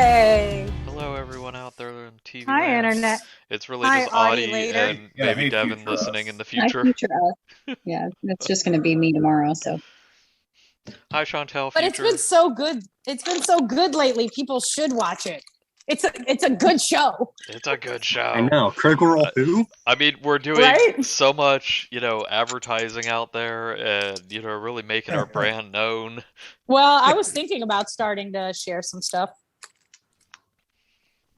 Yay! Hello, everyone out there on TV Hi, land. Internet. It's really Hi, just Audie Audie later. and Yeah, maybe hey, Devin future listening us. in the Hi, future. future us. Yeah, it's just going to be me tomorrow. So, Hi, Chantel. But it's Future. been so good. It's been so good lately. People should watch it. It's a good show. It's a good show. I know. Critical Role who? I mean, we're doing Right? so much, advertising out there, and really making our brand known. Well, I was thinking about starting to share some stuff.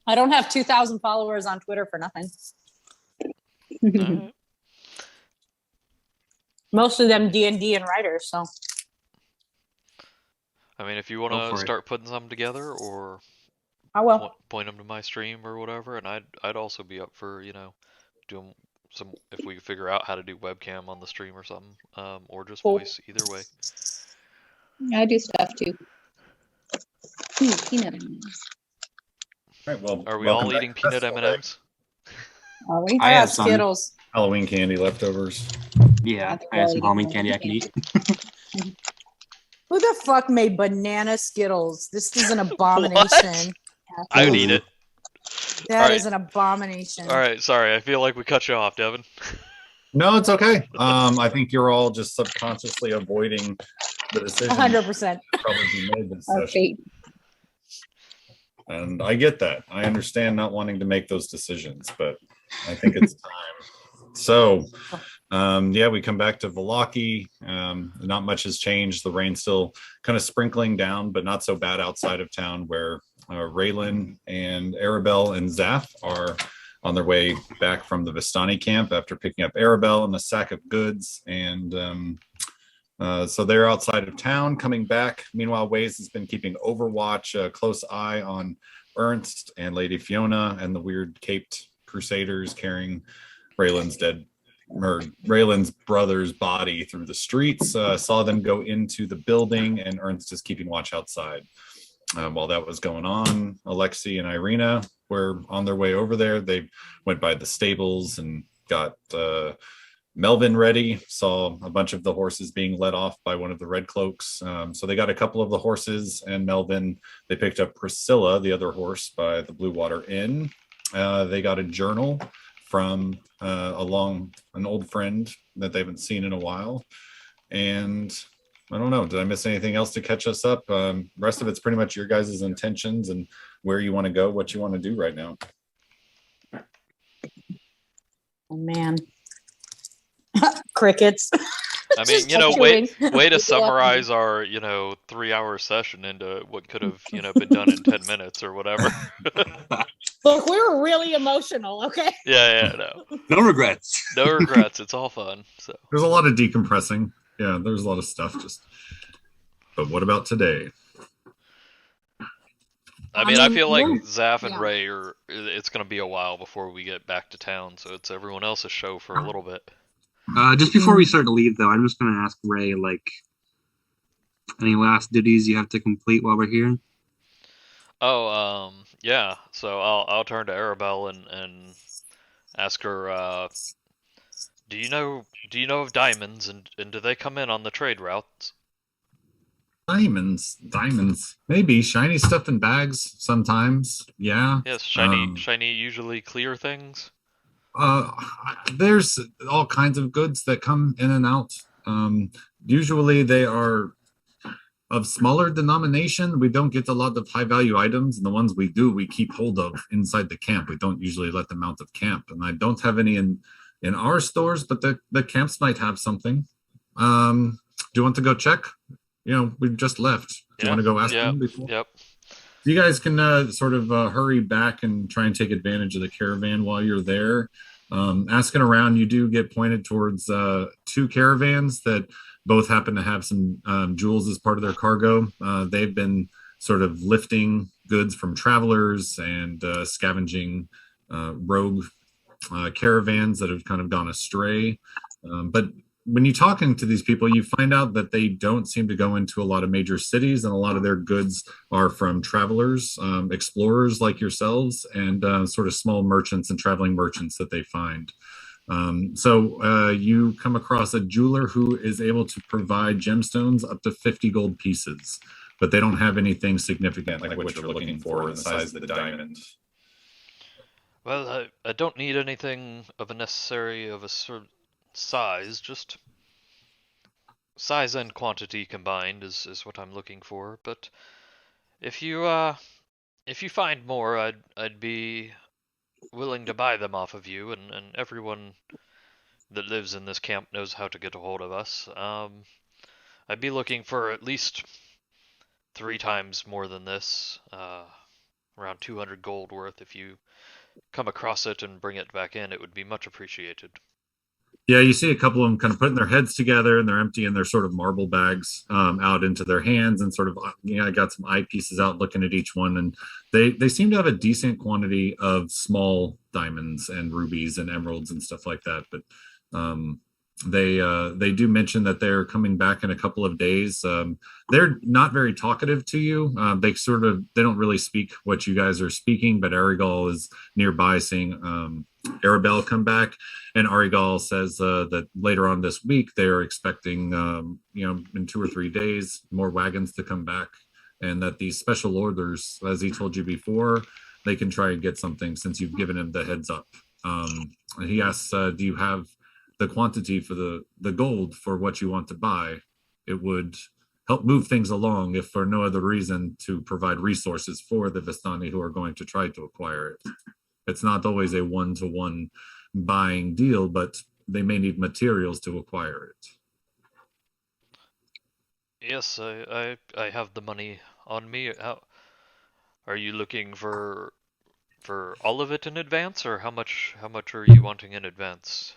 I don't have 2,000 followers on Twitter for nothing. Alright. Most of them D&D and writers. So I mean, if you want Go to for it. start putting some together, or I will. point them to my stream or whatever, and I'd also be up for doing some, if we figure out how to do webcam on the stream or something, or just Cool. voice. Either way. I do stuff too. Peanut M&Ms. All right, well, Are we welcome all back eating to peanut Festival Day. M&Ms? Are we? I I have have some Skittles. Halloween candy leftovers. Yeah, That's I have some really Halloween good. candy I can eat. Who the fuck made banana Skittles? This is an abomination. I would eat it. That Alright. is an abomination. All right, sorry. I feel like we cut you off, Devin. No, it's okay. I think you're all just subconsciously avoiding the decision 100%. probably be made this Our session. fate. And I get that. I understand not wanting to make those decisions, but I think it's time. So, yeah, we come back to Vallachi. Not much has changed. The rain's still kind of sprinkling down, but not so bad outside of town, where REYLYNN and Arabelle and ZAPH are on their way back from the Vistani camp after picking up Arabelle and a sack of goods. And so they're outside of town coming back. Meanwhile, WAES has been keeping overwatch, a close eye on Ernst and Lady Fiona and the weird caped crusaders carrying REYLYNN's brother's body through the streets. Saw them go into the building, and Ernst is keeping watch outside. While that was going on, ALEXI and IREENA were on their way over there. They went by the stables and got Melvin ready. Saw a bunch of the horses being led off by one of the red cloaks. So they got a couple of the horses and Melvin. They picked up Priscilla, the other horse, by the Blue Water Inn. They got a journal from an old friend that they haven't seen in a while. And I don't know, did I miss anything else to catch us up? Rest of it's pretty much your guys' intentions and where you want to go, what you want to do right now. Oh, man. Crickets. I mean, Just way chewing. to summarize our 3-hour session into what could have been done in 10 minutes or whatever. Look, we were really emotional, okay? Yeah, no No regrets. no regrets. It's all fun. So There's a lot of decompressing. Yeah, there's a lot of stuff but what about today? I mean, I feel like yeah. ZAPH and Yeah. Ray it's going to be a while before we get back to town, so it's everyone else's show for a little bit. Just before we start to leave, though, I'm just going to ask Ray, any last duties you have to complete while we're here? Oh, yeah. So I'll turn to Arabelle and ask her. Do you know of diamonds, and do they come in on the trade routes? Diamonds. Maybe shiny stuff in bags sometimes. Yeah. Yes, shiny usually clear things. There's all kinds of goods that come in and out. Usually they are of smaller denomination. We don't get a lot of high value items, and the ones we do, we keep hold of inside the camp. We don't usually let them out of camp, and I don't have any in our stores, but the camps might have something. Do you want to go check? We've just left. Do you want to go ask them before? Yep. You guys can sort of hurry back and try and take advantage of the caravan while you're there. Asking around, you do get pointed towards 2 caravans that both happen to have some jewels as part of their cargo. They've been sort of lifting goods from travelers and scavenging rogue caravans that have kind of gone astray. But when you're talking to these people, you find out that they don't seem to go into a lot of major cities, and a lot of their goods are from travelers, explorers like yourselves, and sort of small merchants and traveling merchants that they find. So you come across a jeweler who is able to provide gemstones up to 50 gold pieces. but they don't have anything significant like what you're looking for in the size of the diamond. Well, I don't need anything of a certain size, just size and quantity combined is what I'm looking for. But if you find more, I'd be willing to buy them off of you, and everyone that lives in this camp knows how to get a hold of us. I'd be looking for at least 3 times more than this, around 200 gold worth. If you come across it and bring it back in, it would be much appreciated. Yeah, you see a couple of them kind of putting their heads together, and they're emptying their sort of marble bags out into their hands, and sort of, I got some eyepieces out looking at each one, and they seem to have a decent quantity of small diamonds and rubies and emeralds and stuff like that. But they do mention that they're coming back in a couple of days. They're not very talkative to you. They don't really speak what you guys are speaking, but Arabelle is nearby seeing Arabelle come back, and Arabelle says that later on this week they're expecting in 2 or 3 days more wagons to come back, and that these special orders, as he told you before, they can try and get something since you've given him the heads up. He asks, do you have the quantity for the gold for what you want to buy? It would help move things along, if for no other reason, to provide resources for the Vistani who are going to try to acquire it. It's not always a one-to-one buying deal, but they may need materials to acquire it. Yes, I have the money on me. Are you looking for all of it in advance, or how much are you wanting in advance?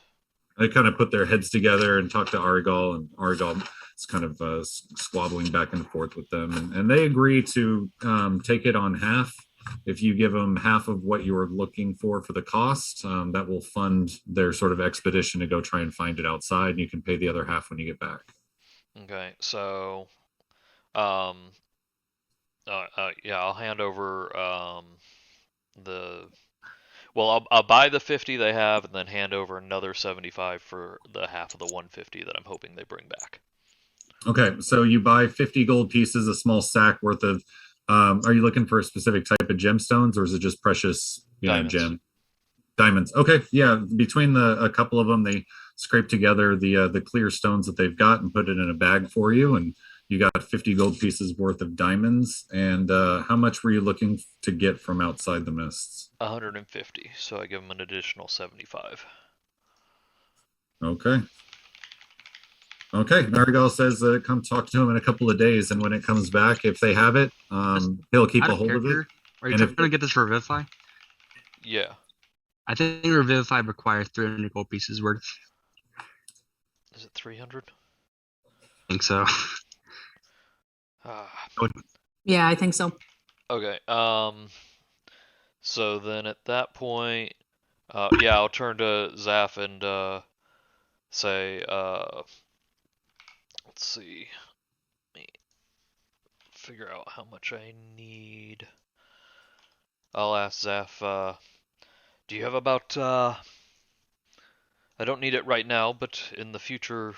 They kind of put their heads together and talk to Arabelle, and Arabelle is kind of squabbling back and forth with them, and they agree to take it on half. If you give them half of what you were looking for the cost, that will fund their sort of expedition to go try and find it outside, and you can pay the other half when you get back. Okay, so yeah, I'll hand over I'll buy the 50 they have, and then hand over another 75 for the half of the 150 that I'm hoping they bring back. Okay, so you buy 50 gold pieces, a small sack worth of. Are you looking for a specific type of gemstones, or is it just precious, gem? Diamonds. Okay, yeah. Between a couple of them, they scrape together the clear stones that they've got and put it in a bag for you, and you got 50 gold pieces worth of diamonds. And how much were you looking to get from outside the mists? 150. So I give them an additional 75. Okay. Okay, Arabelle says come talk to him in a couple of days, and when it comes back, if they have it, he'll keep a hold of it. Are you trying to get this Revivify? Yeah. I think Revivify requires 300 gold pieces worth. Is it 300? I think so. Yeah, I think so. Okay. So then at that point, yeah, I'll turn to ZAPH and say, let's see. Let me figure out how much I need. I'll ask ZAPH, do you have about, I don't need it right now, but in the future,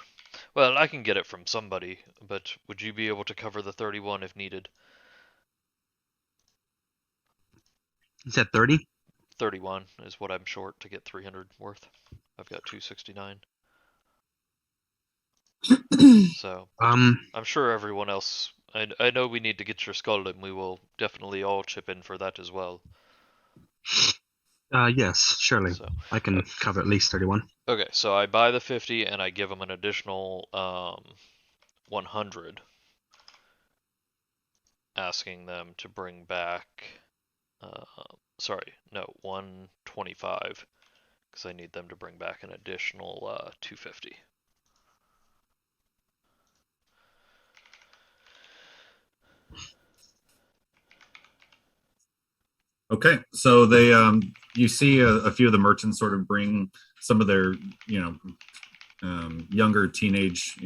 well, I can get it from somebody, but would you be able to cover the 31 if needed? You said 30? 31 is what I'm short to get 300 worth. I've got 269. So I'm sure everyone else. I know we need to get your skull, and we will definitely all chip in for that as well. Yes, surely. So, I can cover at least 31. Okay, so I buy the 50 and I give them an additional 100, asking them to bring back. 125, because I need them to bring back an additional 250. Okay, so they you see a few of the merchants sort of bring some of their younger teenage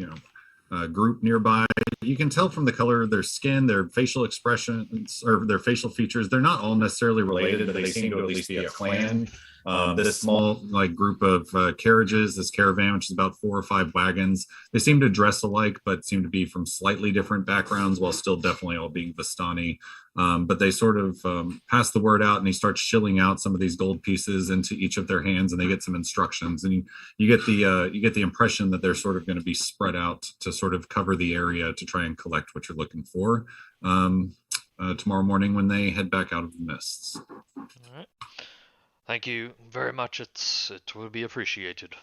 group nearby. You can tell from the color of their skin, their facial expressions, or their facial features, they're not all necessarily related, but they seem to at least be a clan. This small group of carriages, this caravan, which is about 4 or 5 wagons, they seem to dress alike, but seem to be from slightly different backgrounds, while still definitely all being Vistani. But they sort of pass the word out, and he starts shilling out some of these gold pieces into each of their hands, and they get some instructions, and you get the impression that they're sort of going to be spread out to sort of cover the area to try and collect what you're looking for tomorrow morning when they head back out of the mists. All right. Thank you very much. It will be appreciated.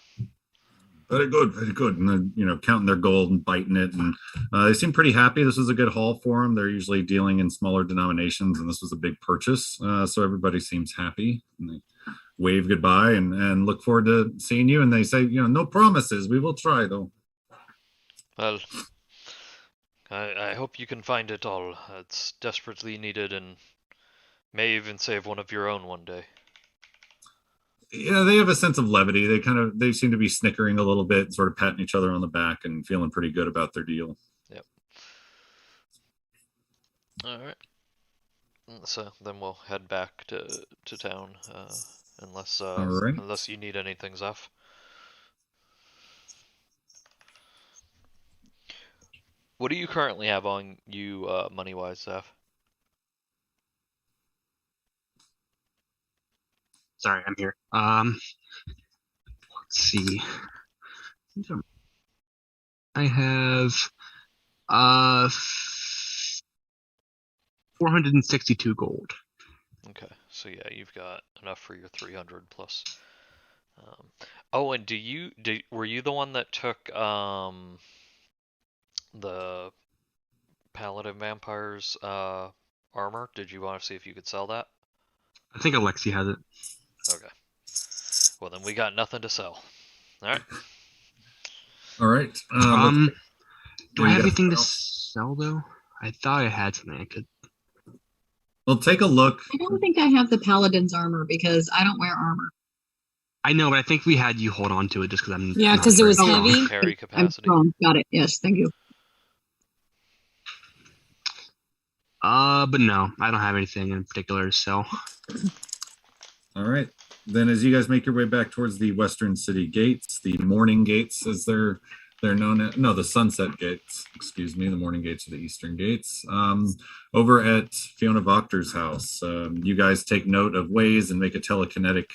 Very good, very good. And they're, counting their gold and biting it, and they seem pretty happy. This was a good haul for them. They're usually dealing in smaller denominations, and this was a big purchase. So everybody seems happy. And they wave goodbye and look forward to seeing you. And they say, no promises. We will try, though. Well, I hope you can find it all. It's desperately needed, and may even save one of your own one day. Yeah, they have a sense of levity. They seem to be snickering a little bit, sort of patting each other on the back and feeling pretty good about their deal. Yep. All right. So then we'll head back to town, unless right. unless you need anything, ZAPH. What do you currently have on you, money-wise, ZAPH? Sorry, I'm here. Let's see. I have 462 gold. Okay, so yeah, you've got enough for your 300 plus. Oh, and were you the one that took the Paladin Vampires armor? Did you want to see if you could sell that? I think ALEXI has it. Okay. Well, then we got nothing to sell. All right. All right. Do I have anything to sell though? I thought I had something I could. Well, take a look. I don't think I have the Paladin's armor because I don't wear armor. I know, but I think we had you hold on to it just because I'm. Yeah, because it was heavy. Carry I'm capacity. strong. Got it. Yes, thank you. But no, I don't have anything in particular to sell. All right. Then as you guys make your way back towards the western city gates, the morning gates as they're known as, no, the sunset gates, excuse me, the morning gates are the eastern gates. Over at Fiona Voctor's house, you guys take note of WAES and make a telekinetic,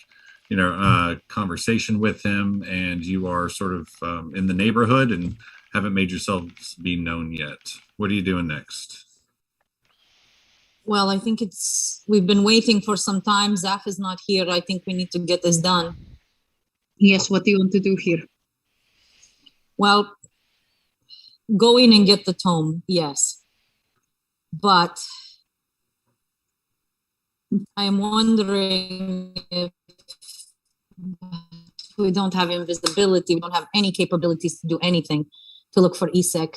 conversation with him, and you are sort of in the neighborhood and haven't made yourselves be known yet. What are you doing next? Well, I think we've been waiting for some time. ZAPH is not here. I think we need to get this done. Yes, what do you want to do here? Well, go in and get the tome, yes. But I'm wondering if we don't have invisibility, we don't have any capabilities to do anything to look for ESEC.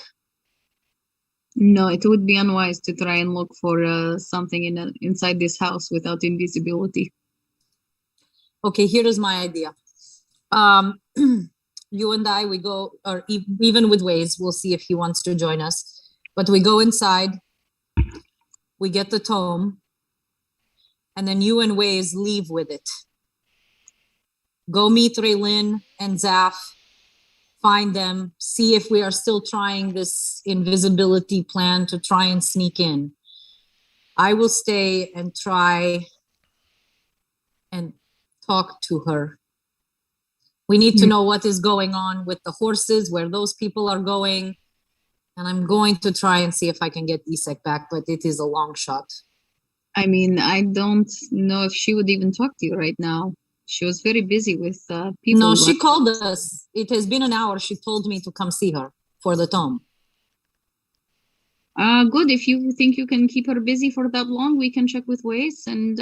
No, it would be unwise to try and look for something inside this house without invisibility. Okay, here is my idea. You and I, we go, or even with WAES, we'll see if he wants to join us. But we go inside, we get the tome, and then you and WAES leave with it. Go meet REYLYNN and ZAPH, find them, see if we are still trying this invisibility plan to try and sneak in. I will stay and try and talk to her. We need to know what is going on with the horses, where those people are going. And I'm going to try and see if I can get ESEC back, but it is a long shot. I mean, I don't know if she would even talk to you right now. She was very busy with people. No, she called us. It has been an hour. She told me to come see her for the tome. Good. If you think you can keep her busy for that long, we can check with WAES and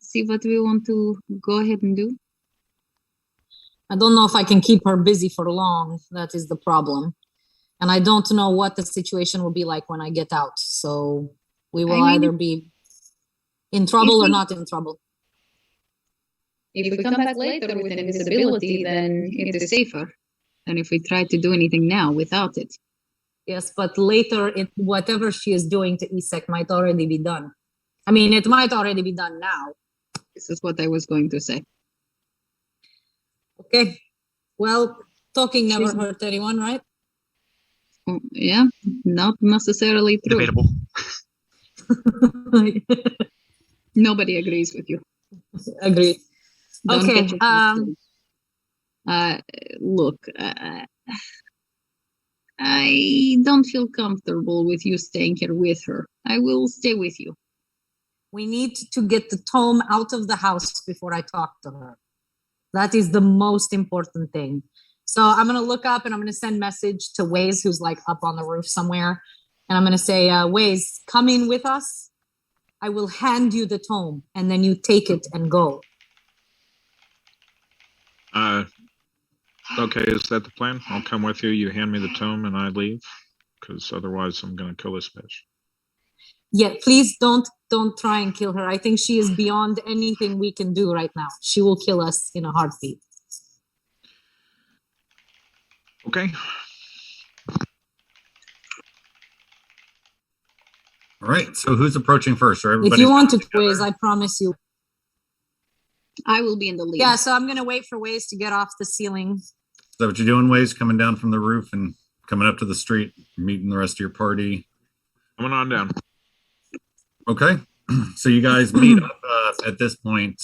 see what we want to go ahead and do. I don't know if I can keep her busy for long. That is the problem. And I don't know what the situation will be like when I get out. So we will either be in trouble or not in trouble. If we come back later with invisibility, then it is safer than if we try to do anything now without it. Yes, but later, whatever she is doing to ESEC might already be done. I mean, it might already be done now. This is what I was going to say. Okay. Well, talking never hurt anyone, right? Yeah, not necessarily true. Debatable. Nobody agrees with you. Agreed. Don't Okay, get yourself killed. Look, I don't feel comfortable with you staying here with her. I will stay with you. We need to get the tome out of the house before I talk to her. That is the most important thing. So I'm going to look up and I'm going to send message to WAES, who's like up on the roof somewhere. And I'm going to say, WAES, come in with us. I will hand you the tome and then you take it and go. Okay, is that the plan? I'll come with you. You hand me the tome and I leave, because otherwise I'm going to kill this bitch. Yeah, please don't try and kill her. I think she is beyond anything we can do right now. She will kill us in a heartbeat. Okay. All right. So who's approaching first? Or If everybody? you want to, WAES, I promise you. I will be in the lead. Yeah, so I'm going to wait for WAES to get off the ceiling. Is that what you're doing, WAES? Coming down from the roof and coming up to the street, meeting the rest of your party? Coming on down. Okay. So you guys meet up at this point.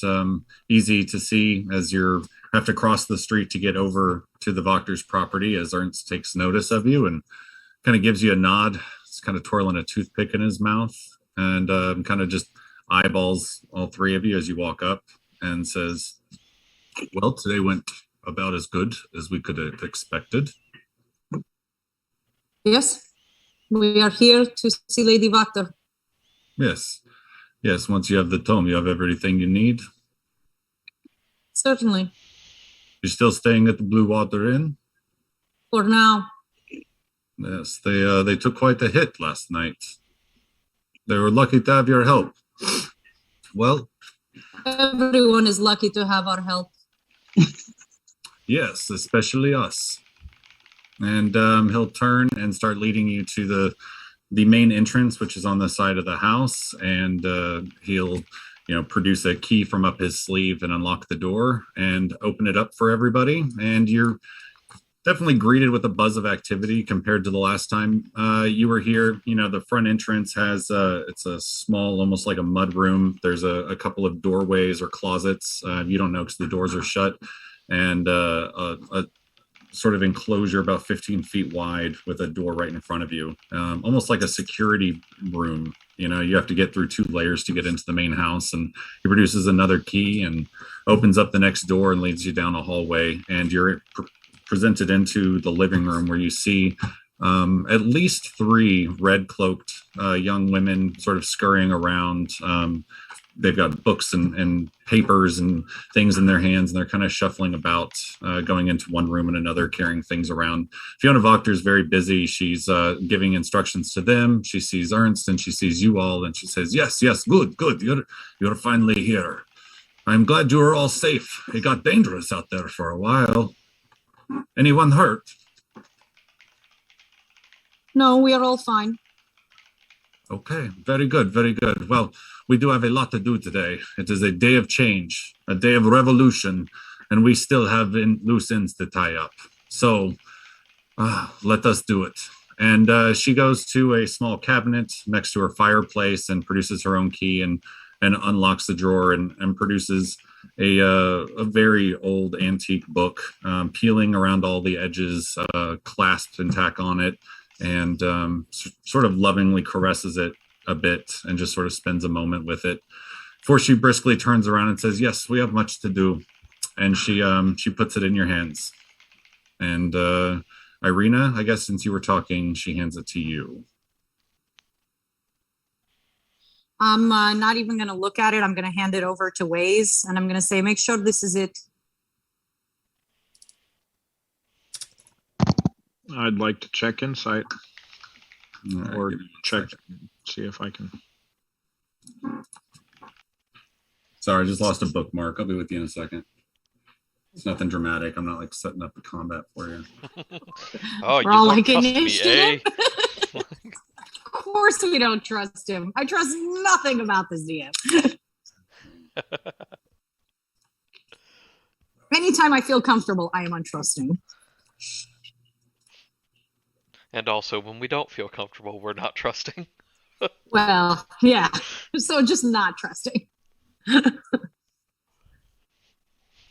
Easy to see as you have to cross the street to get over to the Voctor's property, as Ernst takes notice of you and kind of gives you a nod. He's kind of twirling a toothpick in his mouth and kind of just eyeballs all three of you as you walk up and says, well, today went about as good as we could have expected. Yes, we are here to see Lady Voctor. Yes. Yes, once you have the tome, you have everything you need. Certainly. You're still staying at the Blue Water Inn? For now. Yes, they took quite a hit last night. They were lucky to have your help. Well, everyone is lucky to have our help. Yes, especially us. And he'll turn and start leading you to the main entrance, which is on the side of the house, and he'll produce a key from up his sleeve and unlock the door and open it up for everybody. And you're definitely greeted with a buzz of activity compared to the last time you were here. The front entrance has it's a small, almost like a mud room. There's a couple of doorways or closets. You don't know because the doors are shut, and a sort of enclosure about 15 feet wide with a door right in front of you, almost like a security room. You have to get through 2 layers to get into the main house, and he produces another key and opens up the next door and leads you down a hallway, and you're presented into the living room where you see at least 3 red-cloaked young women sort of scurrying around. They've got books and papers and things in their hands, and they're kind of shuffling about, going into one room and another, carrying things around. Fiona Voctor is very busy. She's giving instructions to them. She sees Ernst and she sees you all, and she says, yes, good. You're finally here. I'm glad you are all safe. It got dangerous out there for a while. Anyone hurt? No, we are all fine. Okay, very good, very good. Well, we do have a lot to do today. It is a day of change, a day of revolution, and we still have loose ends to tie up. So, let us do it. And she goes to a small cabinet next to her fireplace and produces her own key and unlocks the drawer and produces a very old antique book, peeling around all the edges, clasped and tack on it, and sort of lovingly caresses it a bit and just sort of spends a moment with it before she briskly turns around and says, yes, we have much to do. And she puts it in your hands. And IREENA, I guess since you were talking, she hands it to you. I'm not even going to look at it. I'm going to hand it over to WAES, and I'm going to say, make sure this is it. I'd like to check insight, Right, or give me one check, second. see if I can. Sorry, I just lost a bookmark. I'll be with you in a second. It's nothing dramatic. I'm not like setting up the combat for you. Oh, you We're all don't like trust me, eh? initiative. Of course we don't trust him. I trust nothing about this DM. Anytime time I feel comfortable, I am untrusting. And also, when we don't feel comfortable, we're not trusting. Well, yeah. So just not trusting.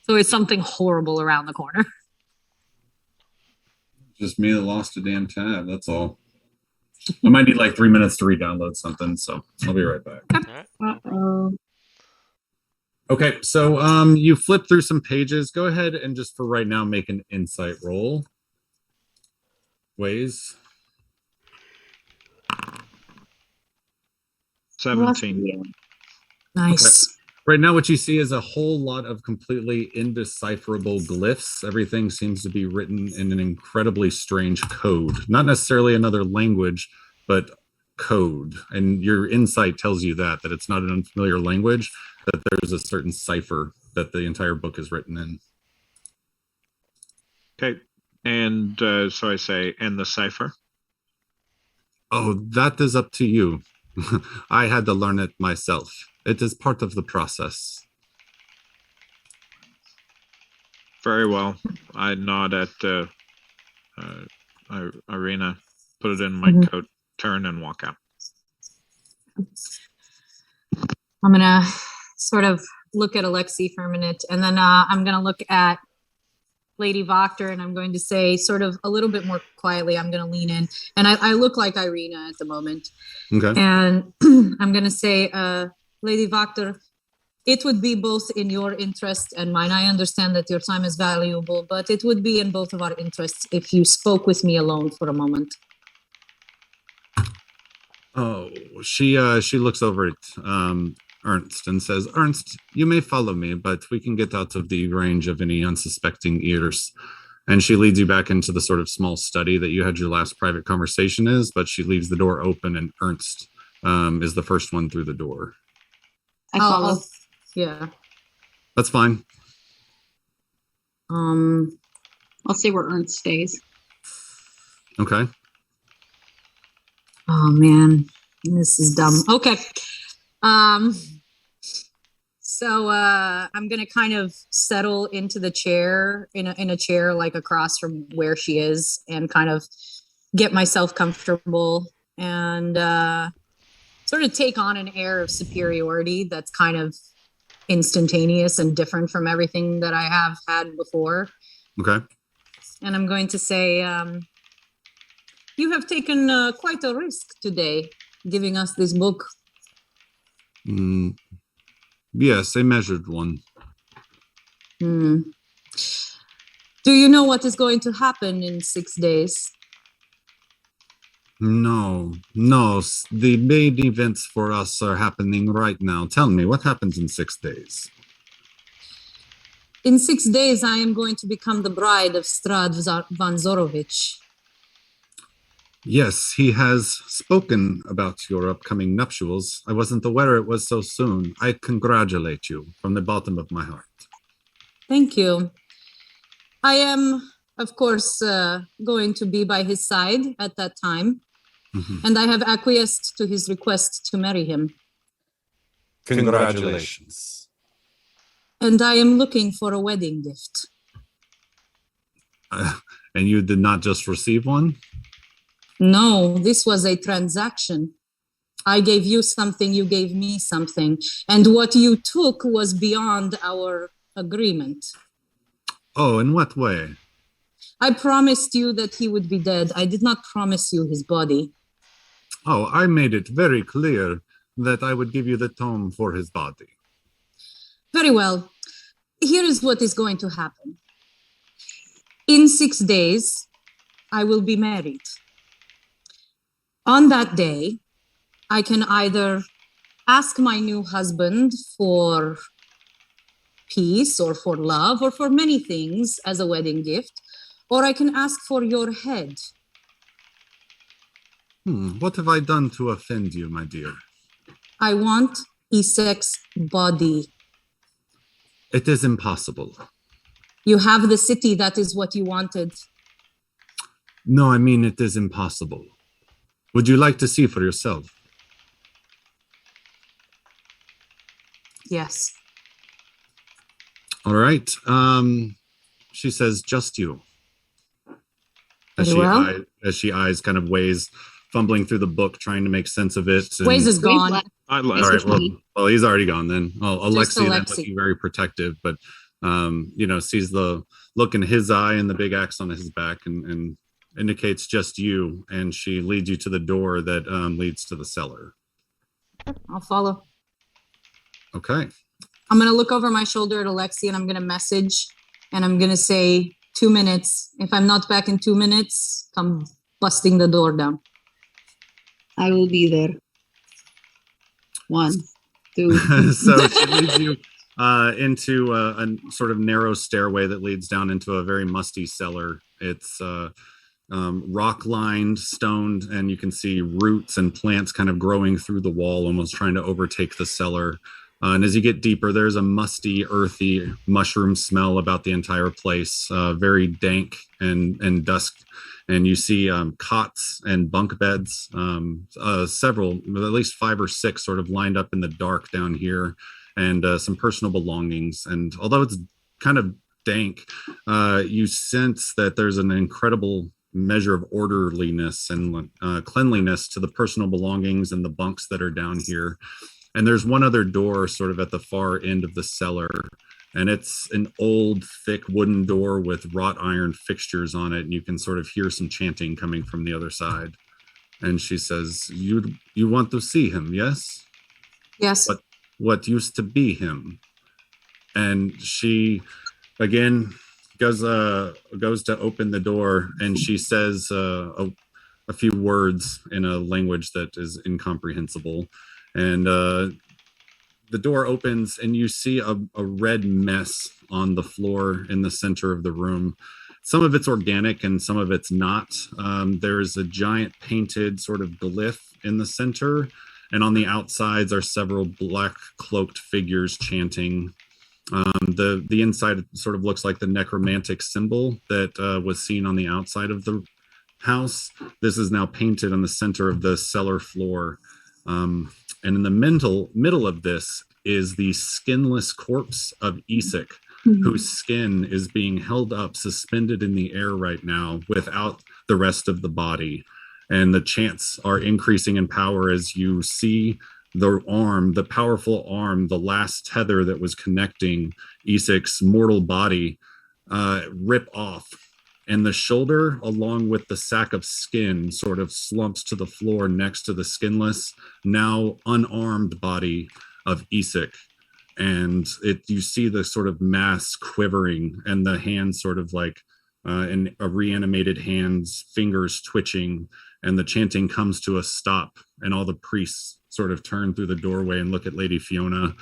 So it's something horrible around the corner. Just me that lost a damn tab. That's all. I might need like 3 minutes to re-download something, so I'll be right back. All right. No problem. Okay, so you flip through some pages. Go ahead and just for right now make an insight roll. WAES. 17. Nice. Okay. Right now, what you see is a whole lot of completely indecipherable glyphs. Everything seems to be written in an incredibly strange code. Not necessarily another language, but code. And your insight tells you that it's not an unfamiliar language, that there's a certain cipher that the entire book is written in. Okay. And so I say, and the cipher? Oh, that is up to you. I had to learn it myself. It is part of the process. Very well. I nod at IREENA, put it in my coat, turn, and walk out. I'm gonna sort of look at ALEXI for a minute, and then I'm gonna look at Lady Voctor, and I'm going to say sort of a little bit more quietly, I'm gonna lean in, and I look like IREENA at the moment. Okay. And I'm gonna say, Lady Voctor, it would be both in your interest and mine. I understand that your time is valuable, but it would be in both of our interests if you spoke with me alone for a moment. Oh, she looks over at Ernst and says, Ernst, you may follow me, but we can get out of the range of any unsuspecting ears. And she leads you back into the sort of small study that you had your last private conversation is, but she leaves the door open and Ernst is the first one through the door. I follow. Yeah. That's fine. I'll say where Ernst stays. Okay. Oh man, this is dumb. Okay. So I'm gonna kind of settle into the chair in a chair like across from where she is and kind of get myself comfortable and sort of take on an air of superiority that's kind of instantaneous and different from everything that I have had before. Okay. And I'm going to say, you have taken quite a risk today, giving us this book. Yes, a measured one. Do you know what is going to happen in 6 days? No. The main events for us are happening right now. Tell me, what happens in 6 days? In 6 days, I am going to become the bride of Strahd van Zorovich. Yes, he has spoken about your upcoming nuptials. I wasn't aware it was so soon. I congratulate you from the bottom of my heart. Thank you. I am, of course, going to be by his side at that time, and I have acquiesced to his request to marry him. Congratulations. And I am looking for a wedding gift. And you did not just receive one? No, this was a transaction. I gave you something, you gave me something. And what you took was beyond our agreement. Oh, in what way? I promised you that he would be dead. I did not promise you his body. Oh, I made it very clear that I would give you the tome for his body. Very well. Here is what is going to happen. In 6 days, I will be married. On that day, I can either ask my new husband for peace or for love or for many things as a wedding gift, or I can ask for your head. What have I done to offend you, my dear? I want Isek's body. It is impossible. You have the city, that is what you wanted. No, I mean it is impossible. Would you like to see for yourself? Yes. All right. She says, just you. Very As she eyes kind of Ways, fumbling through the book, trying to make sense of it. And, Waze is gone. I all left. right, well, he's already gone then. Just Alexi then Alexi. looking very protective, but sees the look in his eye and the big axe on his back and indicates just you, and she leads you to the door that leads to the cellar. I'll follow. Okay. I'm gonna look over my shoulder at Alexi and I'm gonna message and I'm gonna say 2 minutes. If I'm not back in 2 minutes, come busting the door down. I will be there. 1, 2. So she leads you into a sort of narrow stairway that leads down into a very musty cellar. It's rock lined, stoned, and you can see roots and plants kind of growing through the wall, almost trying to overtake the cellar. And as you get deeper, there's a musty, earthy mushroom smell about the entire place, very dank and dusk. And you see cots and bunk beds, several, at least 5 or 6 sort of lined up in the dark down here, and some personal belongings. And although it's kind of dank, you sense that there's an incredible measure of orderliness and cleanliness to the personal belongings and the bunks that are down here. And there's one other door sort of at the far end of the cellar, and it's an old, thick wooden door with wrought iron fixtures on it, and you can sort of hear some chanting coming from the other side. And she says, you want to see him, yes? Yes. What used to be him? And she, again, goes to open the door, and she says a few words in a language that is incomprehensible. And the door opens and you see a red mess on the floor in the center of the room. Some of it's organic and some of it's not. There's a giant painted sort of glyph in the center, and on the outsides are several black cloaked figures chanting. The inside sort of looks like the necromantic symbol that was seen on the outside of the house. This is now painted on the center of the cellar floor. And in the middle of this is the skinless corpse of Isik, whose skin is being held up, suspended in the air right now without the rest of the body. And the chants are increasing in power as you see the arm, the powerful arm, the last tether that was connecting Isik's mortal body, rip off. And the shoulder, along with the sack of skin, sort of slumps to the floor next to the skinless, now unarmed body of Isik. And you see the sort of mass quivering and the hands sort of like in a reanimated hands, fingers twitching, and the chanting comes to a stop. And all the priests sort of turn through the doorway and look at Lady Fiona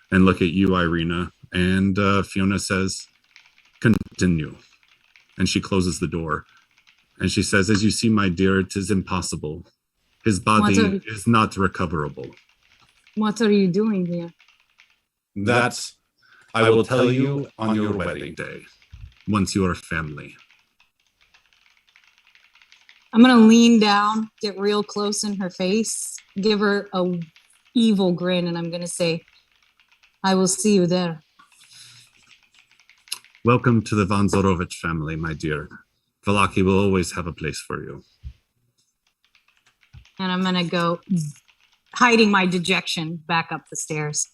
and look at you, IREENA. And Fiona says, continue. And she closes the door. And she says, as you see, my dear, it is impossible. His body is not recoverable. What are you doing here? That I will tell you on your wedding day, once you are family. I'm gonna lean down, get real close in her face, give her a evil grin, and I'm gonna say, I will see you there. Welcome to the Von Zorovich family, my dear. Vallachi will always have a place for you. And I'm gonna go, hiding my dejection, back up the stairs.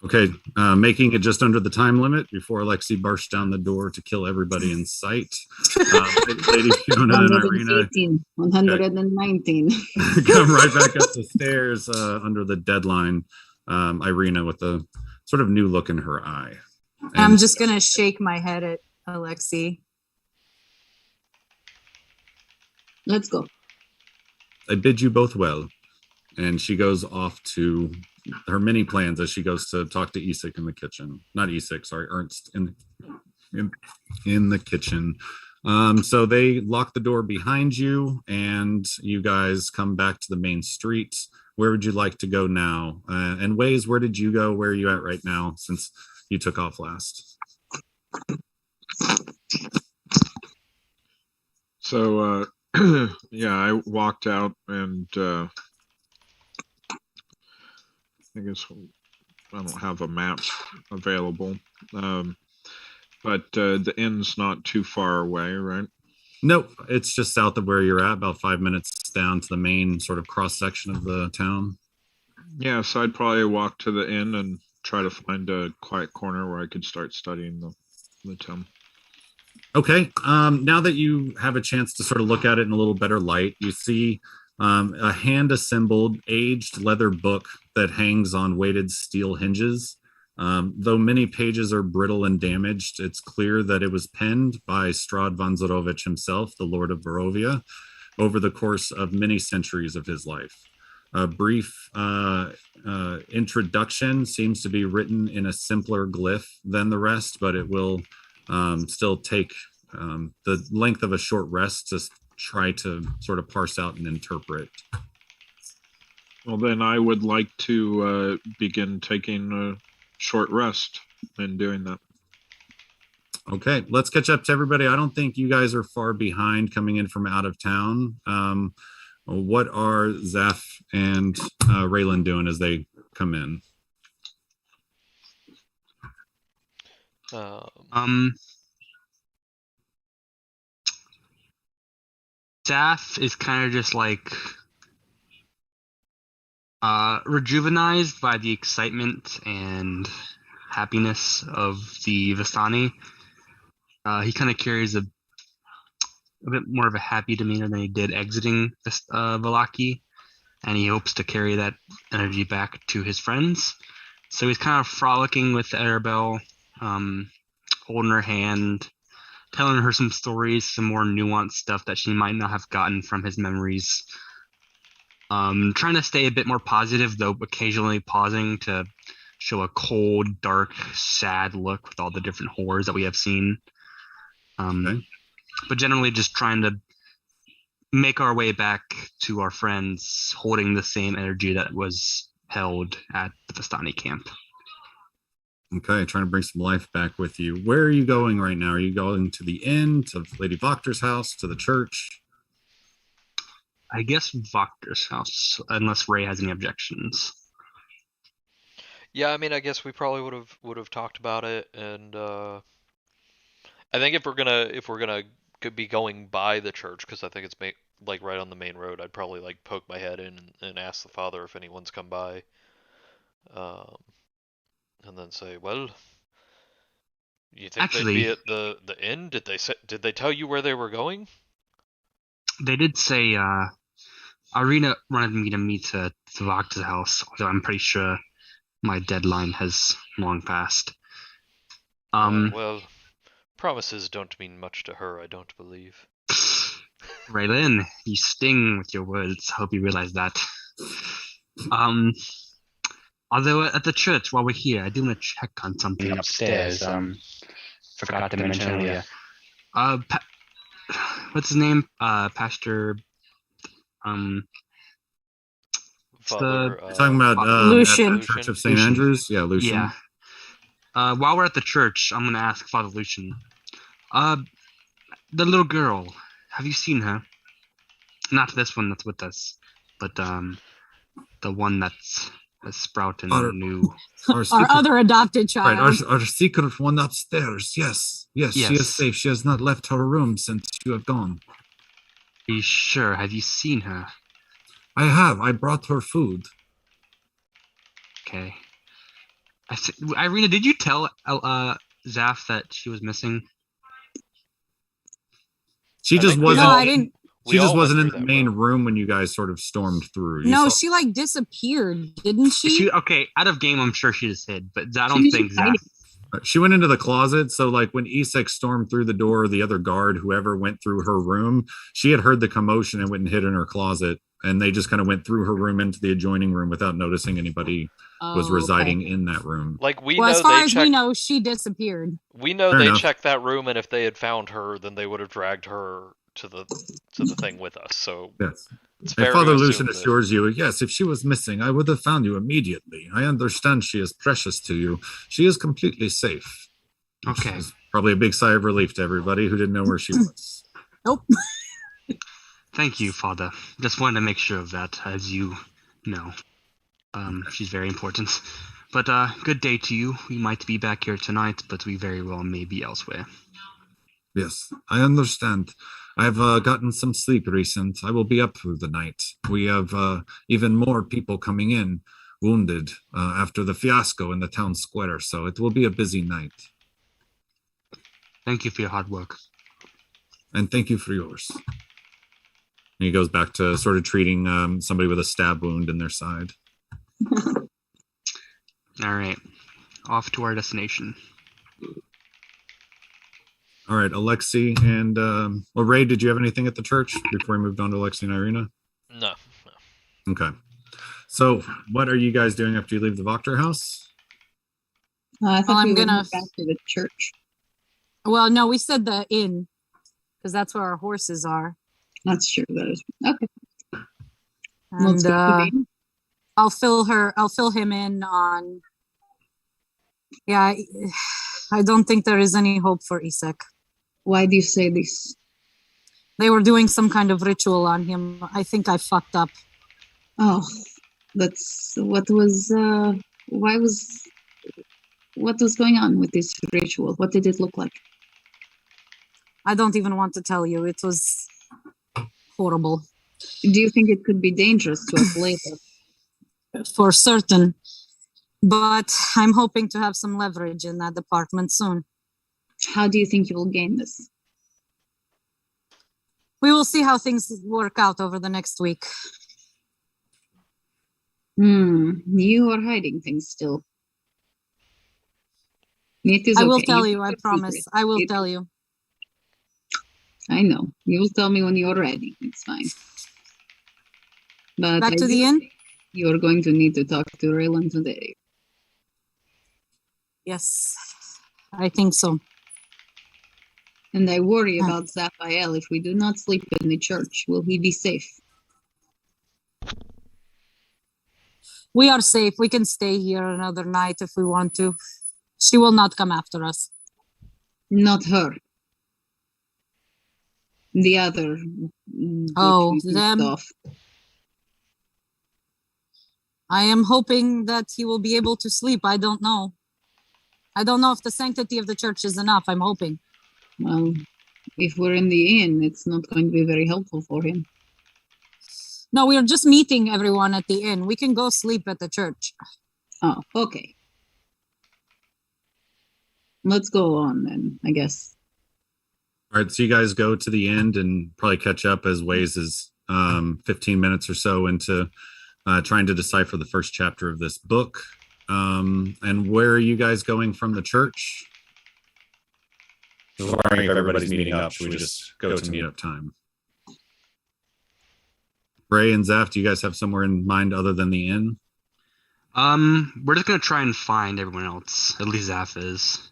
Okay, making it just under the time limit before Alexi bursts down the door to kill everybody in sight. Lady Fiona and IREENA 119. come right back up the stairs under the deadline. IREENA with a sort of new look in her eye. And I'm just gonna shake my head at Alexi. Let's go. I bid you both well. And she goes off to her many plans as she goes to talk to Isik in the kitchen. Not Isik, sorry, Ernst in the kitchen. So they lock the door behind you and you guys come back to the main street. Where would you like to go now? And WAES, where did you go? Where are you at right now since you took off last? So, yeah, I walked out and I guess I don't have a map available. But the inn's not too far away, right? Nope, it's just south of where you're at, about 5 minutes down to the main sort of cross section of the town. Yeah, so I'd probably walk to the inn and try to find a quiet corner where I could start studying the tome. Okay, now that you have a chance to sort of look at it in a little better light, you see a hand-assembled, aged leather book that hangs on weighted steel hinges. Though many pages are brittle and damaged, it's clear that it was penned by Strahd von Zarovich himself, the Lord of Barovia, over the course of many centuries of his life. A brief introduction seems to be written in a simpler glyph than the rest, but it will still take the length of a short rest to try to sort of parse out and interpret. Well, then I would like to begin taking a short rest and doing that. Okay, let's catch up to everybody. I don't think you guys are far behind coming in from out of town. What are ZAPH and REYLYNN doing as they come in? ZAPH is kind of just like rejuvenized by the excitement and happiness of the Vistani. He kind of carries a bit more of a happy demeanor than he did exiting Vallachi, and he hopes to carry that energy back to his friends. So he's kind of frolicking with Arabelle, holding her hand, telling her some stories, some more nuanced stuff that she might not have gotten from his memories. Trying to stay a bit more positive, though occasionally pausing to show a cold, dark, sad look with all the different horrors that we have seen. Okay. But generally just trying to make our way back to our friends, holding the same energy that was held at the Vistani camp. Okay, trying to bring some life back with you. Where are you going right now? Are you going to the inn, to Lady Voctor's house, to the church? I guess Voctor's house, unless Ray has any objections. Yeah, I mean, I guess we probably would have talked about it, and I think if we're gonna be going by the church, because I think it's like right on the main road, I'd probably like poke my head in and ask the father if anyone's come by, and then say, well, you think Actually, they'd be at the inn? Did they tell you where they were going? They did say IREENA wanted me to meet at Voctor's house, although I'm pretty sure my deadline has long passed. Well, promises don't mean much to her, I don't believe. REYLYNN, you sting with your words. I hope you realize that. Although at the church, while we're here, I do want to check on something upstairs. Forgot to mention earlier. What's his name? Pastor. Father, Talking about Lucian. at the Church of St. Andrews? Yeah, Lucian. Yeah. While we're at the church, I'm going to ask Father Lucian. The little girl, have you seen her? Not this one that's with us, but the one that's a sprout and new. Our other adopted child. Right, our secret one upstairs. Yes, she is safe. She has not left her room since you have gone. Are you sure? Have you seen her? I have. I brought her food. Okay. IREENA, did you tell ZAPH that she was missing? She just wasn't. No, I didn't. She just wasn't in the main room when you guys sort of stormed through. No, she like disappeared, didn't she? Okay, out of game, I'm sure she just hid, but I don't think ZAPH. She went into the closet, so like when Isak stormed through the door, the other guard, whoever went through her room, she had heard the commotion and went and hid in her closet, and they just kind of went through her room into the adjoining room without noticing anybody was residing in that room. Like we well, know as far they as we know, she disappeared. We know Fair they enough. checked that room, and if they had found her, then they would have dragged her to the thing with us. So Yes. it's And fair Father to assume Lucian that- assures you, yes, if she was missing, I would have found you immediately. I understand she is precious to you. She is completely safe. Okay. It's probably a big sigh of relief to everybody who didn't know where she was. Nope. Thank you, Father. Just wanted to make sure of that, as you know. She's very important. But good day to you. We might be back here tonight, but we very well may be elsewhere. Yes, I understand. I've gotten some sleep recent. I will be up through the night. We have even more people coming in, wounded, after the fiasco in the town square, so it will be a busy night. Thank you for your hard work. And thank you for yours. And he goes back to sort of treating somebody with a stab wound in their side. All right. Off to our destination. All right, Alexi and Ray, did you have anything at the church before we moved on to Alexi and IREENA? No. Okay. So what are you guys doing after you leave the Voctor house? I thought I'm we were gonna- back to the church. Well, no, we said the inn because that's where our horses are. Not sure that is okay. Let's And go to the inn. I'll fill him in on. Yeah, I don't think there is any hope for Isaac. Why do you say this? They were doing some kind of ritual on him. I think I fucked up. Oh, that's what was. What was going on with this ritual? What did it look like? I don't even want to tell you. It was horrible. Do you think it could be dangerous to us later? For certain. But I'm hoping to have some leverage in that department soon. How do you think you will gain this? We will see how things work out over the next week. You are hiding things still. It is I will okay. tell You you, I keep a promise. secret. I will It- tell you. I know. You will tell me when you're ready. It's fine. But Back to the inn? You're going to need to talk to REYLYNN today. Yes, I think so. And I worry about ZAPH. If we do not sleep in the church, will he be safe? We are safe. We can stay here another night if we want to. She will not come after us. Not her. The other. Oh, butchery them. stuff. I am hoping that he will be able to sleep. I don't know. I don't know if the sanctity of the church is enough. I'm hoping. Well, if we're in the inn, it's not going to be very helpful for him. No, we are just meeting everyone at the inn. We can go sleep at the church. Oh, okay. Let's go on then, I guess. All right, so you guys go to the end and probably catch up as WAES is 15 minutes or so into trying to decipher the first chapter of this book. And where are you guys going from the church? Just wondering if everybody's meeting up. Should we just go to meet meetup time? Ray and ZAPH, do you guys have somewhere in mind other than the inn? We're just gonna try and find everyone else. At least ZAPH is.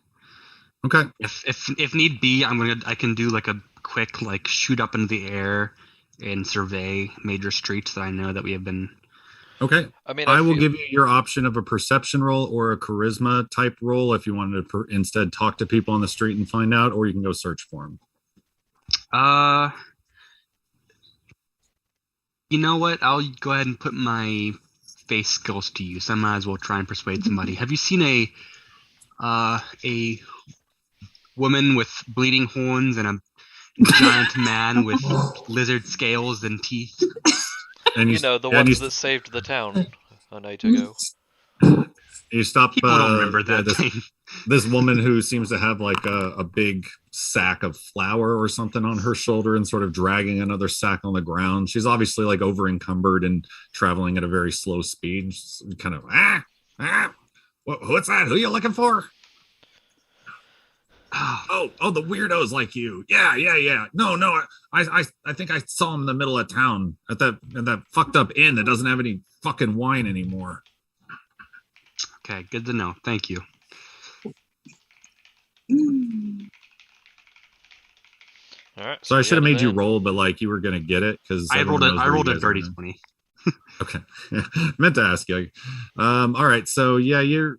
Okay. If need be, I can do like a quick like shoot up into the air and survey major streets that I know that we have been. Okay. I mean, I will feel- give you your option of a perception roll or a charisma type roll if you wanted to instead talk to people on the street and find out, or you can go search for them. You know what? I'll go ahead and put my face skills to use. I might as well try and persuade somebody. Have you seen a woman with bleeding horns and a giant man with lizard scales and teeth? And You know, the and ones that saved the town a night ago. you stop. People don't remember that this, thing. this woman who seems to have like a big sack of flour or something on her shoulder and sort of dragging another sack on the ground. She's obviously like over encumbered and traveling at a very slow speed. She's kind of what's that? Who are you looking for? Oh, the weirdos like you. Yeah. No, I think I saw him in the middle of town at that fucked up inn that doesn't have any fucking wine anymore. Okay, good to know. Thank you. All right. So I should have yeah, made you then. roll, but like you were gonna get it because I rolled a dirty 20. Okay, meant to ask you. All right, so yeah, you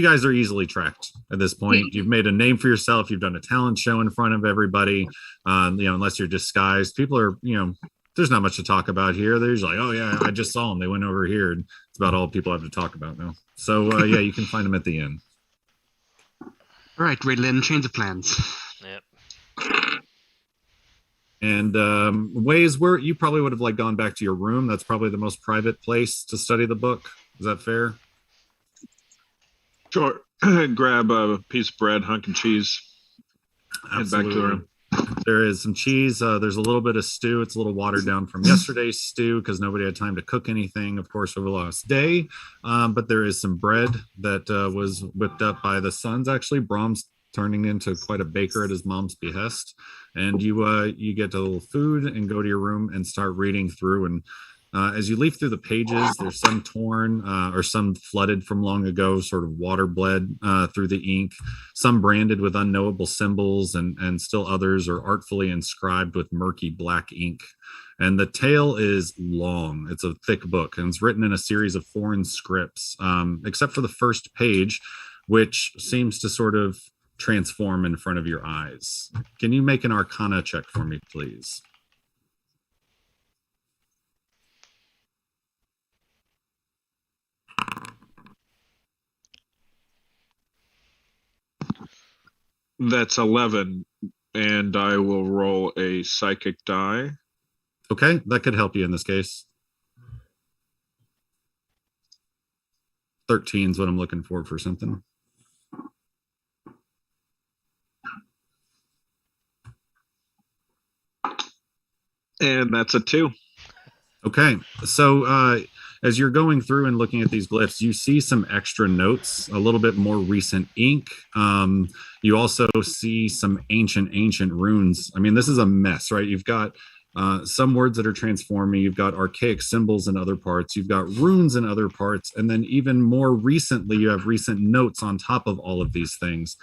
guys are easily tracked at this point. You've made a name for yourself. You've done a talent show in front of everybody. Unless you're disguised, people are, there's not much to talk about here. They're usually like, oh yeah, I just saw them. They went over here. And It's about all people have to talk about now. So yeah, you can find them at the inn. All right, REYLYNN, change of plans. Yep. And ways where you probably would have like gone back to your room. That's probably the most private place to study the book. Is that fair? Sure. Grab a piece of bread, hunk of cheese. Head back to the room. There is some cheese. There's a little bit of stew. It's a little watered down from yesterday's stew because nobody had time to cook anything, of course, over the last day. But there is some bread that was whipped up by the sons. Actually, Brahm's turning into quite a baker at his mom's behest. And you get a little food and go to your room and start reading through. And as you leaf through the pages, there's some torn or some flooded from long ago, sort of water bled through the ink, some branded with unknowable symbols, and still others are artfully inscribed with murky black ink. And the tale is long. It's a thick book, and it's written in a series of foreign scripts, except for the first page, which seems to sort of transform in front of your eyes. Can you make an Arcana check for me, please? That's 11, and I will roll a psychic die. Okay, that could help you in this case. 13 is what I'm looking for something. And that's a 2. Okay, so as you're going through and looking at these glyphs, you see some extra notes, a little bit more recent ink. You also see some ancient runes. I mean, this is a mess, right? You've got some words that are transforming. You've got archaic symbols in other parts. You've got runes in other parts. And then even more recently, you have recent notes on top of all of these things.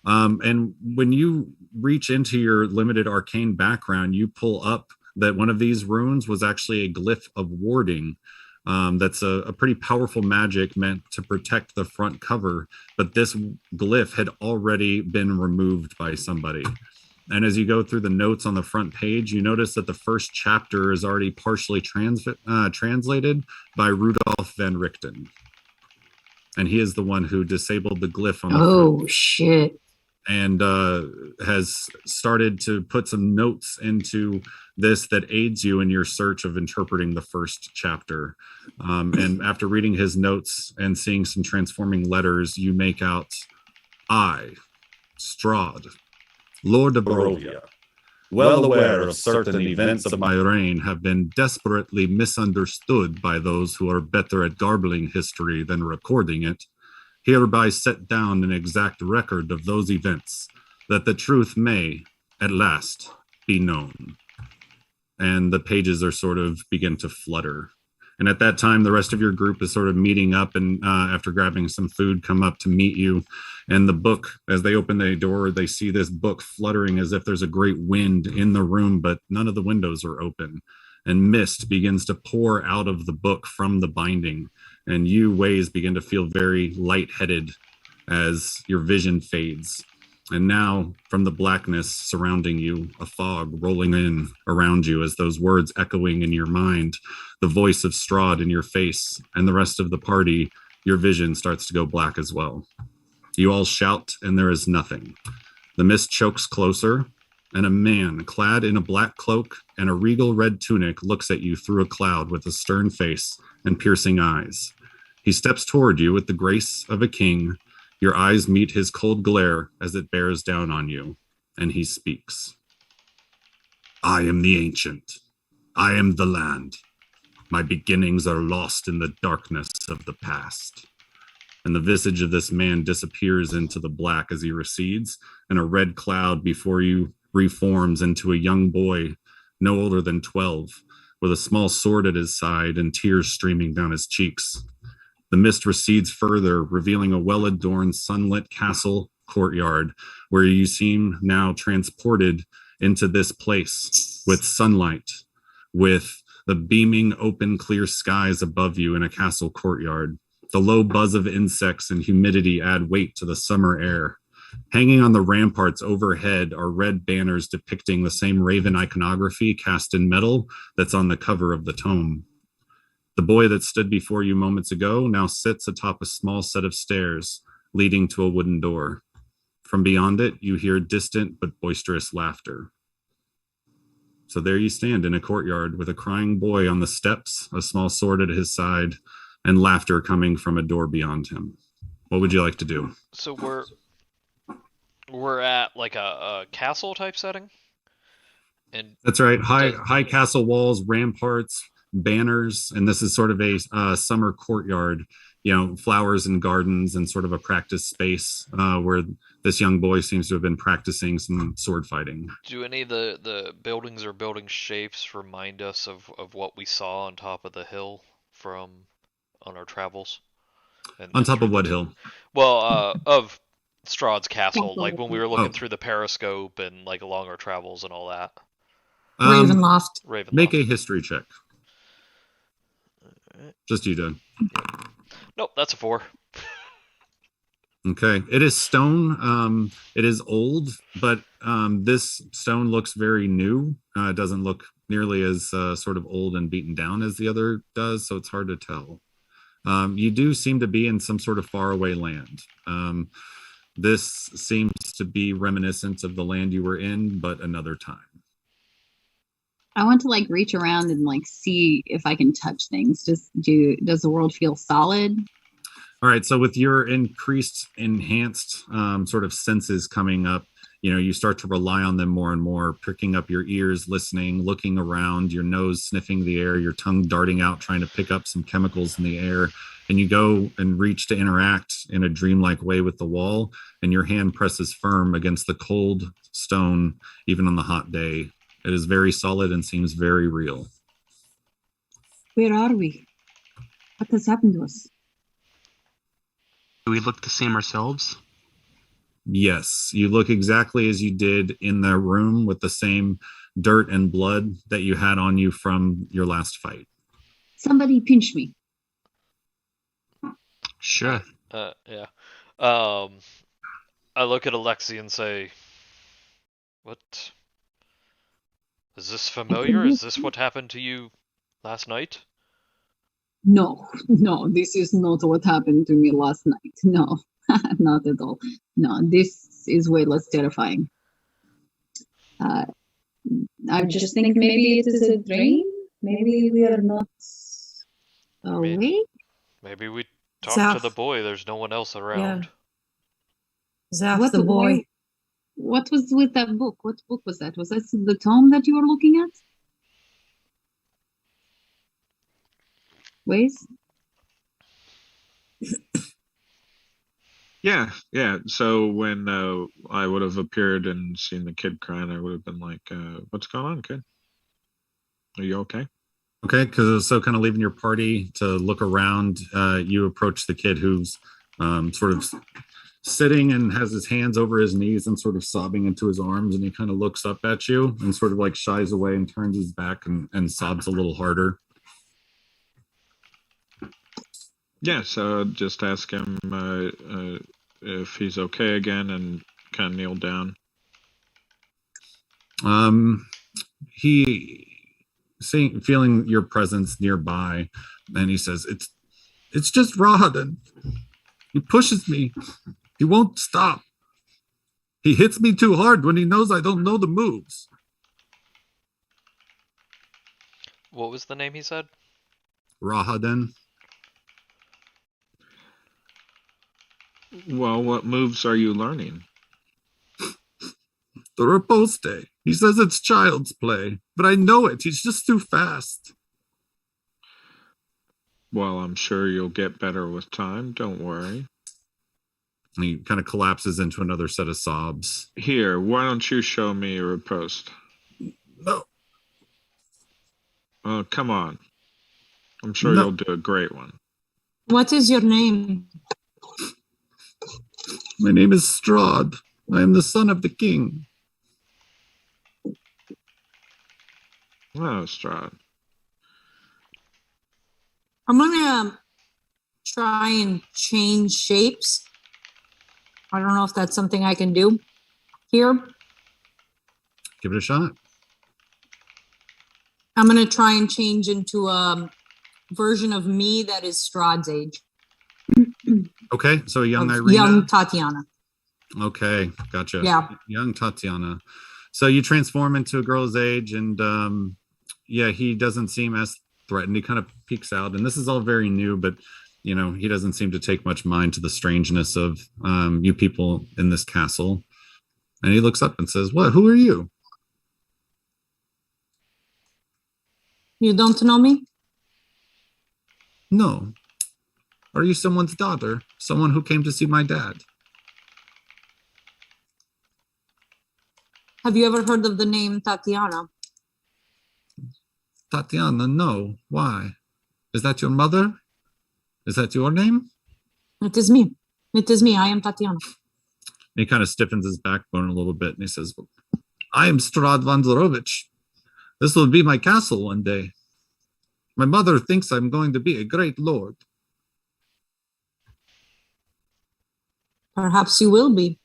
And when you reach into your limited arcane background, you pull up that one of these runes was actually a glyph of warding. That's a pretty powerful magic meant to protect the front cover, but this glyph had already been removed by somebody. And as you go through the notes on the front page, you notice that the first chapter is already partially translated by Rudolf van Richten. And he is the one who disabled the glyph on the front. Shit. And has started to put some notes into this that aids you in your search of interpreting the first chapter. And after reading his notes and seeing some transforming letters, you make out, I, Strahd, Lord of Barovia, well aware of certain events of my reign, have been desperately misunderstood by those who are better at garbling history than recording it, hereby set down an exact record of those events, that the truth may, at last, be known. And the pages are sort of begin to flutter. And at that time, the rest of your group is sort of meeting up and after grabbing some food, come up to meet you. And the book, as they open the door, they see this book fluttering as if there's a great wind in the room, but none of the windows are open. And mist begins to pour out of the book from the binding. And you, WAES, begin to feel very lightheaded as your vision fades. And now, from the blackness surrounding you, a fog rolling in around you as those words echoing in your mind, the voice of Strahd in your face, and the rest of the party, your vision starts to go black as well. You all shout, and there is nothing. The mist chokes closer, and a man clad in a black cloak and a regal red tunic looks at you through a cloud with a stern face and piercing eyes. He steps toward you with the grace of a king. Your eyes meet his cold glare as it bears down on you, and he speaks. I am the ancient. I am the land. My beginnings are lost in the darkness of the past. And the visage of this man disappears into the black as he recedes, and a red cloud before you reforms into a young boy, no older than 12, with a small sword at his side and tears streaming down his cheeks. The mist recedes further, revealing a well-adorned, sunlit castle courtyard, where you seem now transported into this place with sunlight, with the beaming, open, clear skies above you in a castle courtyard. The low buzz of insects and humidity add weight to the summer air. Hanging on the ramparts overhead are red banners depicting the same raven iconography cast in metal that's on the cover of the tome. The boy that stood before you moments ago now sits atop a small set of stairs leading to a wooden door. From beyond it, you hear distant but boisterous laughter. So there you stand in a courtyard with a crying boy on the steps, a small sword at his side, and laughter coming from a door beyond him. What would you like to do? So we're at like a castle type setting? And That's right. High castle walls, ramparts, banners, and this is sort of a summer courtyard. You know, flowers and gardens, and sort of a practice space where this young boy seems to have been practicing some sword fighting. do any of the buildings or building shapes remind us of what we saw on top of the hill on our travels? On top of what hill? Well, of Strahd's castle, like when we were looking through the periscope and like along our travels and all that. Ravenloft. Ravenloft. Make a history check. Just you, Doug. Nope, that's a 4. Okay. It is stone. It is old, but this stone looks very new. It doesn't look nearly as sort of old and beaten down as the other does, so it's hard to tell. You do seem to be in some sort of faraway land. This seems to be reminiscent of the land you were in, but another time. I want to like reach around and like see if I can touch things. Does the world feel solid? All right. So with your enhanced sort of senses coming up, you know, you start to rely on them more and more, pricking up your ears, listening, looking around, your nose sniffing the air, your tongue darting out, trying to pick up some chemicals in the air. And you go and reach to interact in a dreamlike way with the wall, and your hand presses firm against the cold stone, even on the hot day. It is very solid and seems very real. Where are we? What has happened to us? Do we look the same ourselves? Yes, you look exactly as you did in the room with the same dirt and blood that you had on you from your last fight. Somebody pinch me. Sure. Yeah. I look at ALEXI and say, "What? Is this familiar? Is this what happened to you last night?" No, this is not what happened to me last night. No, not at all. No, this is way less terrifying. I just think maybe it is a dream. Maybe we are not awake. Maybe we talked to the boy. There's no one else around. ZAPH the boy. What was with that book? What book was that? Was that the tome that you were looking at? WAES? Yeah. So when I would have appeared and seen the kid crying, I would have been like, "What's going on, kid? Are you okay?" Okay, so kind of leaving your party to look around, you approach the kid who's sort of sitting and has his hands over his knees and sort of sobbing into his arms, and he kind of looks up at you and sort of like shies away and turns his back and sobs a little harder. Yeah, so just ask him if he's okay again and kind of kneel down. Feeling your presence nearby, and he says, It's just Rod, and he pushes me. He won't stop. He hits me too hard when he knows I don't know the moves." What was the name he said? Rahaden. Well, what moves are you learning? The riposte. He says it's child's play, but I know it. He's just too fast. Well, I'm sure you'll get better with time. Don't worry. And he kind of collapses into another set of sobs. Here, why don't you show me your riposte? No. Oh, come on. I'm sure you'll do a great one. What is your name? My name is Strahd. I am the son of the king. Oh, Strahd. I'm gonna try and change shapes. I don't know if that's something I can do here. Give it a shot. I'm gonna try and change into version of me that is Strahd's age. Okay, so young Of IREENA. young Tatiana. Okay, gotcha. Yeah. Young Tatiana. So you transform into a girl's age, and yeah, he doesn't seem as threatened. He kind of peeks out, and this is all very new, but you know, he doesn't seem to take much mind to the strangeness of you people in this castle. And he looks up and says, "What? Who are you?" You don't know me? No. Are you someone's daughter? Someone who came to see my dad? Have you ever heard of the name Tatiana? Tatiana, no. Why? Is that your mother? Is that your name? It is me. It is me. I am Tatiana. He kind of stiffens his backbone a little bit, and he says, well, I am Strahd von Zorovich. This will be my castle one day. My mother thinks I'm going to be a great lord. Perhaps you will be.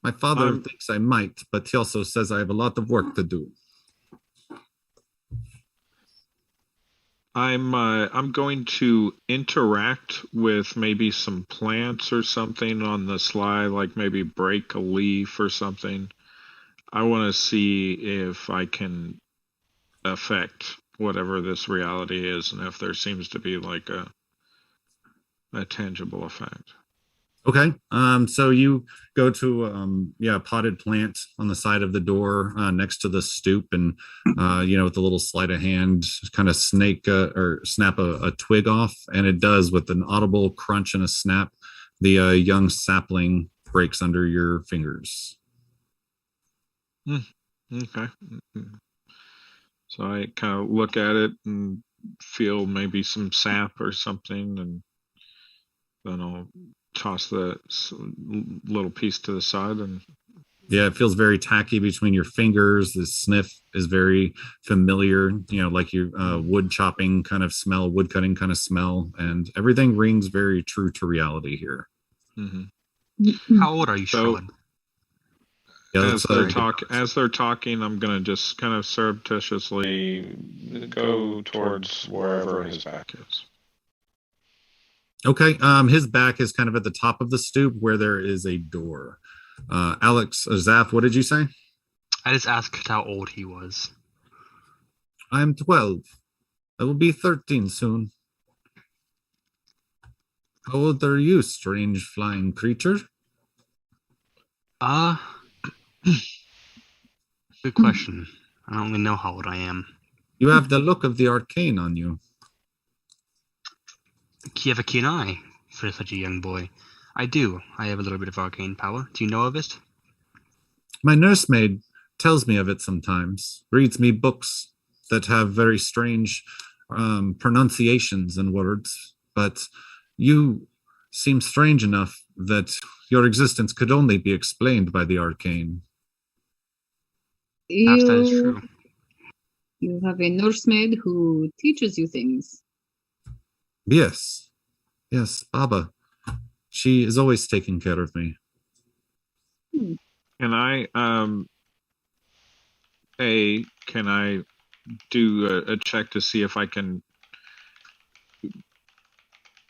My father thinks I might, but he also says I have a lot of work to do. I'm going to interact with maybe some plants or something on the sly, like maybe break a leaf or something. I want to see if I can affect whatever this reality is, and if there seems to be like a tangible effect. Okay, so you go to a potted plant on the side of the door next to the stoop, and you know, with a little sleight of hand, kind of snap a twig off, and it does with an audible crunch and a snap. The young sapling breaks under your fingers. Okay. So I kind of look at it and feel maybe some sap or something, and then I'll toss the little piece to the side. And yeah, it feels very tacky between your fingers. The sniff is very familiar, you know, like your wood chopping kind of smell, wood cutting kind of smell, and everything rings very true to reality here. Mm-hmm. How old are you, Strahd? Yeah, as they're talking, I'm gonna just kind of surreptitiously go towards wherever his back is. Okay, his back is kind of at the top of the stoop where there is a door. Alex, Zaph, what did you say? I just asked how old he was. I'm 12. I will be 13 soon. How old are you, strange flying creature? Good question. I don't really know how old I am. You have the look of the arcane on you. You have a keen eye for such a young boy. I do. I have a little bit of arcane power. Do you know of it? My nursemaid tells me of it sometimes, reads me books that have very strange pronunciations and words, but you seem strange enough that your existence could only be explained by the arcane. Perhaps that is true. You have a nursemaid who teaches you things. Yes, Baba. She is always taking care of me. Can I, can I do a check to see if I can?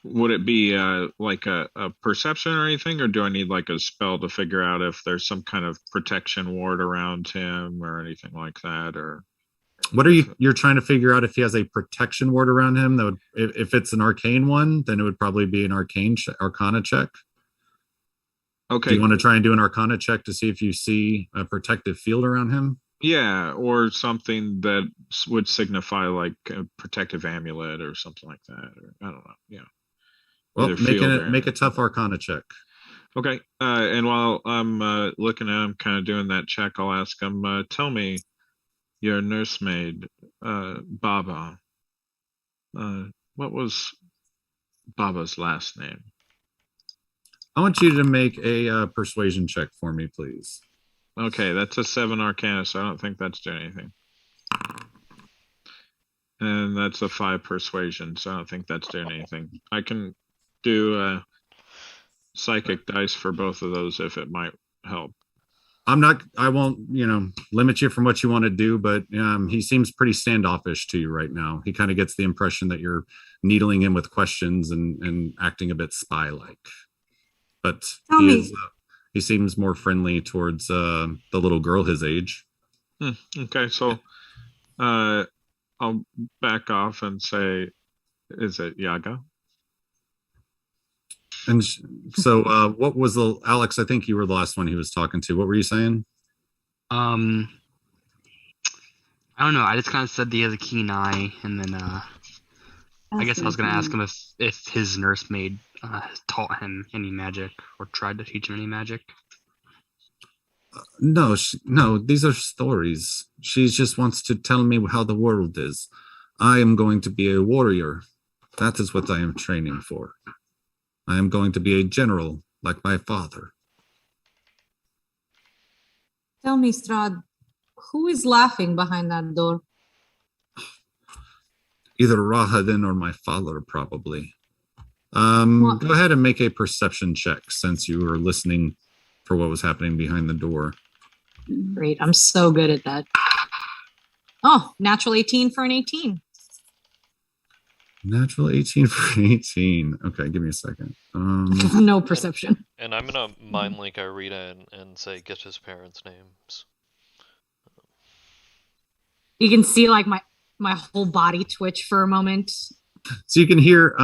Would it be like a perception or anything, or do I need like a spell to figure out if there's some kind of protection ward around him or anything like that? Or what are you're trying to figure out if he has a protection ward around him? That would, if it's an arcane one, then it would probably be an arcana check. Okay. Do you want to try and do an arcana check to see if you see a protective field around him? Yeah, or something that would signify like a protective amulet or something like that. Or, I don't know. Yeah. Well, make a tough arcana check. Okay. And while I'm looking at him, kind of doing that check, I'll ask him, tell me, your nursemaid, Baba, what was Baba's last name? I want you to make a persuasion check for me, please. Okay, that's a 7 arcana, so I don't think that's doing anything. And that's a 5 persuasion, so I don't think that's doing anything. I can do a psychic dice for both of those if it might help. I won't, limit you from what you want to do, but he seems pretty standoffish to you right now. He kind of gets the impression that you're needling him with questions and acting a bit spy-like. But he seems more friendly towards the little girl his age. Okay, so I'll back off and say, is it Yaga? And so what was Alex, I think you were the last one he was talking to. What were you saying? I don't know. I just kind of said he has a keen eye, and then I guess I was going to ask him if his nursemaid taught him any magic or tried to teach him any magic. No, these are stories. She just wants to tell me how the world is. I am going to be a warrior. That is what I am training for. I am going to be a general like my father. Tell me, Strahd, who is laughing behind that door? Either Rahadin or my father, probably. Go ahead and make a perception check since you were listening for what was happening behind the door. Great, I'm so good at that. Oh, natural 18 for an 18. Natural 18 for 18. Okay, give me a second. No perception. And I'm gonna mind link IREENA and say get his parents' names. You can see like my whole body twitch for a moment. So you can hear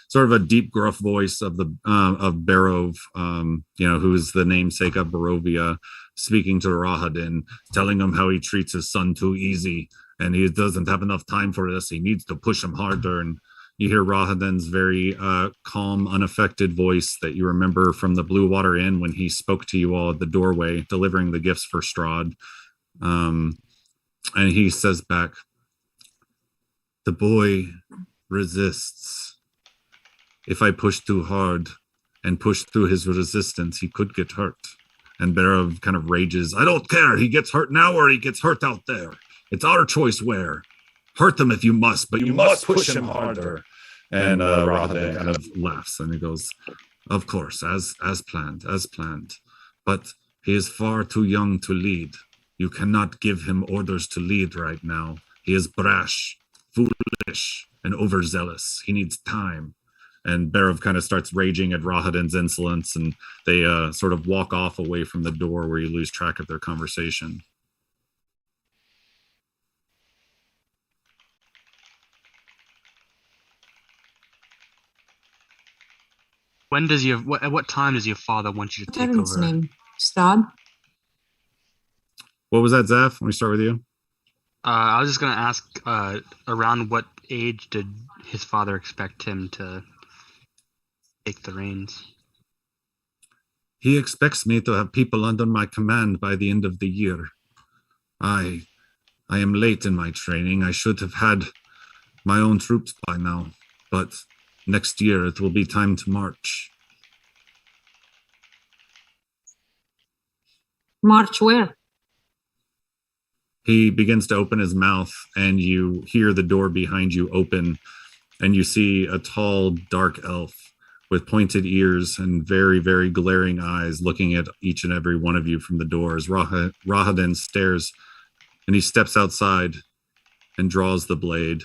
sort of a deep, gruff voice of Barov, who is the namesake of Barovia, speaking to Rahadin, telling him how he treats his son too easy, and he doesn't have enough time for this. He needs to push him harder. And you hear Rahadin's very calm, unaffected voice that you remember from the Blue Water Inn when he spoke to you all at the doorway, delivering the gifts for Strahd. And he says back, "The boy resists. If I push too hard and push through his resistance, he could get hurt." And Barov kind of rages, "I don't care. He gets hurt now or he gets hurt out there. It's our choice where. Hurt them if you must, but you must push him harder." And Rahadin kind of laughs and he goes, "Of course, as planned. But he is far too young to lead. You cannot give him orders to lead right now. He is brash, foolish, and overzealous. He needs time." And Barov kind of starts raging at Rahadin's insolence, and they sort of walk off away from the door where you lose track of their conversation. At what time does your father want you to take Parents' over? name, Strahd. What was that, Zaph? Let me start with you. I was just going to ask, around what age did his father expect him to take the reins? He expects me to have people under my command by the end of the year. I am late in my training. I should have had my own troops by now, but next year it will be time to march. March where? He begins to open his mouth, and you hear the door behind you open, and you see a tall, dark elf with pointed ears and very, very glaring eyes looking at each and every one of you from the door as Rahadin stares, and he steps outside and draws the blade,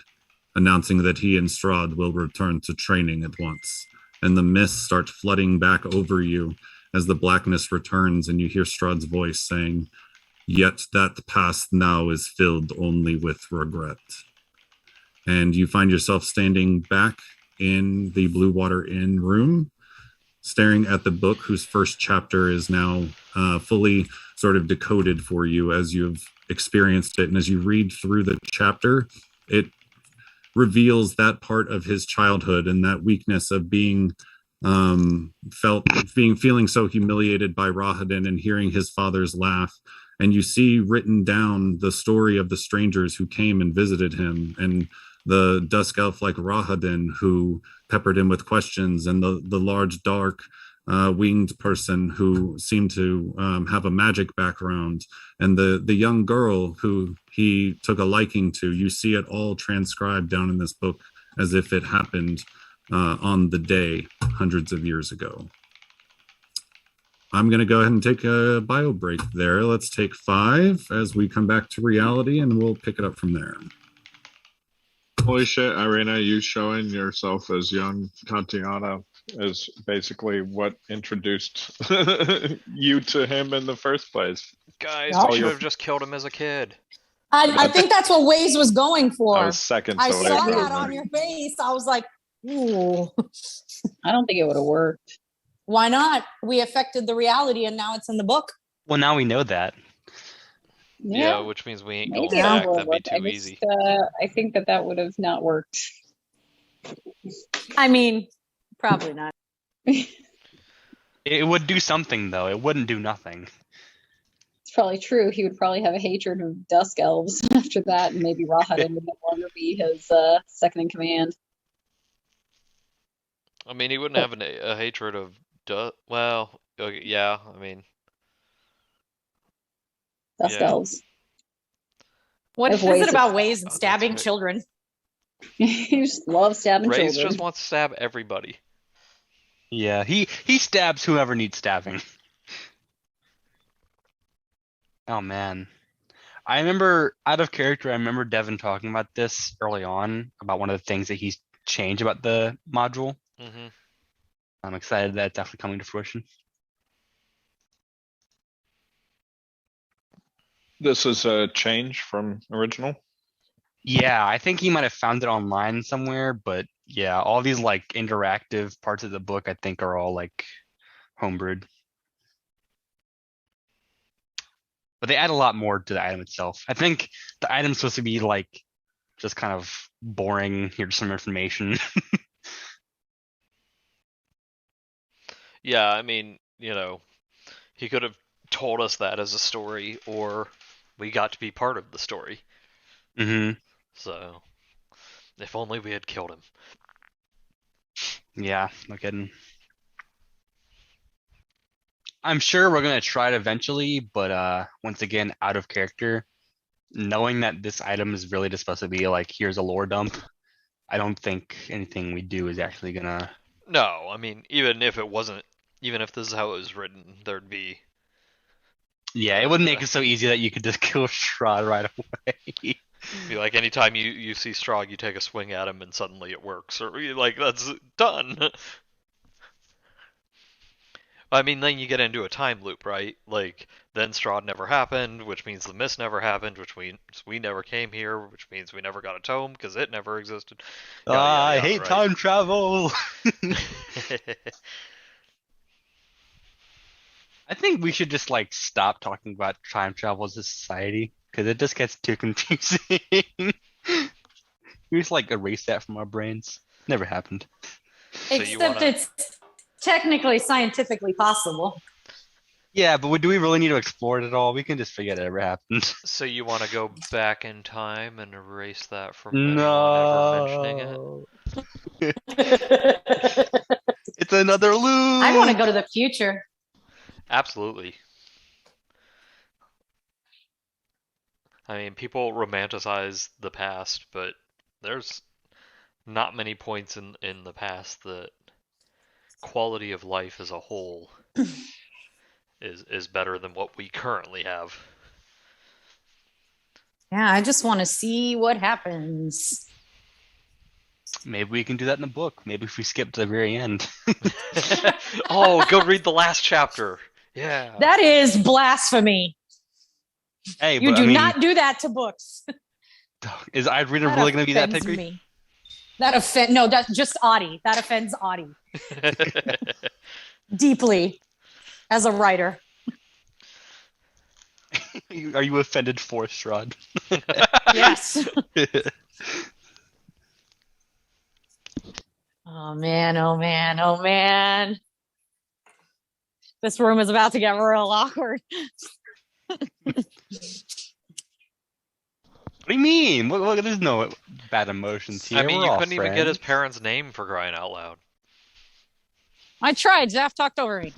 announcing that he and Strahd will return to training at once. And the mist starts flooding back over you as the blackness returns, and you hear Strahd's voice saying, "Yet that past now is filled only with regret." And you find yourself standing back in the Blue Water Inn room, staring at the book whose first chapter is now fully sort of decoded for you as you've experienced it. And as you read through the chapter, it reveals that part of his childhood and that weakness of being feeling so humiliated by Rahadin and hearing his father's laugh. And you see written down the story of the strangers who came and visited him, and the dusk elf like Rahadin who peppered him with questions, and the large dark winged person who seemed to have a magic background, and the young girl who he took a liking to. You see it all transcribed down in this book as if it happened on the day hundreds of years ago. I'm going to go ahead and take a bio break there. Let's take 5 as we come back to reality, and we'll pick it up from there. Holy shit, IREENA, you showing yourself as young Tatiana is basically what introduced you to him in the first place. Guys, Yeah. I should have just killed him as a kid. I think that's what WAES was going for. I was seconds I away saw from that it. on your face. I was like, ooh. I don't think it would have worked. Why not? We affected the reality and now it's in the book. Well, now we know that. Yeah, which means we ain't going Maybe it back. would That'd be work. too easy. I think that would have not worked. I mean, probably not. It would do something, though. It wouldn't do nothing. It's probably true. He would probably have a hatred of Dusk Elves after that, and maybe Rawhide would no longer be his second in command. I mean, he wouldn't have a hatred of well, okay, yeah, I mean, Dusk Yeah. Elves. What If is WAES it about is- WAES and that's stabbing right. children? He just loves stabbing Reyes children. just wants to stab everybody. Yeah, he stabs whoever needs stabbing. Oh man. I remember, out of character, I remember Devin talking about this early on, about one of the things that he's changed about the module. Hmm. I'm excited that it's actually coming to fruition. This is a change from original. Yeah, I think he might have found it online somewhere, but yeah, all these like interactive parts of the book I think are all like homebrewed. But they add a lot more to the item itself. I think the item's supposed to be like just kind of boring, here's some information. Yeah, I mean, he could have told us that as a story, or we got to be part of the story. Hmm. So, if only we had killed him. Yeah, no kidding. I'm sure we're gonna try it eventually, but once again, out of character, knowing that this item is really just supposed to be like, here's a lore dump, I don't think anything we do is actually gonna. No, I mean, even if this is how it was written, there'd be. Yeah, it would make it so easy that you could just kill Strahd right away. Be like, anytime you see Strahd, you take a swing at him and suddenly it works, or like that's done. I mean, then you get into a time loop, right? Like, then Strahd never happened, which means the mist never happened, which means we never came here, which means we never got a tome because it never existed. Yada, yada, I yada, hate right? time travel. I think we should just like stop talking about time travel as a society because it just gets too confusing. We just like erase that from our brains. Never happened. So you Except wanna- it's technically scientifically possible. Yeah, but do we really need to explore it at all? We can just forget it ever happened. So you want to go back in time and erase that from anyone ever mentioning it? It's another loop. I want to go to the future. Absolutely. I mean, people romanticize the past, but there's not many points in the past that quality of life as a whole is better than what we currently have. Yeah, I just want to see what happens. Maybe we can do that in the book. Maybe if we skip to the very end. Oh, go read the last chapter. Yeah. That is blasphemy. Hey, You but do I mean, not do that to books. is IREENA That really going to be that offends picky? me. No, that's just Audie. That offends Audie deeply as a writer. Are you offended for Strahd? Yes. Oh man, oh man, oh man. This room is about to get real awkward. What do you mean? There's no bad emotions here. I mean, We're you all couldn't even get his friends. parents' name for crying out loud. I tried. ZAPH talked over me.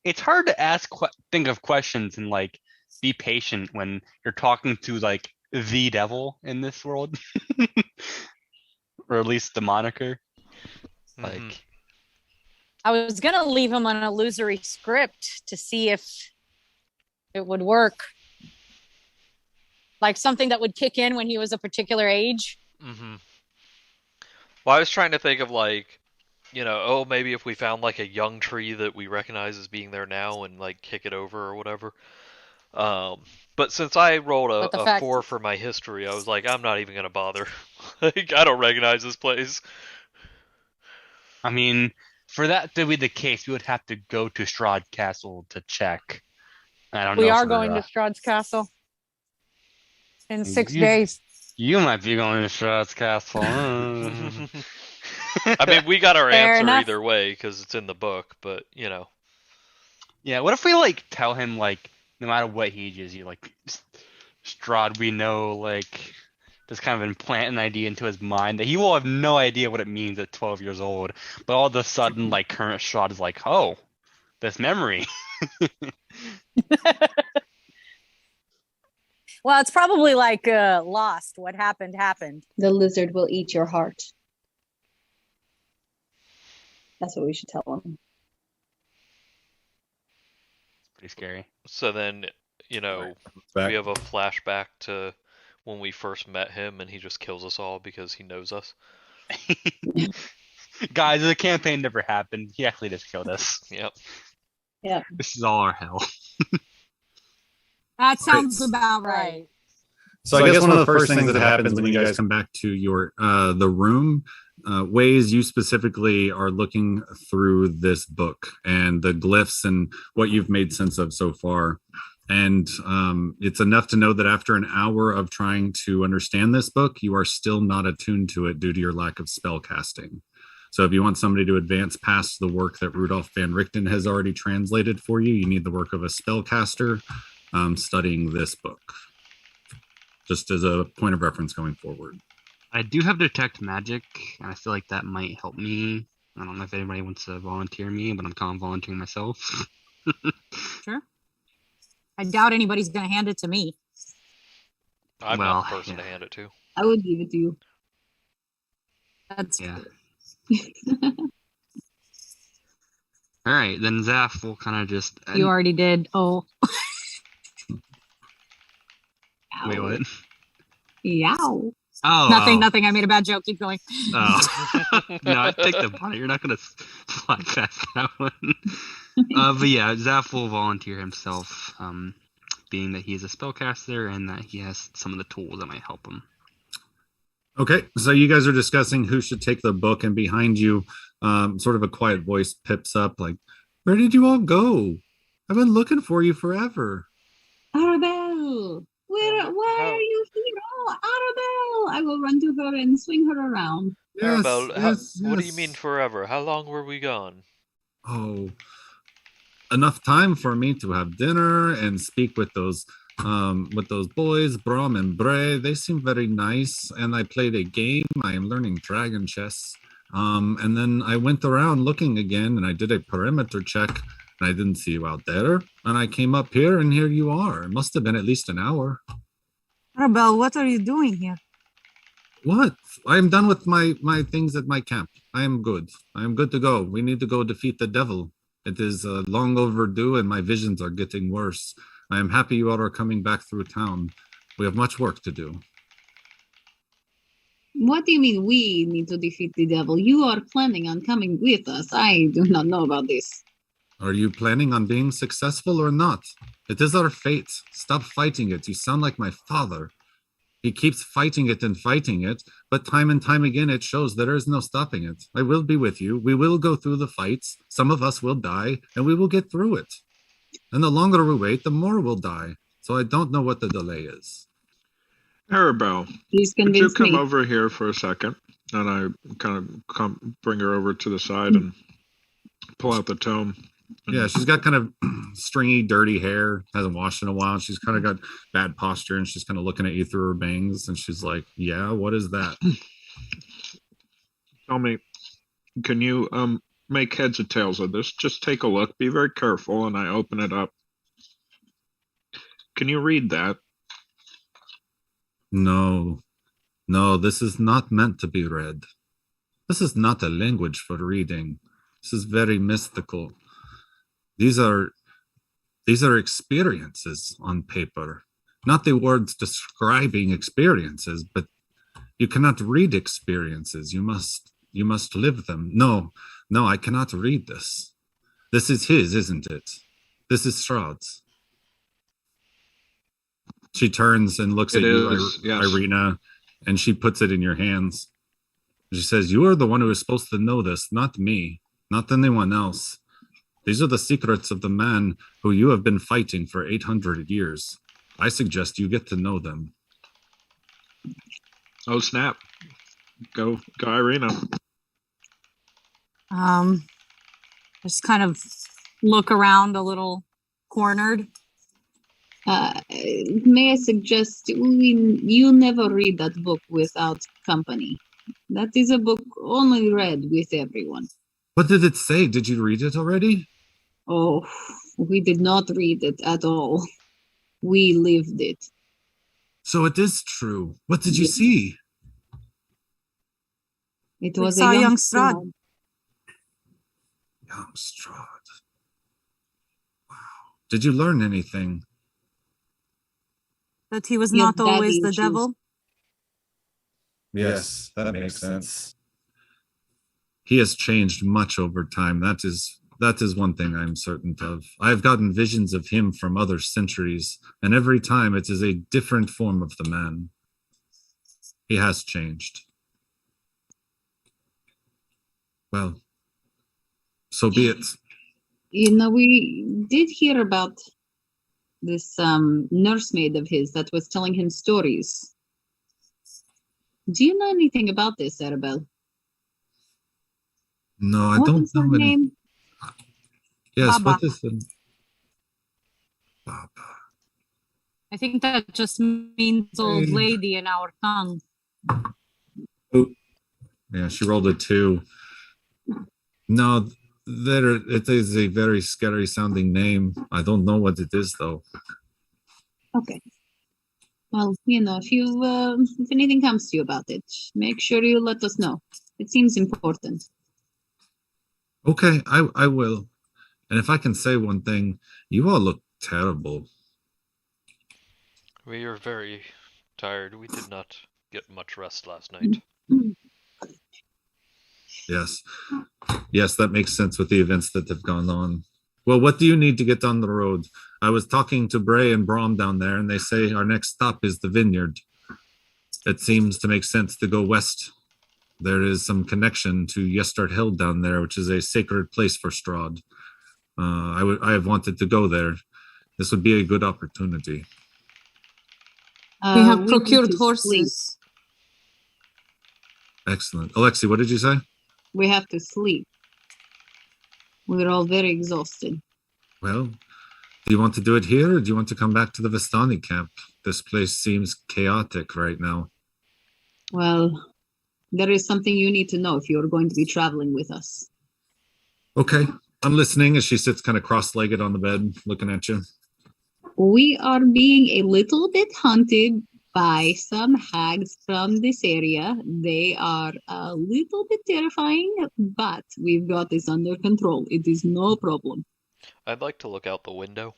It's hard to think of questions and like be patient when you're talking to like the devil in this world, or at least the moniker. Like, Mhm. I was going to leave him on an illusory script to see if it would work. Like something that would kick in when he was a particular age. Mhm. Well, I was trying to think of like, oh, maybe if we found like a young tree that we recognize as being there now and like kick it over or whatever. But since I rolled But the a fact- 4 for my history, I was like, I'm not even gonna bother. Like, I don't recognize this place. I mean, for that to be the case, we would have to go to Strahd Castle to check. I don't know. We are for, going to Strahd's Castle in 6 you- days. You might be going to Strahd's Castle. I mean, we got our Fair answer enough. either way because it's in the book, but yeah. What if we like tell him like, no matter what he ages, you like Strahd, we know like, just kind of implant an idea into his mind that he will have no idea what it means at 12 years old, but all of a sudden, like current Strahd is like, oh, this memory. Well, it's probably like Lost. What happened, happened. The lizard will eat your heart. That's what we should tell him. Pretty scary. so then Back. we have a flashback to when we first met him, and he just kills us all because he knows us. Guys, the campaign never happened. He actually just killed us. Yep. Yeah. This is all our hell. That sounds about right. So I guess one of the first things that happens when you guys come back to your the room, WAES, you specifically are looking through this book and the glyphs and what you've made sense of so far. And it's enough to know that after an hour of trying to understand this book, you are still not attuned to it due to your lack of spell casting. So if you want somebody to advance past the work that Rudolph Van Richten has already translated for you, you need the work of a spellcaster studying this book. Just as a point of reference going forward. I do have Detect Magic, and I feel like that might help me. I don't know if anybody wants to volunteer me, but I'm kind of volunteering myself. Sure. I doubt anybody's going to hand it to me. I'm Well, not the person to yeah. hand it to. I would give it to you. That's Yeah. All right, then ZAPH will kind of just. You already did. Oh, Wait, what? Yow. Oh, nothing. I made a bad joke. Keep going. Oh. No, I take the body. You're not gonna fly past that one. But yeah, ZAPH will volunteer himself, being that he's a spellcaster and that he has some of the tools that might help him. Okay, so you guys are discussing who should take the book, and behind you, sort of a quiet voice pips up like, "Where did you all go? I've been looking for you forever." Arabelle, why are you here? Oh, Arabelle! I will run to her and swing her around. Yes, Arabelle, yes, what do you yes. mean forever? How long were we gone? Oh, enough time for me to have dinner and speak with those boys, Brom and Bray. They seem very nice, and I played a game. I am learning dragon chess. And then I went around looking again, and I did a perimeter check, and I didn't see you out there. And I came up here, and here you are. It must have been at least an hour. Arabelle, what are you doing here? What? I am done with my things at my camp. I am good. I am good to go. We need to go defeat the devil. It is long overdue, and my visions are getting worse. I am happy you all are coming back through town. We have much work to do. What do you mean we need to defeat the devil? You are planning on coming with us. I do not know about this. Are you planning on being successful or not? It is our fate. Stop fighting it. You sound like my father. He keeps fighting it, but time and time again it shows there is no stopping it. I will be with you. We will go through the fights. Some of us will die, and we will get through it. And the longer we wait, the more we'll die. So I don't know what the delay is. Arabelle, Please could you convince come me. over here for a second? And I kind of bring her over to the side and pull out the tome. Yeah, she's got kind of stringy, dirty hair, hasn't washed in a while. She's kind of got bad posture, and she's kind of looking at you through her bangs, and she's like, yeah, what is that? Tell me, can you make heads or tails of this? Just take a look. Be very careful. And I open it up. Can you read that? No, this is not meant to be read. This is not a language for reading. This is very mystical. These are experiences on paper, not the words describing experiences, but you cannot read experiences. You must live them. No, I cannot read this. This is his, isn't it? This is Strahd's. She turns and looks at you, yes. IREENA, and she puts it in your hands. She says, you are the one who is supposed to know this, not me, not anyone else. These are the secrets of the man who you have been fighting for 800 years. I suggest you get to know them. Oh, snap. Go, IREENA. Just kind of look around a little cornered. May I suggest you never read that book without company. That is a book only read with everyone. What did it say? Did you read it already? Oh, we did not read it at all. We lived it. So it is true. What did you see? It We was saw a young Strahd. Young Strahd. Wow. Did you learn anything? That he was Your not always daddy the issues. devil. Yes, that makes sense. He has changed much over time. That is one thing I'm certain of. I've gotten visions of him from other centuries, and every time it is a different form of the man. He has changed. Well, so be it. You know, we did hear about this nursemaid of his that was telling him stories. Do you know anything about this, Arabelle? No, I What don't is her know any. name? Yes, Baba. what is the Baba? I think that just means old Hey. lady in our tongue. Yeah, she rolled a 2. No, it is a very scary sounding name. I don't know what it is though. Okay. Well, you know, if anything comes to you about it, make sure you let us know. It seems important. Okay, I will. And if I can say one thing, you all look terrible. We are very tired. We did not get much rest last night. Yes, that makes sense with the events that have gone on. Well, what do you need to get on the road? I was talking to Bray and Brom down there, and they say our next stop is the vineyard. It seems to make sense to go west. There is some connection to Yester Hill down there, which is a sacred place for Strahd. I have wanted to go there. This would be a good opportunity. We have need procured to sleep. horses. Excellent. Alexi, what did you say? We have to sleep. We're all very exhausted. Well, do you want to do it here, or do you want to come back to the Vistani camp? This place seems chaotic right now. Well, there is something you need to know if you're going to be traveling with us. Okay, I'm listening as she sits kind of cross-legged on the bed, looking at you. We are being a little bit hunted by some hags from this area. They are a little bit terrifying, but we've got this under control. It is no problem. I'd like to look out the window.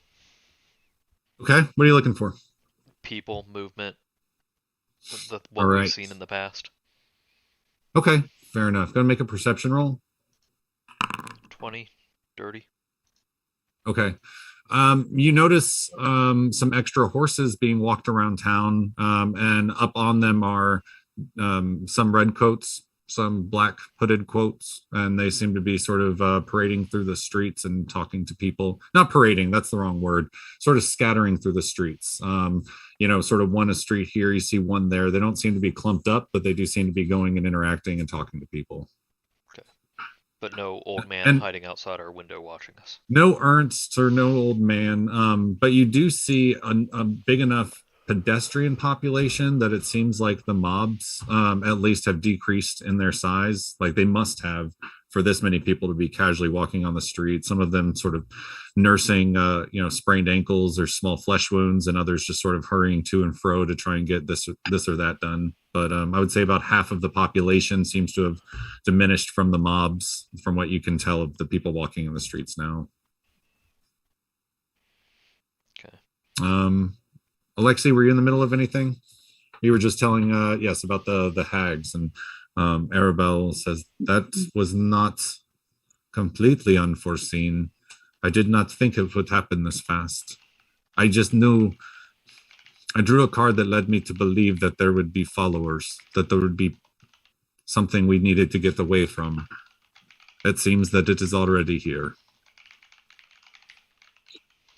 Okay, what are you looking for? People, movement, what All right. we've seen in the past. Okay, fair enough. Gonna make a perception roll. 20, dirty. Okay. You notice some extra horses being walked around town, and up on them are some red coats, some black hooded coats, and they seem to be sort of parading through the streets and talking to people. Not parading, that's the wrong word. Sort of scattering through the streets. You know, sort of one a street here, you see one there. They don't seem to be clumped up, but they do seem to be going and interacting and talking to people. But no old man And- hiding outside our window watching us. No Ernst or no old man, but you do see a big enough pedestrian population that it seems like the mobs at least have decreased in their size. Like they must have for this many people to be casually walking on the street. Some of them sort of nursing, sprained ankles or small flesh wounds, and others just sort of hurrying to and fro to try and get this or that done. But I would say about half of the population seems to have diminished from the mobs, from what you can tell of the people walking in the streets now. Okay. Alexi, were you in the middle of anything? You were just telling, yes, about the hags, and Arabelle says that was not completely unforeseen. I did not think it would happen this fast. I just knew. I drew a card that led me to believe that there would be followers, that there would be something we needed to get away from. It seems that it is already here.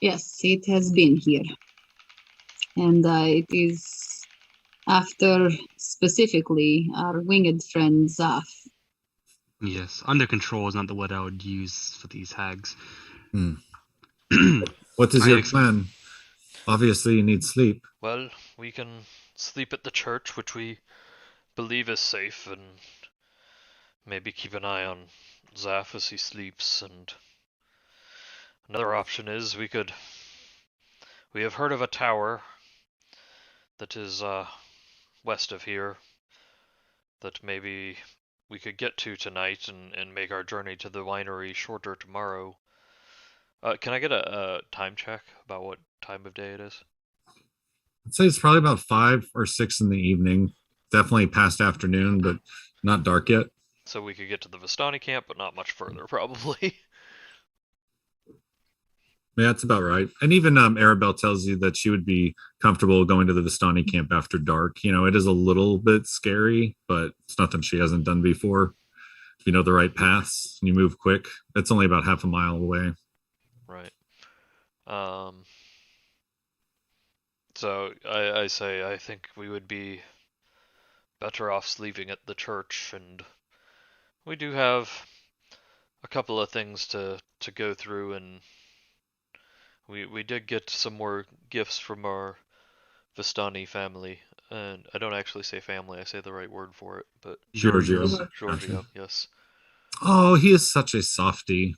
Yes, it has been here. And it is after specifically our winged friend ZAPH. Yes, under control is not the word I would use for these hags. What is your plan? Obviously, you need sleep. Well, we can sleep at the church, which we believe is safe, and maybe keep an eye on ZAPH as he sleeps. And another option is we have heard of a tower that is west of here that maybe we could get to tonight and make our journey to the winery shorter tomorrow. Can I get a time check about what time of day it is? I'd say it's probably about 5 or 6 in the evening. Definitely past afternoon, but not dark yet. So we could get to the Vistani camp, but not much further, probably. Yeah, that's about right. And even Arabelle tells you that she would be comfortable going to the Vistani camp after dark. You know, it is a little bit scary, but it's nothing she hasn't done before. If you know the right paths and you move quick, it's only about half a mile away. Right. So I say I think we would be better off sleeping at the church, and we do have a couple of things to go through, and we did get some more gifts from our Vistani family, and I don't actually say family, I say the right word for it, but Giorgio. Giorgio, yes. Oh, he is such a softie.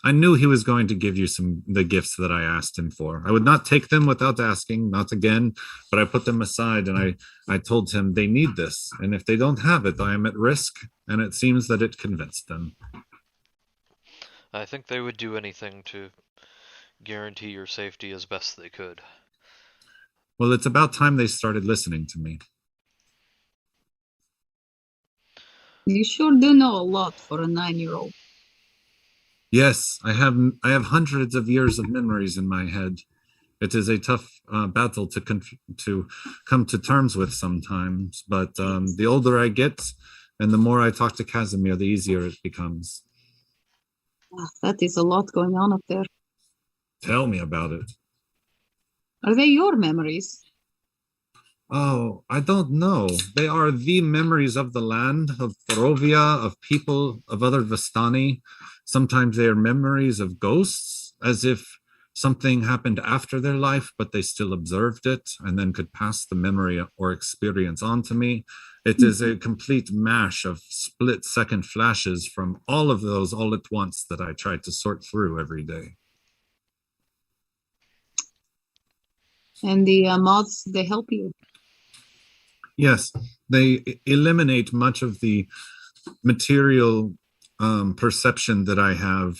I knew he was going to give you the gifts that I asked him for. I would not take them without asking, not again, but I put them aside, and I told him they need this, and if they don't have it, I am at risk, and it seems that it convinced them. I think they would do anything to guarantee your safety as best they could. Well, it's about time they started listening to me. You sure do know a lot for a 9-year-old. Yes, I have hundreds of years of memories in my head. It is a tough battle to come to terms with sometimes, but the older I get and the more I talk to Casimir, the easier it becomes. That is a lot going on up there. Tell me about it. Are they your memories? Oh, I don't know. They are the memories of the land, of Barovia, of people, of other Vistani. Sometimes they are memories of ghosts, as if something happened after their life, but they still observed it and then could pass the memory or experience on to me. It is a complete mash of split-second flashes from all of those all at once that I try to sort through every day. And the moths, they help you? Yes, they eliminate much of the material perception that I have.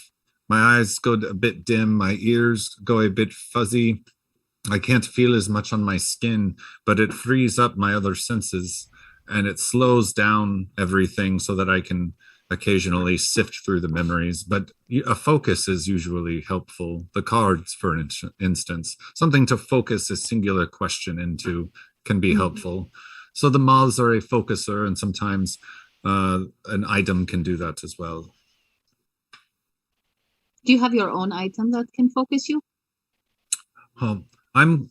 My eyes go a bit dim, my ears go a bit fuzzy. I can't feel as much on my skin, but it frees up my other senses, and it slows down everything so that I can occasionally sift through the memories. But a focus is usually helpful. The cards, for instance, something to focus a singular question into can be helpful. So the moths are a focuser, and sometimes an item can do that as well. Do you have your own item that can focus you? I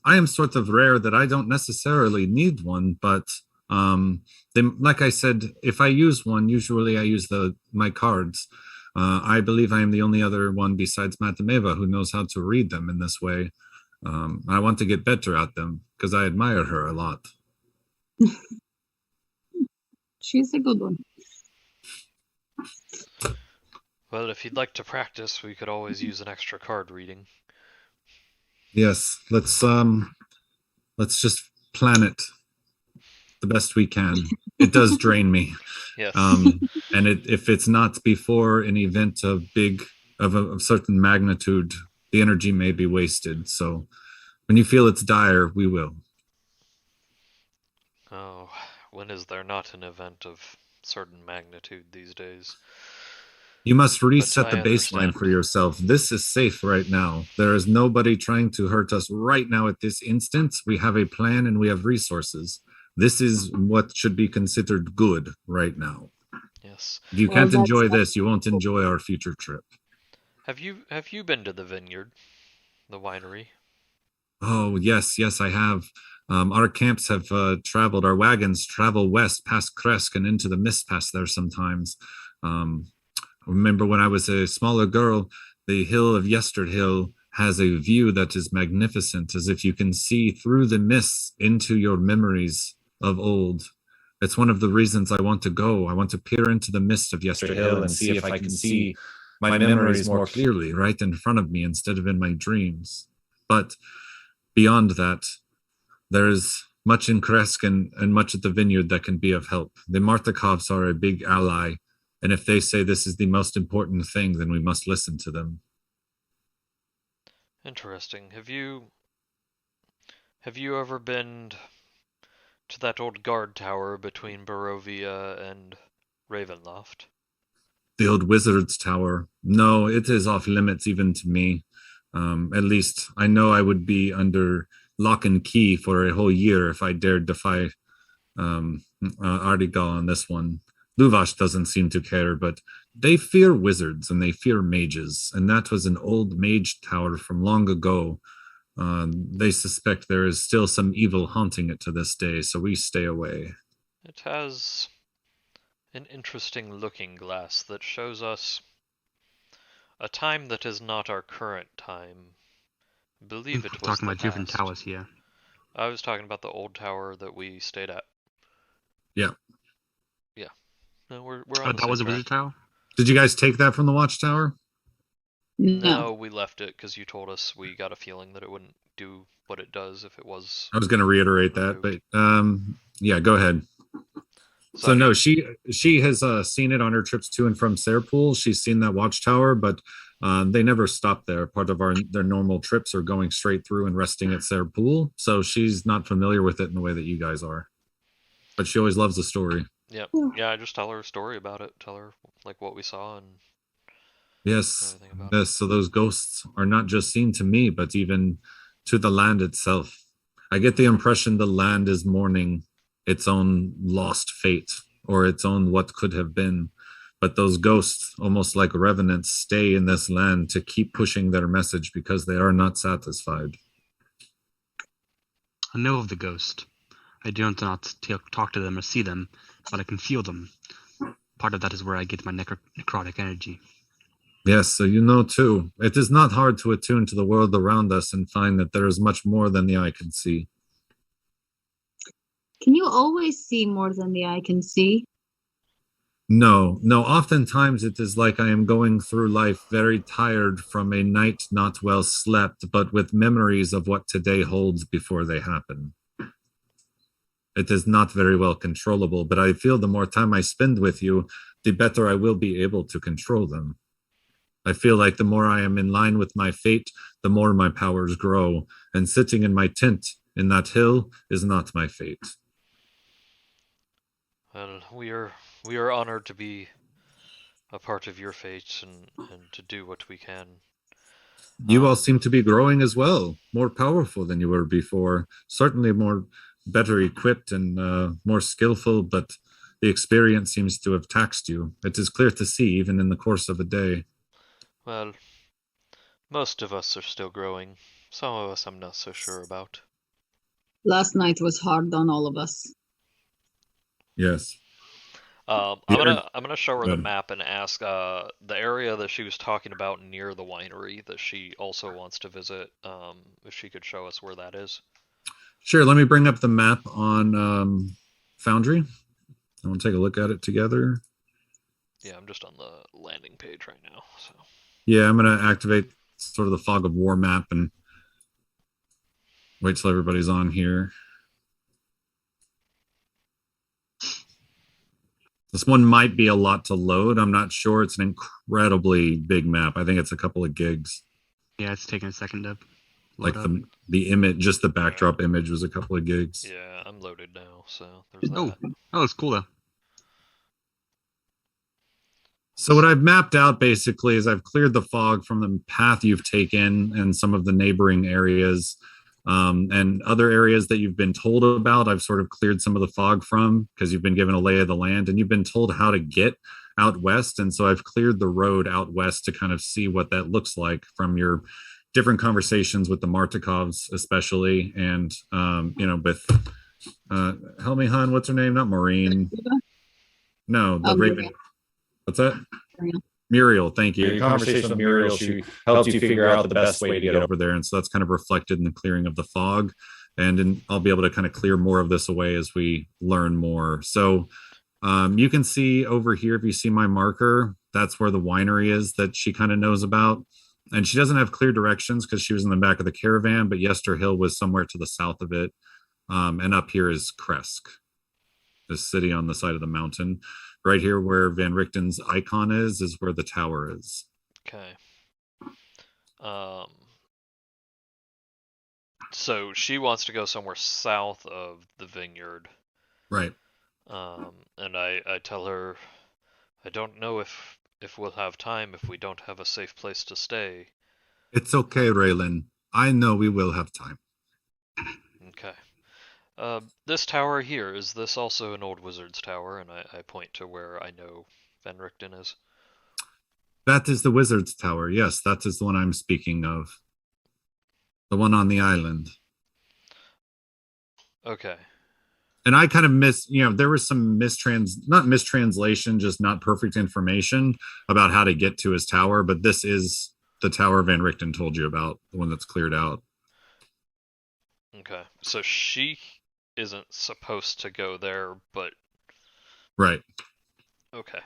am sort of rare that I don't necessarily need one, but like I said, if I use one, usually I use my cards. I believe I am the only other one besides Matameva who knows how to read them in this way. I want to get better at them because I admire her a lot. She's a good one. Well, if you'd like to practice, we could always use an extra card reading. Yes, let's just plan it the best we can. It does drain me. Yes. And if it's not before an event of a certain magnitude, the energy may be wasted. So when you feel it's dire, we will. Oh, when is there not an event of certain magnitude these days? You must reset I the baseline understand. for yourself. This is safe right now. There is nobody trying to hurt us right now at this instant. We have a plan and we have resources. This is what should be considered good right now. Yes. If you can't enjoy this, you won't enjoy our future trip. Have you been to the vineyard, the winery? Oh, yes, I have. Our camps have traveled, our wagons travel west past Kresk and into the Mist Pass there sometimes. I remember when I was a smaller girl, the hill of Yester Hill has a view that is magnificent, as if you can see through the mists into your memories of old. It's one of the reasons I want to go. I want to peer into the mist of Yester Hill and see if I can see my memories more clearly right in front of me instead of in my dreams. But beyond that, there is much in Kresk and much at the vineyard that can be of help. The Martikovs are a big ally, and if they say this is the most important thing, then we must listen to them. Interesting. Have you ever been to that old guard tower between Barovia and Ravenloft? The old wizard's tower? No, it is off limits even to me. At least I know I would be under lock and key for a whole year if I dared defy Artigal on this one. Luvash doesn't seem to care, but they fear wizards and they fear mages, and that was an old mage tower from long ago. They suspect there is still some evil haunting it to this day, so we stay away. It has an interesting looking glass that shows us a time that is not our current time. I believe it was talking the about different past. towers here. I was talking about the old tower that we stayed at. Yeah. Yeah. No, we're on the that was a same wizard track. tower? Did you guys take that from the watchtower? No, we left it because you told us we got a feeling that it wouldn't do what it does if it was. I was going to reiterate that, but yeah, go ahead. So no, she has seen it on her trips to and from Serpool. She's seen that watchtower, but they never stop there. Part of their normal trips are going straight through and resting at Serpool, so she's not familiar with it in the way that you guys are. But she always loves the story. Yep. Yeah, I just tell her a story about it. Tell her like what we saw and yes, everything about yes. So those ghosts are not just seen to me, but even to the land itself. I get the impression the land is mourning its own lost fate or its own what could have been. But those ghosts, almost like revenants, stay in this land to keep pushing their message because they are not satisfied. I know of the ghost. I do not talk to them or see them, but I can feel them. Part of that is where I get my necrotic energy. Yes, so you know too. It is not hard to attune to the world around us and find that there is much more than the eye can see. Can you always see more than the eye can see? No. Oftentimes it is like I am going through life very tired from a night not well slept, but with memories of what today holds before they happen. It is not very well controllable, but I feel the more time I spend with you, the better I will be able to control them. I feel like the more I am in line with my fate, the more my powers grow, and sitting in my tent in that hill is not my fate. Well, we are honored to be a part of your fate and to do what we can. You all seem to be growing as well, more powerful than you were before. Certainly more better equipped and more skillful, but the experience seems to have taxed you. It is clear to see, even in the course of a day. Well, most of us are still growing. Some of us I'm not so sure about. Last night was hard on all of us. Yes. I'm gonna show her the map and ask the area that she was talking about near the winery that she also wants to visit. If she could show us where that is. Sure. Let me bring up the map on Foundry. I want to take a look at it together. Yeah, I'm just on the landing page right now. So. Yeah, I'm gonna activate sort of the fog of war map and wait till everybody's on here. This one might be a lot to load. I'm not sure. It's an incredibly big map. I think it's a couple of gigs. Yeah, it's taking a second to Like load up. the image, just the backdrop image was a couple of gigs. Yeah, I'm loaded now, so there's that. Oh, it's cool though. So what I've mapped out basically is I've cleared the fog from the path you've taken and some of the neighboring areas, and other areas that you've been told about. I've sort of cleared some of the fog from because you've been given a lay of the land and you've been told how to get out west. And so I've cleared the road out west to kind of see what that looks like from your different conversations with the Martikovs, especially, and with help me, hon, what's her name? Not Maureen. No, the Raven. What's that? Muriel, thank you. Your conversation with Muriel, she helped you figure out the best way to get over there. And so that's kind of reflected in the clearing of the fog. And I'll be able to kind of clear more of this away as we learn more. So you can see over here, if you see my marker, that's where the winery is that she kind of knows about. And she doesn't have clear directions because she was in the back of the caravan, but Yester Hill was somewhere to the south of it. And up here is Kresk, the city on the side of the mountain. Right here where Van Richten's icon is where the tower is. Okay. So she wants to go somewhere south of the vineyard. Right. And I tell her, I don't know if we'll have time if we don't have a safe place to stay. It's okay, REYLYNN. I know we will have time. Okay. This tower here, is this also an old wizard's tower? And I point to where I know Van Richten is. That is the wizard's tower. Yes, that is the one I'm speaking of. The one on the island. Okay. And I kind of there was some not mistranslation, just not perfect information about how to get to his tower, but this is the tower Van Richten told you about, the one that's cleared out. Okay. So she isn't supposed to go there, but right. Okay.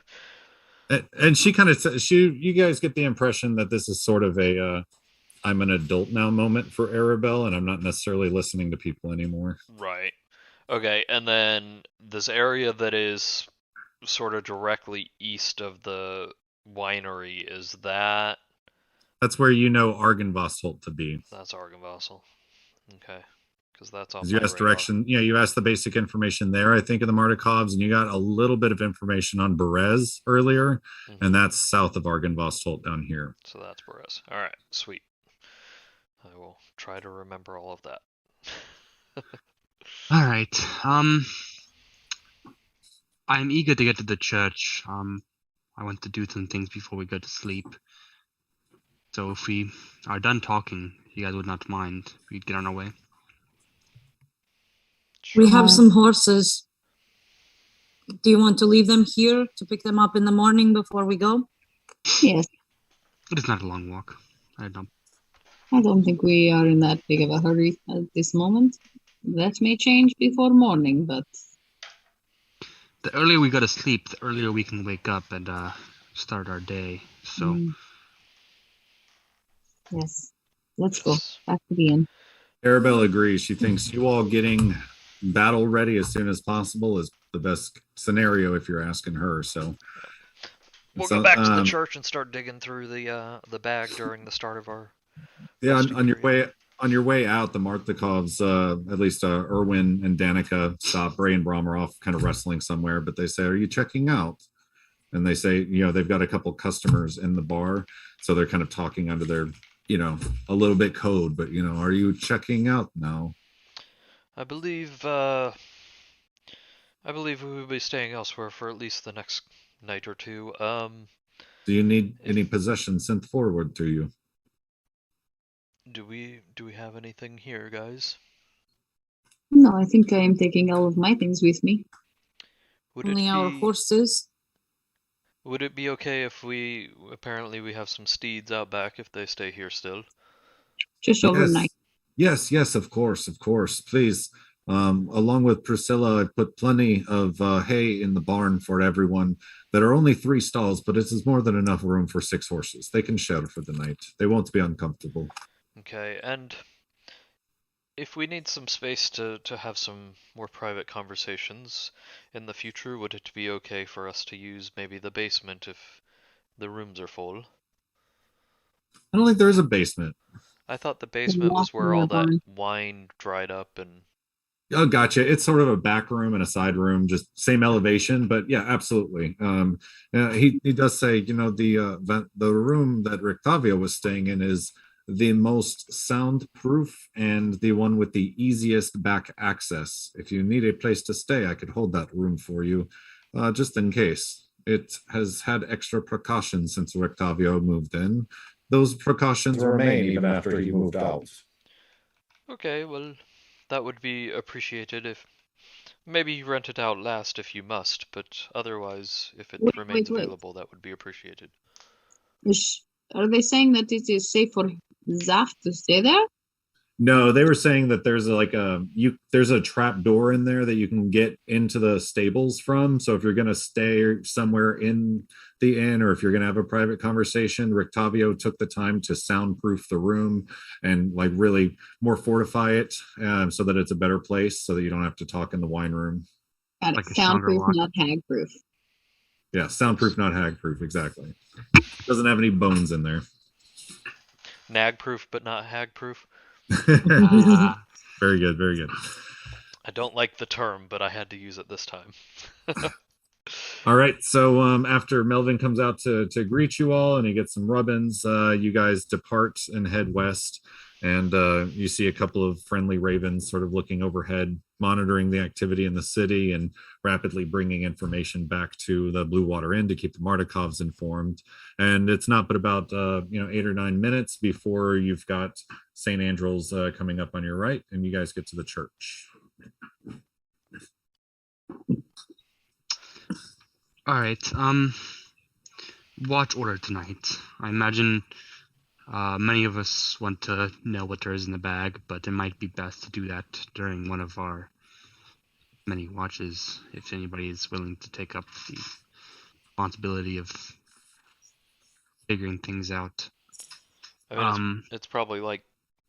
And she kind of you guys get the impression that this is sort of a I'm an adult now moment for Arabelle, and I'm not necessarily listening to people anymore. Right. Okay, and then this area that is sort of directly east of the winery, is that? That's where you know Argynvostholt to be. That's Argynvostholt. Okay. Because that's on you asked direction. You asked the basic information there, I think, of the Martikovs, and you got a little bit of information on Berez earlier, and that's south of Argynvostholt down here. So that's Berez. All right, sweet. I will try to remember all of that. All right. I'm eager to get to the church. I want to do some things before we go to sleep. So if we are done talking, you guys would not mind, we'd get on our way. We have some horses. Do you want to leave them here to pick them up in the morning before we go? Yes. It is not a long walk. I don't think we are in that big of a hurry at this moment. That may change before morning, but the earlier we go to sleep, the earlier we can wake up and start our day. So yes, let's go back to the inn. Arabelle agrees. She thinks you all getting battle ready as soon as possible is the best scenario if you're asking her. So we'll go back to the church and start digging through the bag during the start of our. Yeah, on your way out, the Martikovs, at least Erwin and Danica, stop. Ray and Brom are off kind of wrestling somewhere, but they say, "Are you checking out?" And they say, they've got a couple customers in the bar, so they're kind of talking under their, a little bit code, but are you checking out now? I believe we will be staying elsewhere for at least the next night or two. Do you need any possessions sent forward to you? Do we have anything here, guys? No, I think I am taking all of my things with me. Only our horses. Would it be okay if apparently we have some steeds out back if they stay here still? Just overnight. Yes, of course. Please Along with Priscilla, I put plenty of hay in the barn for everyone. There are only 3 stalls, but it is more than enough room for 6 horses. They can share for the night. They won't be uncomfortable. Okay, and if we need some space to have some more private conversations in the future, would it be okay for us to use maybe the basement if the rooms are full? I don't think there is a basement. I thought the basement was where all that wine dried up and... Oh, gotcha. It's sort of a back room and a side room, just same elevation, but yeah, absolutely. He does say, you know, the room that Rictavio was staying in is the most soundproof and the one with the easiest back access. If you need a place to stay, I could hold that room for you, just in case. It has had extra precautions since Rictavio moved in. Those precautions remain even after he moved out. Okay, well, that would be appreciated if... Maybe you rent it out last if you must, but otherwise, if it remains available, that would be appreciated. Are they saying that it is safe for ZAPH to stay there? No, they were saying that there's there's a trap door in there that you can get into the stables from. So if you're going to stay somewhere in the inn, or if you're going to have a private conversation, Rictavio took the time to soundproof the room and like really more fortify it, so that it's a better place, so that you don't have to talk in the wine room. Got it. Like soundproof, not hag-proof. Yeah, soundproof, not hag-proof. Exactly. Doesn't have any bones in there. Nag-proof, but not hag-proof. Very good, very good. I don't like the term, but I had to use it this time. All right, so after Melvin comes out to greet you all and he gets some rubbins, you guys depart and head west, and you see a couple of friendly ravens sort of looking overhead, monitoring the activity in the city and rapidly bringing information back to the Blue Water Inn to keep the Martikovs informed. And it's not but about 8 or 9 minutes before you've got St. Andrew's coming up on your right, and you guys get to the church. All right. Watch order tonight. I imagine many of us want to know what there is in the bag, but it might be best to do that during one of our many watches, if anybody is willing to take up the responsibility of figuring things out. I mean, it's probably like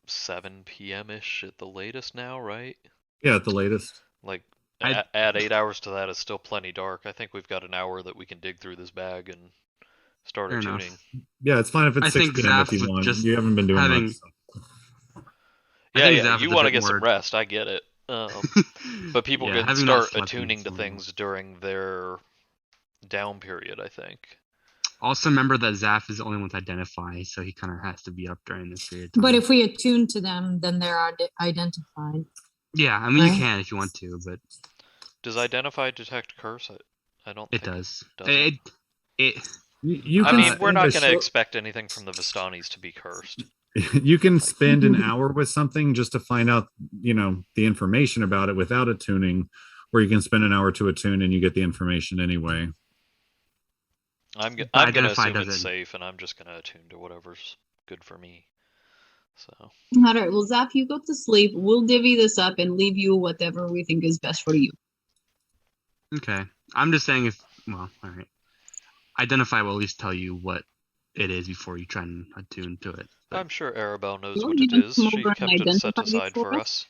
7 p.m.-ish at the latest now, right? Yeah, at the latest. Like, add 8 hours to that, it's still plenty dark. I think we've got an hour that we can dig through this bag and start attuning. Yeah, it's fine if it's 6 p.m. if you want. You haven't been doing much. So. Yeah, you want to get some rest. I get it. But people can start attuning to things during their down period, I think. Also remember that ZAPH is the only one to identify, so he kind of has to be up during this period of time. But if we attune to them, then they're identified. Yeah, I mean, you can if you want to, but... Does identify detect curse? I don't think it does. I mean, we're not going to expect anything from the Vistanis to be cursed. You can spend an hour with something just to find out, the information about it without attuning, or you can spend an hour to attune and you get the information anyway. I'm going to assume it's safe, and I'm just going to attune to whatever's good for me. So. All right, well, ZAPH, you go to sleep. We'll divvy this up and leave you whatever we think is best for you. Okay. I'm just saying all right. Identify will at least tell you what it is before you try and attune to it. But... I'm sure Arabelle knows what it is. She kept it set aside for us.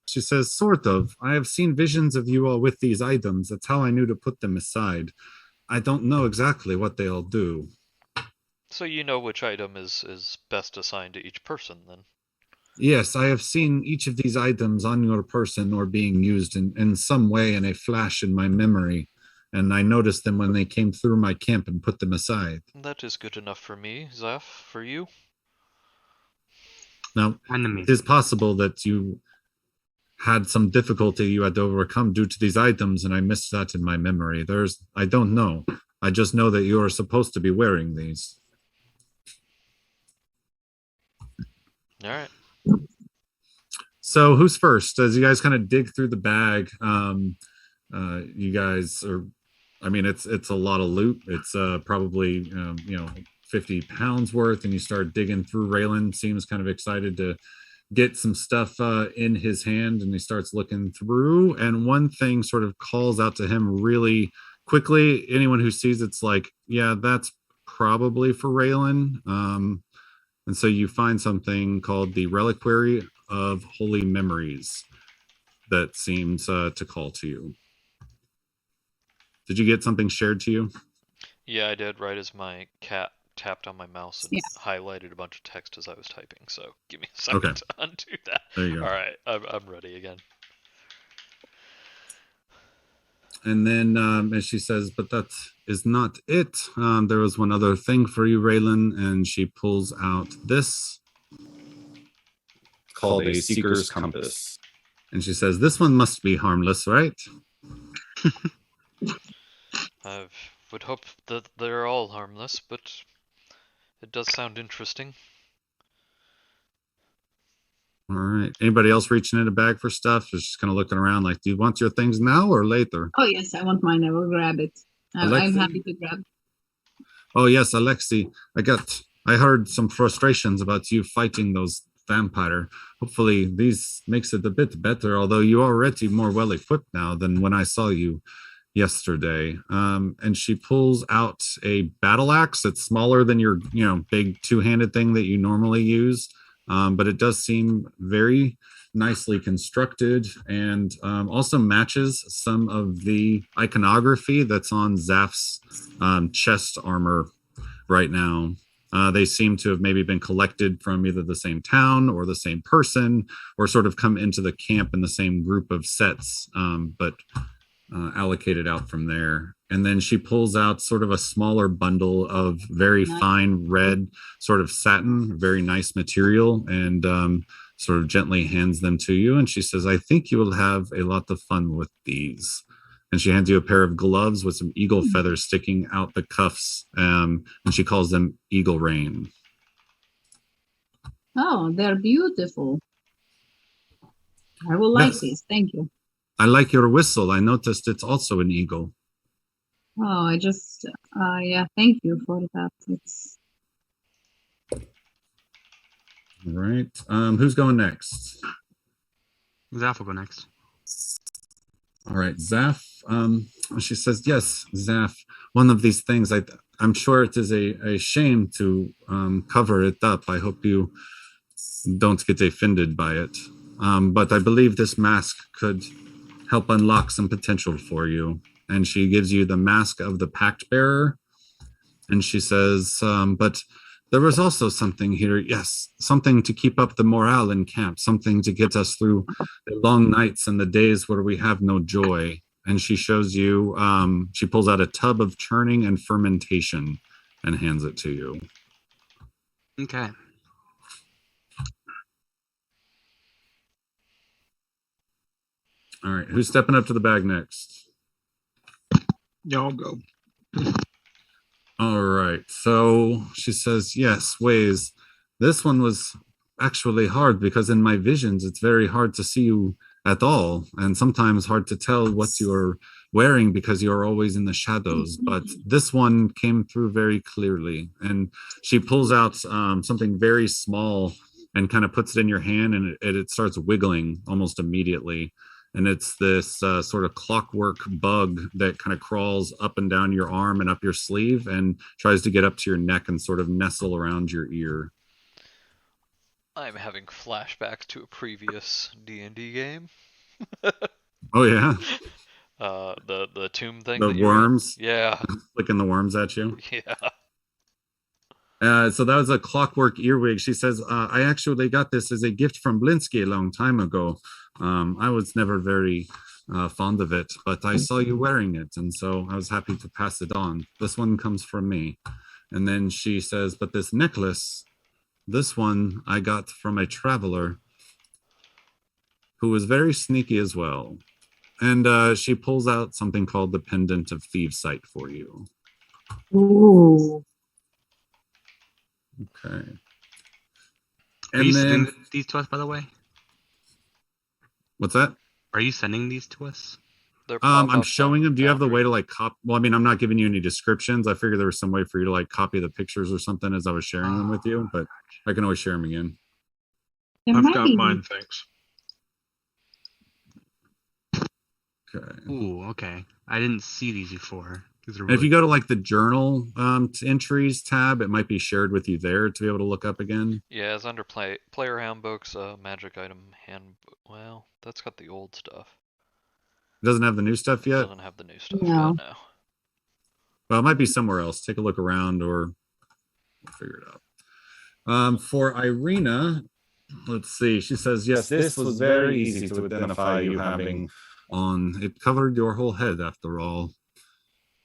She says, sort of. I have seen visions of you all with these items. That's how I knew to put them aside. I don't know exactly what they all do. So you know which item is best assigned to each person, then? Yes, I have seen each of these items on your person or being used in some way in a flash in my memory, and I noticed them when they came through my camp and put them aside. That is good enough for me. ZAPH, for you? Now, it is possible that you had some difficulty you had to overcome due to these items, and I missed that in my memory. I don't know. I just know that you are supposed to be wearing these. All right. So who's first? As you guys kind of dig through the bag, you guys are, I mean, it's a lot of loot. It's probably 50 pounds worth, and you start digging through. REYLYNN seems kind of excited to get some stuff in his hand, and he starts looking through, and one thing sort of calls out to him really quickly. Anyone who sees it's like, yeah, that's probably for REYLYNN. And so you find something called the Reliquary of Holy Memories that seems to call to you. Did you get something shared to you? Yeah, I did, right as my cat tapped on my mouse and highlighted a bunch of text as I was typing, so give me a second to undo that. There you go. Alright, I'm ready again. And then and she says, but that is not it. There was one other thing for you, REYLYNN, and she pulls out this. Called a Seeker's Compass. And she says, this one must be harmless, right? I would hope that they're all harmless, but it does sound interesting. All right. Anybody else reaching in a bag for stuff? Just kind of looking around like, do you want your things now or later? Oh, yes, I want mine. I will grab it. I'm happy to grab. Oh, yes, Alexi. I heard some frustrations about you fighting those vampire. Hopefully these makes it a bit better, although you're already more well equipped now than when I saw you yesterday. And she pulls out a battle axe that's smaller than your, big two-handed thing that you normally use. But it does seem very nicely constructed, and also matches some of the iconography that's on ZAPH's chest armor right now. They seem to have maybe been collected from either the same town or the same person, or sort of come into the camp in the same group of sets, but allocated out from there. And then she pulls out sort of a smaller bundle of very fine red sort of satin, very nice material, and sort of gently hands them to you. And she says, I think you will have a lot of fun with these. And she hands you a pair of gloves with some eagle feathers sticking out the cuffs, and she calls them Eagle Rain. Oh, they're beautiful. I will like these. Thank you. I like your whistle. I noticed it's also an eagle. Oh, I just, thank you for that. All right. Who's going next? ZAPH will go next. All right, ZAPH. She says, yes, ZAPH, one of these things, I'm sure it is a shame to cover it up. I hope you don't get offended by it. But I believe this mask could help unlock some potential for you. And she gives you the mask of the Pact Bearer. And she says, but there was also something here. Yes, something to keep up the morale in camp, something to get us through the long nights and the days where we have no joy. And she shows you, she pulls out a tub of churning and fermentation and hands it to you. Okay. All right, who's stepping up to the bag next? Y'all go. All right, so she says, yes, WAES. This one was actually hard because in my visions, it's very hard to see you at all, and sometimes hard to tell what you're wearing because you're always in the shadows. But this one came through very clearly, and she pulls out something very small and kind of puts it in your hand, and it starts wiggling almost immediately. And it's this sort of clockwork bug that kind of crawls up and down your arm and up your sleeve and tries to get up to your neck and sort of nestle around your ear. I'm having flashbacks to a previous D&D game. Oh, yeah? The tomb thing. The worms? Yeah. Flicking the worms at you? Yeah. So that was a clockwork earwig. She says, I actually got this as a gift from Blinsky a long time ago. I was never very fond of it, but I saw you wearing it, and so I was happy to pass it on. This one comes from me. And then she says, but this necklace, this one I got from a traveler who was very sneaky as well. And she pulls out something called the Pendant of Thieves' Sight for you. Ooh. Okay. Are you sending these to us, by the way? What's that? Are you sending these to us? I'm showing them. Do you have the way to like copy? Well, I mean, I'm not giving you any descriptions. I figured there was some way for you to like copy the pictures or something as I was sharing them with you, but I can always share them again. There I've might got be- mine, thanks. Okay. Ooh, okay. I didn't see these before. These are And if really you go to like the journal entries tab, it might be shared with you there to be able to look up again. Yeah, it's under player handbooks, magic item handbook. Well, that's got the old stuff. It doesn't have the new stuff yet. Doesn't have the new stuff No. yet. No. Well, it might be somewhere else. Take a look around or we'll figure it out. For Irina, let's see. She says, yes, this was very easy to identify you having on. It covered your whole head after all.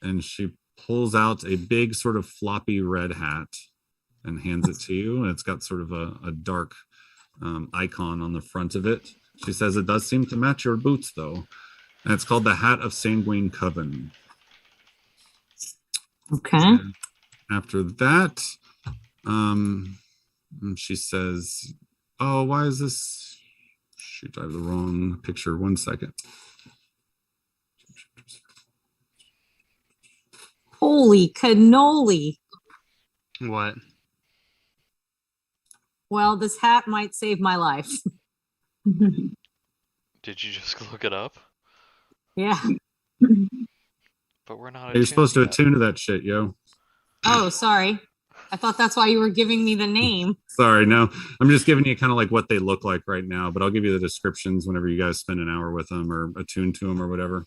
And she pulls out a big sort of floppy red hat and hands it to you. And it's got sort of a dark icon on the front of it. She says, it does seem to match your boots, though. And it's called the Hat of Sanguine Coven. Okay. And after that, she says, oh, why is this? Shoot, I have the wrong picture. 1 second. Holy cannoli. what? Well, this hat might save my life. Did you just look it up? Yeah. But we're not. You're supposed to attuned yet. attune to that shit, yo. Oh, sorry. I thought that's why you were giving me the name. Sorry, no. I'm just giving you kind of like what they look like right now, but I'll give you the descriptions whenever you guys spend an hour with them or attune to them or whatever.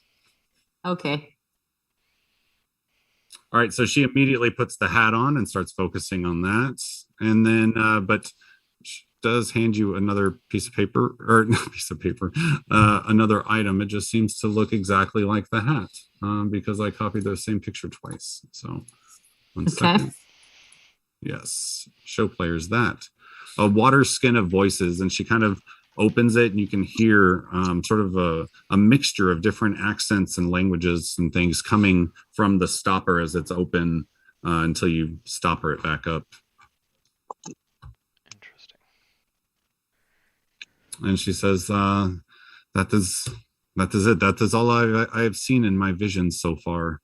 Okay. All right, so she immediately puts the hat on and starts focusing on that. And then, but she does hand you another piece of paper, or not piece of paper, another item. It just seems to look exactly like the hat because I copied the same picture twice. So, 1 second. Yes, show players that. A water skin of voices, and she kind of opens it and you can hear sort of a mixture of different accents and languages and things coming from the stopper as it's open until you stopper it back up. Interesting. And she says, that is it. That is all I have seen in my visions so far.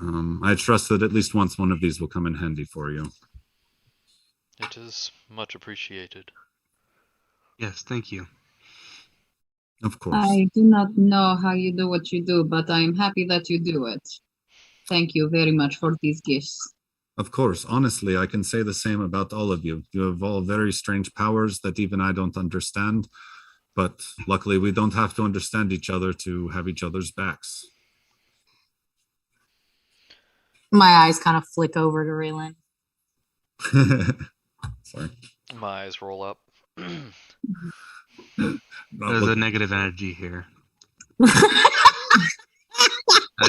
I trust that at least once one of these will come in handy for you. It is much appreciated. Yes, thank you. Of course. I do not know how you do what you do, but I am happy that you do it. Thank you very much for these gifts. Of course, honestly, I can say the same about all of you. You have all very strange powers that even I don't understand, but luckily we don't have to understand each other to have each other's backs. My eyes kind of flick over to REYLYNN. Sorry. My eyes roll up. There's a negative energy here. I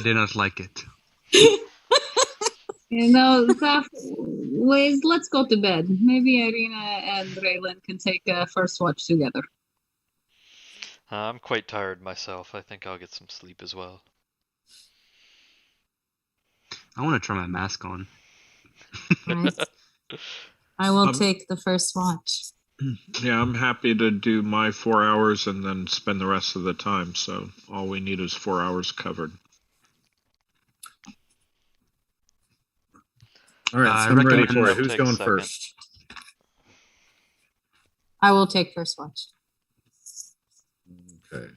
do not like it. You know, ZAPH, Ways, let's go to bed. Maybe IREENA and REYLYNN can take a first watch together. I'm quite tired myself. I think I'll get some sleep as well. I want to try my mask on. Right. I will take the first watch. Yeah, I'm happy to do my 4 hours and then spend the rest of the time. So all we need is 4 hours covered. All right, I so I'm ready recommend for it. I'll Who's take going second. first? I will take first watch. Okay.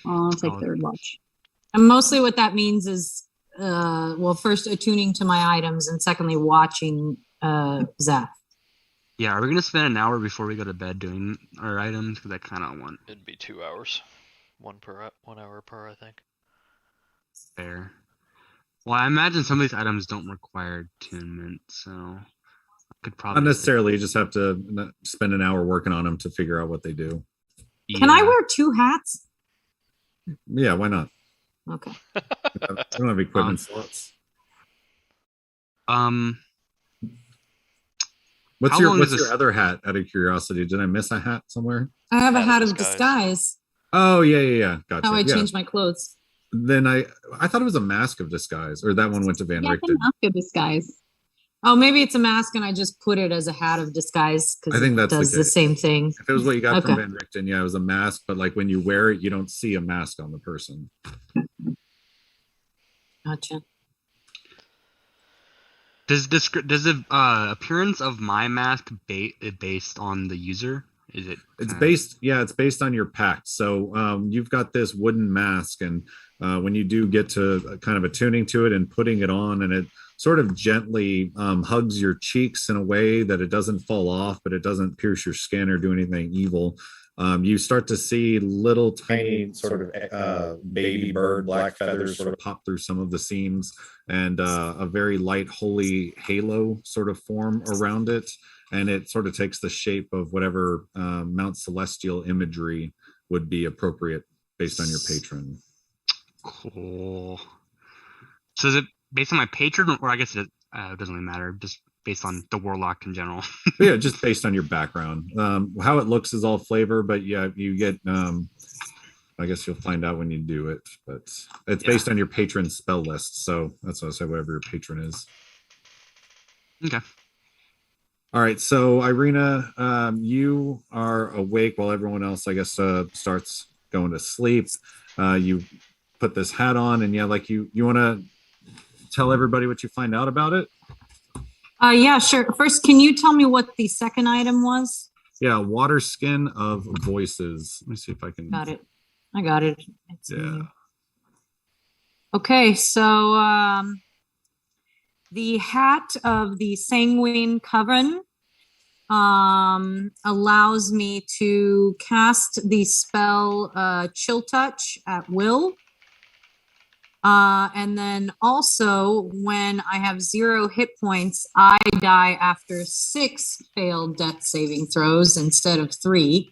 I'll take Oh. third watch. And mostly what that means is, well, first attuning to my items and secondly watching ZAPH. Yeah, are we gonna spend an hour before we go to bed doing our items? Because I kind of want It'd be 2 hours. 1 hour per, I think. fair. Well, I imagine some of these items don't require attunement, so I could probably Not necessarily. You just have to spend an hour working on them to figure out what they do. Can I wear 2 hats? Yeah, why not? Okay. I don't have equipment slots. What's How your long is this- other hat? Out of curiosity, did I miss a hat somewhere? I have a Hat hat of of disguise. Oh yeah. Gotcha. How I Yeah. change my clothes. Then I thought it was a mask of disguise, or that one went to Van Yeah, I Richten. can ask a disguise. Oh, maybe it's a mask and I just put it as a hat of disguise I because think it that's the does the case. same thing. If it was what you got from Okay. Van Richten, yeah, it was a mask, but like when you wear it, you don't see a mask on the person. Gotcha. Does the appearance of my mask based on the user? Is it? It's based on your pact. So you've got this wooden mask, and when you do get to kind of attuning to it and putting it on, and it sort of gently hugs your cheeks in a way that it doesn't fall off, but it doesn't pierce your skin or do anything evil. You start to see little tiny sort of baby bird black feathers sort of pop through some of the seams, and a very light holy halo sort of form around it. And it sort of takes the shape of whatever Mount Celestial imagery would be appropriate based on your patron. Cool. So is it based on my patron, or I guess it doesn't really matter, just based on the Warlock in general? Yeah, just based on your background. How it looks is all flavor, but yeah, you get, I guess you'll find out when you do it, but it's based on your patron spell list. So that's what I say, whatever your patron is. Okay. All right, so IREENA, you are awake while everyone else, I guess, starts going to sleep. You put this hat on, and yeah, like you want to tell everybody what you find out about it? Yeah, sure. First, can you tell me what the second item was? Yeah, water skin of voices. Let me see if I can. Got it. I got it. Yeah. Okay, so the hat of the Sanguine Coven allows me to cast the spell Chill Touch at will. And then also, when I have 0 hit points, I die after 6 failed death saving throws instead of 3.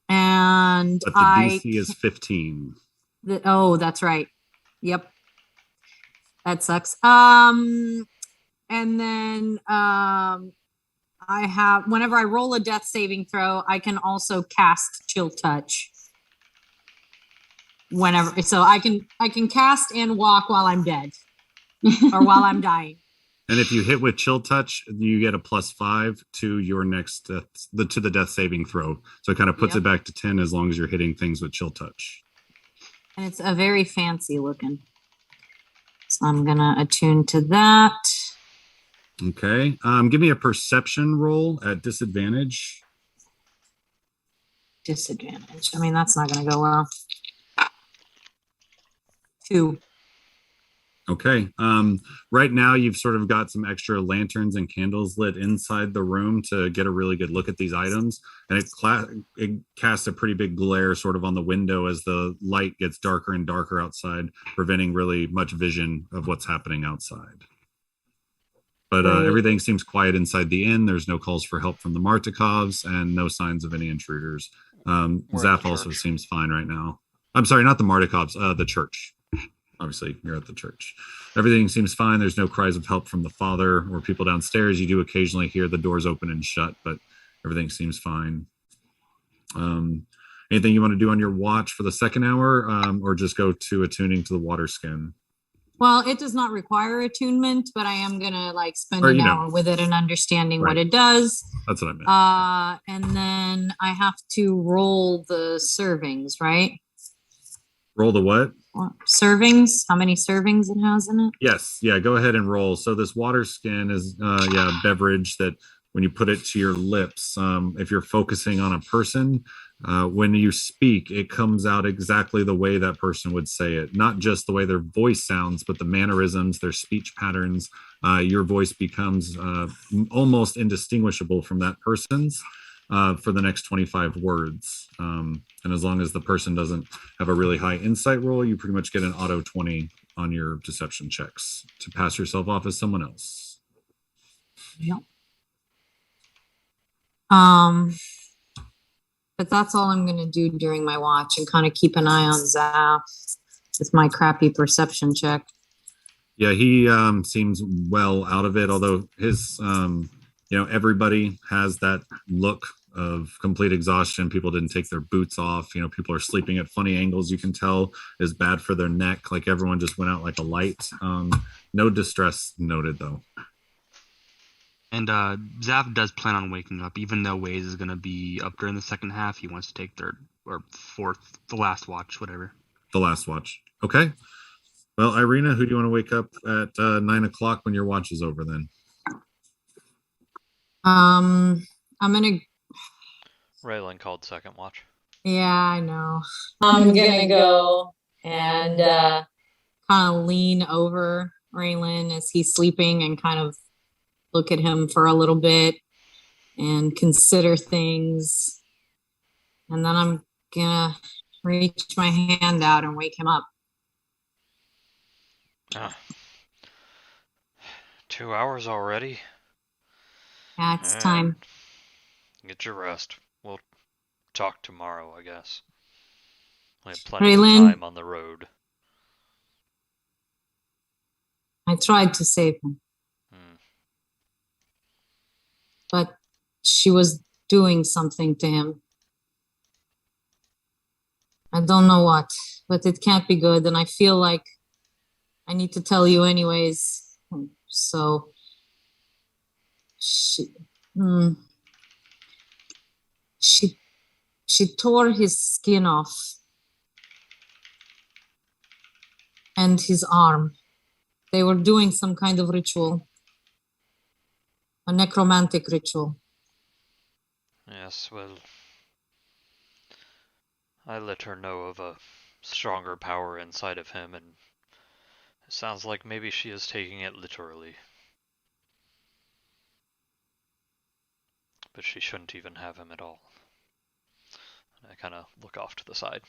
And but the DC is 15. Oh, that's right. Yep. That sucks. And then I have, whenever I roll a death saving throw, I can also cast Chill Touch. Whenever, so I can cast and walk while I'm dead or while I'm dying. And if you hit with Chill Touch, you get a +5 to your next to the death saving throw. So it kind of puts it back to 10 as long as you're hitting things with Chill Touch. And it's a very fancy looking. So I'm gonna attune to that. Okay. Give me a perception roll at disadvantage. Disadvantage. I mean, that's not gonna go well. 2. Okay. Right now you've sort of got some extra lanterns and candles lit inside the room to get a really good look at these items. And it casts a pretty big glare sort of on the window as the light gets darker and darker outside, preventing really much vision of what's happening outside. But everything seems quiet inside the inn. There's no calls for help from the Martikovs and no signs of any intruders. ZAPH also seems fine right now. I'm sorry, not the Martikovs, the church. Obviously, you're at the church. Everything seems fine. There's no cries of help from the father or people downstairs. You do occasionally hear the doors open and shut, but everything seems fine. Anything you want to do on your watch for the second hour, or just go to attuning to the water skin? Well, it does not require attunement, but I am gonna like spend an hour with it and understanding what it does. That's what I meant. And then I have to roll the servings, right? Roll the what? Servings. How many servings it has in it? Yes. Yeah. Go ahead and roll. So this water skin is a beverage that when you put it to your lips, if you're focusing on a person, when you speak, it comes out exactly the way that person would say it. Not just the way their voice sounds, but the mannerisms, their speech patterns. Your voice becomes almost indistinguishable from that person's for the next 25 words. And as long as the person doesn't have a really high insight roll, you pretty much get an auto 20 on your deception checks to pass yourself off as someone else. Yep. But that's all I'm going to do during my watch and kind of keep an eye on ZAPH with my crappy perception check. Yeah, he seems well out of it, although his, everybody has that look of complete exhaustion. People didn't take their boots off. People are sleeping at funny angles. You can tell is bad for their neck. Like everyone just went out like a light. No distress noted though. And ZAPH does plan on waking up, even though WAES is going to be up during the second half. He wants to take third or fourth, the last watch, whatever. The last watch. Okay. Well, IREENA, who do you want to wake up at 9 o'clock when your watch is over then? I'm gonna. REYLYNN called second watch. Yeah, I know. I'm gonna go and kind of lean over REYLYNN as he's sleeping and kind of look at him for a little bit and consider things. And then I'm gonna reach my hand out and wake him up. 2 hours already? Yeah, it's time. Get your rest. We'll talk tomorrow, I guess. We have plenty REYLYNN, of time on the road. I tried to save him, but she was doing something to him. I don't know what, but it can't be good, and I feel like I need to tell you anyways. So, she tore his skin off and his arm. They were doing some kind of ritual, a necromantic ritual. Yes, well, I let her know of a stronger power inside of him, and it sounds like maybe she is taking it literally. But she shouldn't even have him at all. And I kind of look off to the side.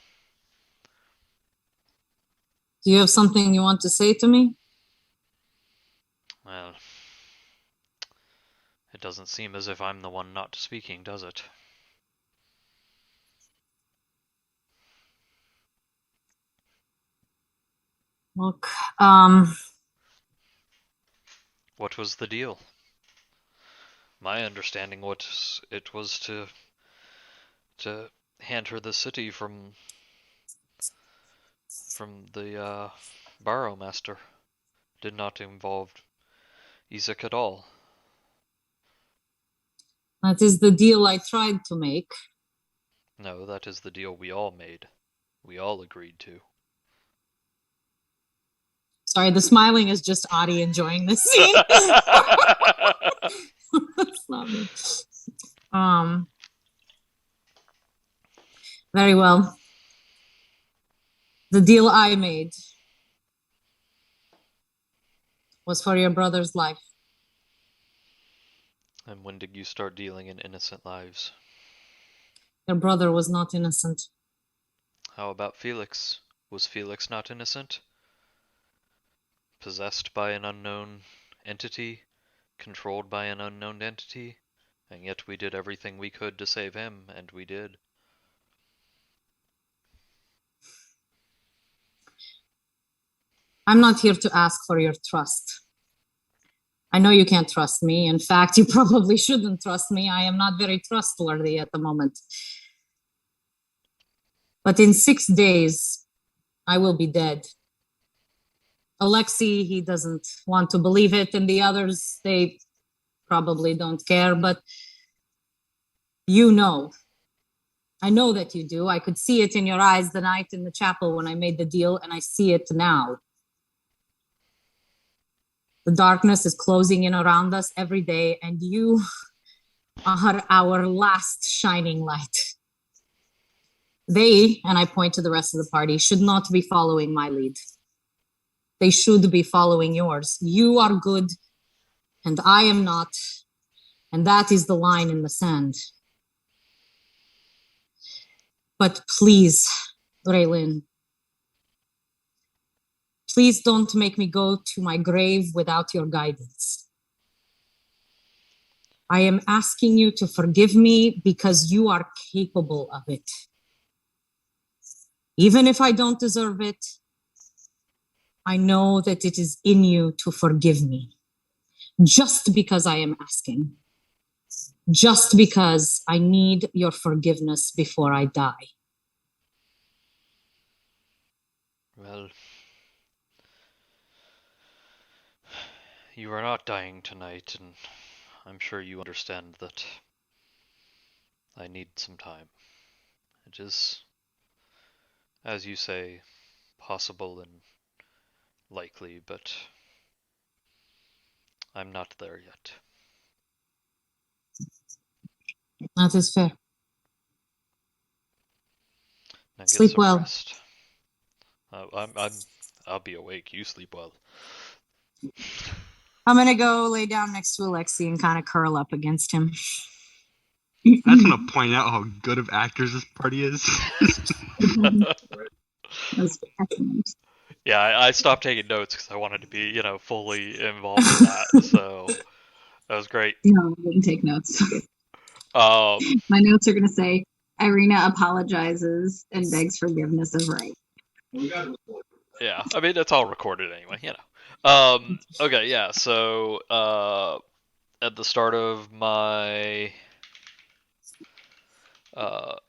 Do you have something you want to say to me? Well, it doesn't seem as if I'm the one not speaking, does it? Look, What was the deal? My understanding was it was to hand her the city from the Barrow Master. Did not involve Isaac at all. that is the deal I tried to make. No, that is the deal we all made. We all agreed to. Sorry, the smiling is just Adi enjoying this scene. That's not me. Very well. The deal I made was for your brother's life. And when did you start dealing in innocent lives? Your brother was not innocent. How about Felix? Was Felix not innocent? Possessed by an unknown entity? Controlled by an unknown entity? And yet we did everything we could to save him, and we did. I'm not here to ask for your trust. I know you can't trust me. In fact, you probably shouldn't trust me. I am not very trustworthy at the moment. But in 6 days, I will be dead. ALEXI, he doesn't want to believe it, and the others, they probably don't care, but you know. I know that you do. I could see it in your eyes the night in the chapel when I made the deal, and I see it now. The darkness is closing in around us every day, and you are our last shining light. They, and I point to the rest of the party, should not be following my lead. They should be following yours. You are good, and I am not, and that is the line in the sand. But please, REYLYNN, please don't make me go to my grave without your guidance. I am asking you to forgive me because you are capable of it. Even if I don't deserve it, I know that it is in you to forgive me. Just because I am asking. Just because I need your forgiveness before I die. Well, you are not dying tonight, and I'm sure you understand that I need some time. It is, as you say, possible and likely, but I'm not there yet. That is fair. Now get Sleep some well. rest. I'll be awake. You sleep well. I'm gonna go lay down next to Alexi and kind of curl up against him. I just want to point out how good of actors this party is. That's excellent. Yeah, I stopped taking notes because I wanted to be, fully involved in that. So that was great. No, I didn't take notes. Um, My notes are going to say, IREENA apologizes and begs forgiveness of Ray. yeah, I mean, it's all recorded anyway, Okay, yeah, so at the start of my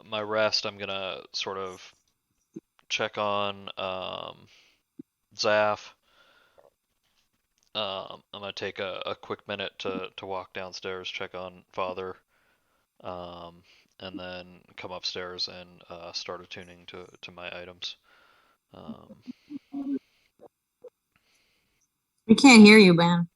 my rest, I'm gonna sort of check on ZAPH. I'm gonna take a quick minute to walk downstairs, check on Father, and then come upstairs and start attuning to my items. We can't hear you, man.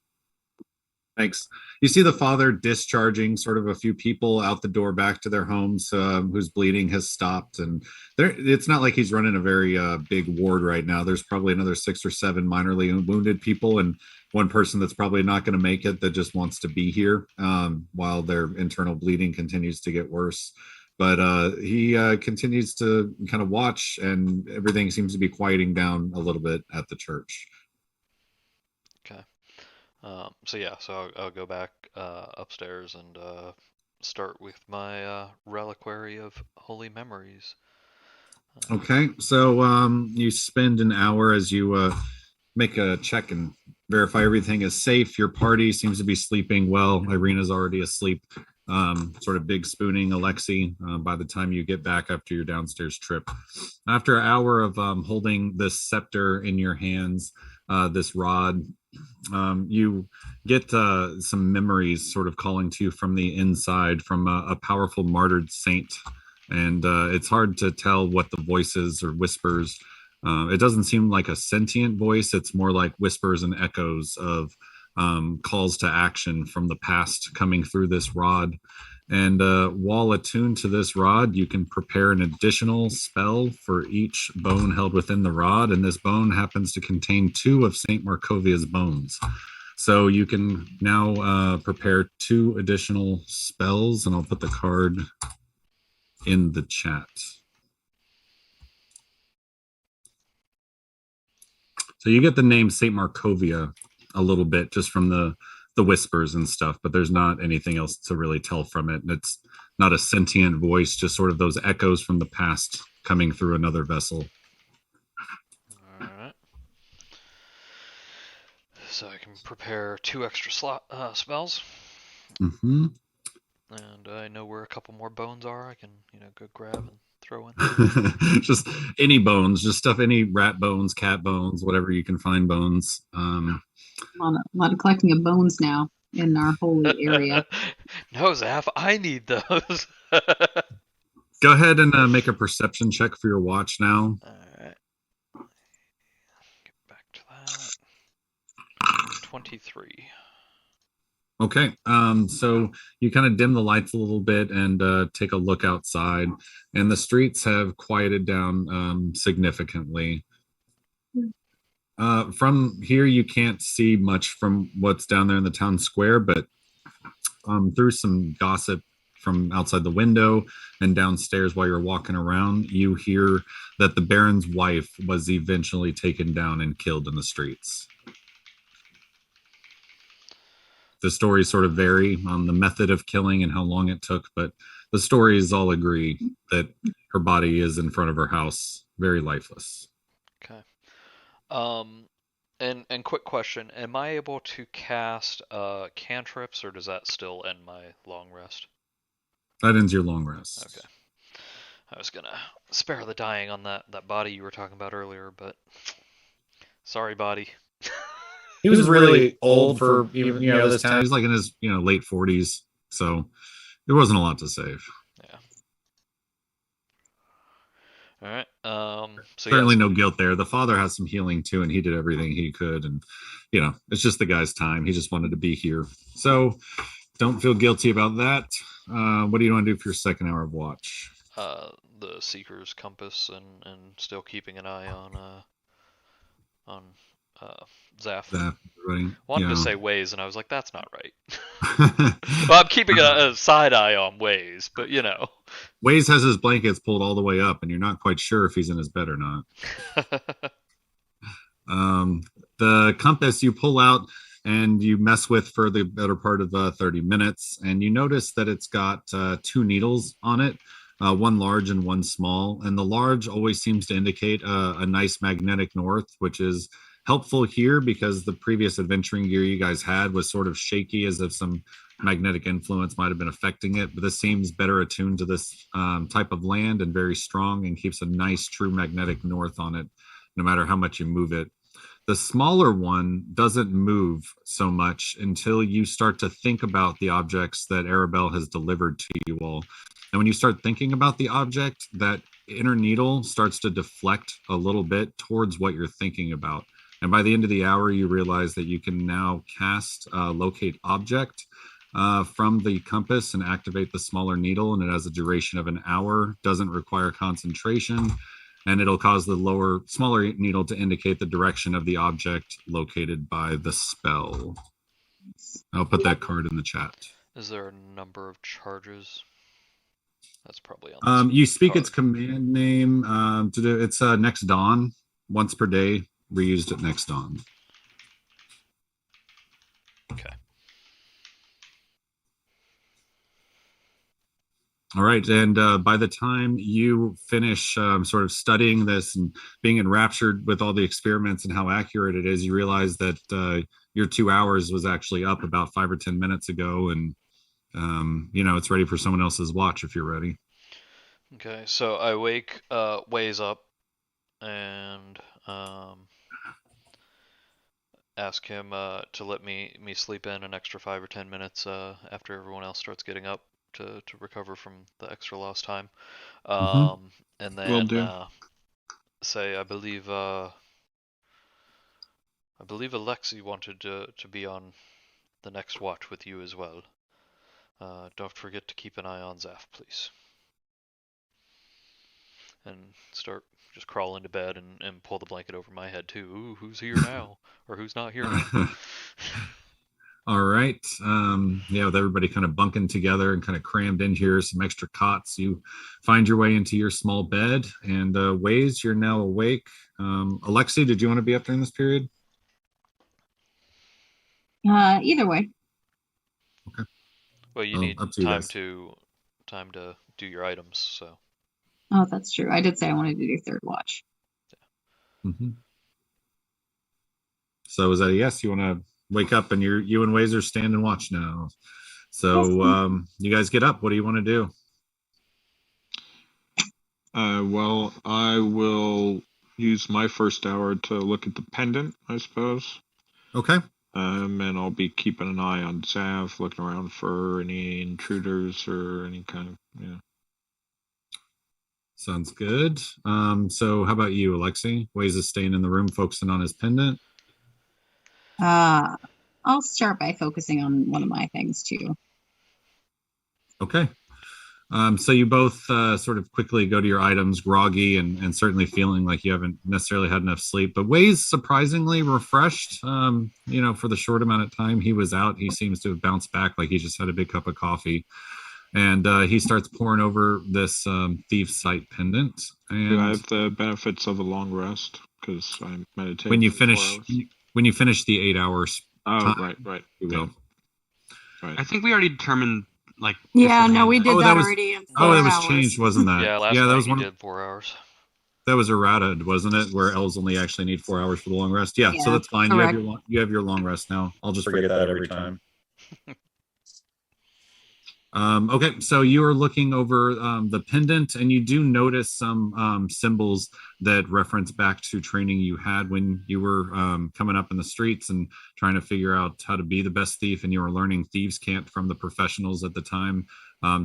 Thanks. You see the father discharging sort of a few people out the door back to their homes whose bleeding has stopped. And it's not like he's running a very big ward right now. There's probably another 6 or 7 minorly wounded people and one person that's probably not going to make it that just wants to be here while their internal bleeding continues to get worse. But he continues to kind of watch, and everything seems to be quieting down a little bit at the church. Okay. So I'll go back upstairs and start with my reliquary of holy memories. Okay, so you spend an hour as you make a check and verify everything is safe. Your party seems to be sleeping well. IREENA's already asleep. Sort of big spooning ALEXI by the time you get back after your downstairs trip. After an hour of holding this scepter in your hands, this rod, you get some memories sort of calling to you from the inside from a powerful martyred saint. And it's hard to tell what the voices or whispers. It doesn't seem like a sentient voice. It's more like whispers and echoes of calls to action from the past coming through this rod. And while attuned to this rod, you can prepare an additional spell for each bone held within the rod. And this bone happens to contain 2 of St. Markovia's bones. So you can now prepare 2 additional spells, and I'll put the card in the chat. So you get the name St. Markovia a little bit just from the whispers and stuff, but there's not anything else to really tell from it. And it's not a sentient voice, just sort of those echoes from the past coming through another vessel. All right. So I can prepare 2 extra spells. Mm-hmm. And I know where a couple more bones are. I can, go grab and throw in. Just any bones, just stuff, any rat bones, cat bones, whatever you can find bones. A lot of collecting of bones now in our holy area. No, ZAPH, I need those. Go ahead and make a perception check for your watch now. All right. Get back to that. 23. Okay, so you kind of dim the lights a little bit and take a look outside, and the streets have quieted down significantly. From here, you can't see much from what's down there in the town square, but through some gossip from outside the window and downstairs while you're walking around, you hear that the Baron's wife was eventually taken down and killed in the streets. The stories sort of vary on the method of killing and how long it took, but the stories all agree that her body is in front of her house, very lifeless. Okay. And quick question: am I able to cast cantrips, or does that still end my long rest? That ends your long rest. Okay. I was gonna spare the dying on that body you were talking about earlier, but sorry, body. He was really old for even this time. He's like in his late 40s, so there wasn't a lot to save. Yeah. All right. So certainly no guilt there. The father has some healing too, and he did everything he could, and it's just the guy's time. He just wanted to be here. So Don't feel guilty about that. What do you want to do for your second hour of watch? The Seeker's Compass and still keeping an eye on ZAPH. Right. Wanted to say WAES, and I was like, that's not right. Well, I'm keeping a side eye on WAES, but you know. WAES has his blankets pulled all the way up, and you're not quite sure if he's in his bed or not. The compass you pull out and you mess with for the better part of 30 minutes, and you notice that it's got 2 needles on it, one large and one small. And the large always seems to indicate a nice magnetic north, which is helpful here because the previous adventuring gear you guys had was sort of shaky, as if some magnetic influence might have been affecting it. But this seems better attuned to this type of land and very strong, and keeps a nice true magnetic north on it, no matter how much you move it. The smaller one doesn't move so much until you start to think about the objects that Arabelle has delivered to you all. And when you start thinking about the object, that inner needle starts to deflect a little bit towards what you're thinking about. And by the end of the hour, you realize that you can now cast locate object from the compass and activate the smaller needle. And it has a duration of an hour, doesn't require concentration. And it'll cause the smaller needle to indicate the direction of the object located by the spell. I'll put that card in the chat. Is there a number of charges? That's probably on you speak card. its command name. It's Next Dawn, once per day, reused at Next Dawn. Okay. All right, and by the time you finish sort of studying this and being enraptured with all the experiments and how accurate it is, you realize that your 2 hours was actually up about 5 or 10 minutes ago, and it's ready for someone else's watch if you're ready. Okay, so I wake WAES up and ask him to let me sleep in an extra 5 or 10 minutes after everyone else starts getting up to recover from the extra lost time. And then say I believe ALEXI wanted to be on the next watch with you as well. Don't forget to keep an eye on ZAPH, please. And start just crawl into bed and pull the blanket over my head too. Ooh, who's here now? Or who's not here now? All right. With everybody kind of bunking together and kind of crammed in here, some extra cots, you find your way into your small bed. And WAES, you're now awake. ALEXI, did you want to be up during this period? Either way. Okay. Well, you need time to do your items, so. Oh, that's true. I did say I wanted to do third watch. Yeah. Mm-hmm. So is that a yes? You want to wake up and you and WAES are stand and watch now. So you guys get up. What do you want to do? Well, I will use my first hour to look at the pendant, I suppose. Okay. And I'll be keeping an eye on ZAPH, looking around for any intruders or any kind of, Sounds good. So how about you, ALEXI? WAES is staying in the room, focusing on his pendant. I'll start by focusing on one of my things too. Okay. So you both sort of quickly go to your items, groggy and certainly feeling like you haven't necessarily had enough sleep, but WAES surprisingly refreshed. For the short amount of time he was out, he seems to have bounced back like he just had a big cup of coffee. And he starts poring over this Thief's Sight pendant. And do I have the benefits of a long rest? Because I meditate when you finish the 8 hours. Oh, right. You will. Right. I think we already determined, like. Yeah, no, we did that was, already. In oh, that 4 was hours. changed, wasn't that? Yeah, last that night was you did 4 hours. That was errata, wasn't it? Where elves only actually need 4 hours for the long rest. Yeah, so that's fine. Correct. You have your long rest now. I'll just forget that every time. Okay, so you are looking over the pendant, and you do notice some symbols that reference back to training you had when you were coming up in the streets and trying to figure out how to be the best thief, and you were learning thieves' cant from the professionals at the time.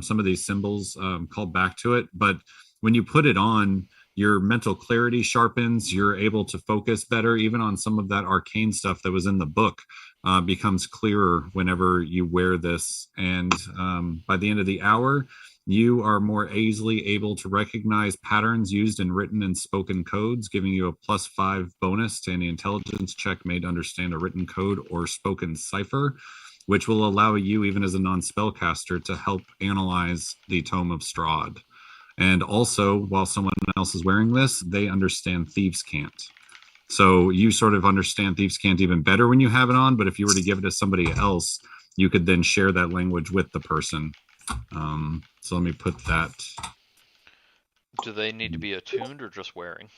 Some of these symbols call back to it, but when you put it on, your mental clarity sharpens. You're able to focus better, even on some of that arcane stuff that was in the book. becomes clearer whenever you wear this. And by the end of the hour, you are more easily able to recognize patterns used in written and spoken codes, giving you a +5 bonus to any intelligence check made to understand a written code or spoken cipher, which will allow you, even as a non-spellcaster, to help analyze the Tome of Strahd. And also, while someone else is wearing this, they understand Thieves' Cant. So you sort of understand Thieves' Cant even better when you have it on, but if you were to give it to somebody else, you could then share that language with the person. So let me put that. Do they need to be attuned or just wearing?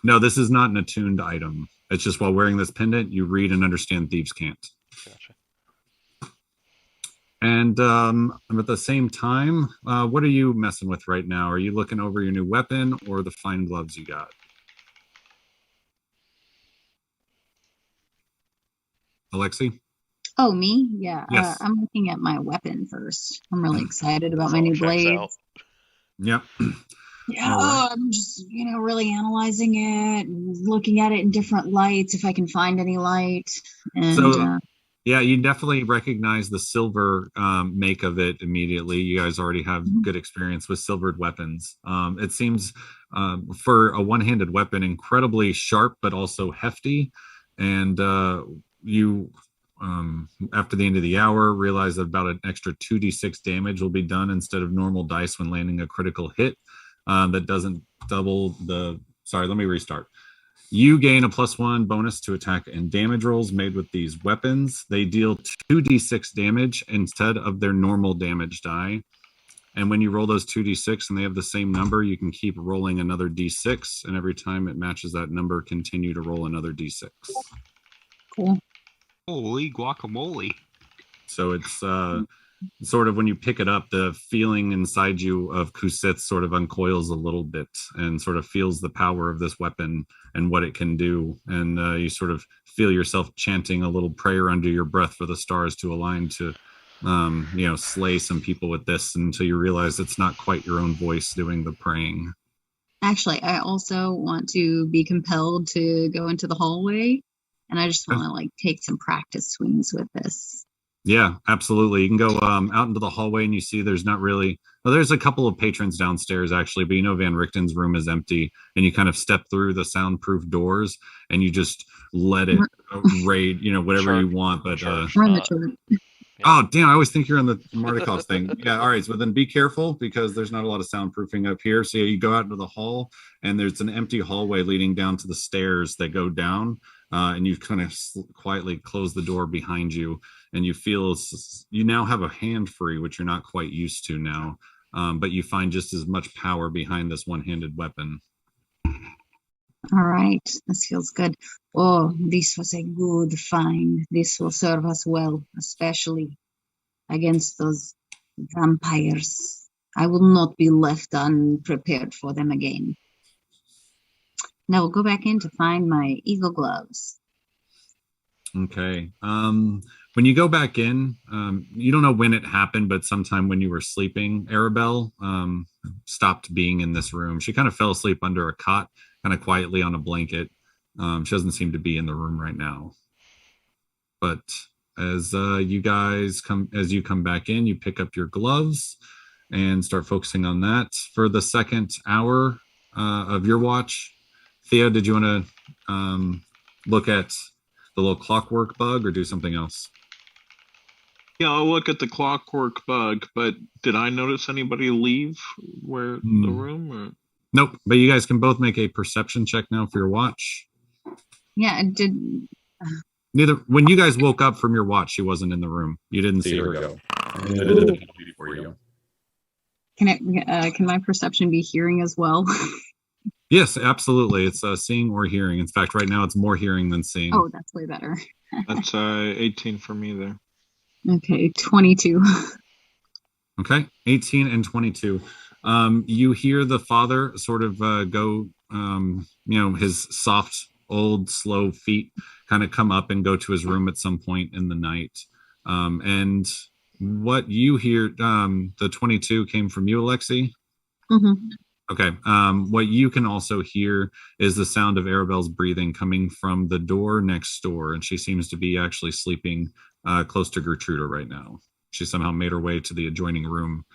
No, this is not an attuned item. It's just while wearing this pendant, you read and understand Thieves' Cant. Gotcha. And at the same time, what are you messing with right now? Are you looking over your new weapon or the fine gloves you got? Alexi? Oh, me? Yeah. Yes. I'm looking at my weapon first. I'm really excited about This my all new checks blade. out. Yep. Yeah, All right. I'm just, really analyzing it, looking at it in different lights, if I can find any light. And So, yeah, you definitely recognize the silver make of it immediately. You guys already have good experience with silvered weapons. It seems, for a one-handed weapon, incredibly sharp, but also hefty. And you, after the end of the hour, realize that about an extra 2d6 damage will be done instead of normal dice when landing a critical hit. That doesn't double the... Sorry, let me restart. You gain a +1 bonus to attack and damage rolls made with these weapons. They deal 2d6 damage instead of their normal damage die. And when you roll those 2d6 and they have the same number, you can keep rolling another d6. And every time it matches that number, continue to roll another d6. cool. Holy guacamole. So it's sort of when you pick it up, the feeling inside you of Kusith sort of uncoils a little bit and sort of feels the power of this weapon and what it can do. And you sort of feel yourself chanting a little prayer under your breath for the stars to align to, slay some people with this until you realize it's not quite your own voice doing the praying. Actually, I also want to be compelled to go into the hallway, and I just want to take some practice swings with this. Yeah, absolutely. You can go out into the hallway and you see there's not really... Well, there's a couple of patrons downstairs, actually, but Van Richten's room is empty, and you kind of step through the soundproof doors and you just let it raid, whatever you want. But oh, damn, I always think you're on the Martikov thing. Yeah, all right, so then be careful because there's not a lot of soundproofing up here. So you go out into the hall and there's an empty hallway leading down to the stairs that go down, and you kind of quietly close the door behind you. And you feel you now have a hand free, which you're not quite used to now. But you find just as much power behind this one-handed weapon. All right, this feels good. Oh, this was a good find. This will serve us well, especially against those vampires. I will not be left unprepared for them again. Now we'll go back in to find my eagle gloves. Okay. When you go back in, you don't know when it happened, but sometime when you were sleeping, Arabelle stopped being in this room. She kind of fell asleep under a cot, kind of quietly on a blanket. She doesn't seem to be in the room right now. But as you come back in, you pick up your gloves and start focusing on that. For the second hour of your watch, Theo, did you want to look at the little clockwork bug or do something else? Yeah, I'll look at the clockwork bug, but did I notice anybody leave the room? Or? Nope, but you guys can both make a perception check now for your watch. Yeah, it did. Neither. When you guys woke up from your watch, she wasn't in the room. You didn't see her go. For you. Can my perception be hearing as well? Yes, absolutely. It's seeing or hearing. In fact, right now it's more hearing than seeing. Oh, that's way better. That's 18 for me there. Okay, 22. Okay, 18 and 22. You hear the father sort of go, his soft, old, slow feet kind of come up and go to his room at some point in the night. And what you hear, the 22 came from you, Alexi? Mm-hmm. Okay. What you can also hear is the sound of Arabelle's breathing coming from the door next door, and she seems to be actually sleeping close to Gertruda right now. She somehow made her way to the adjoining room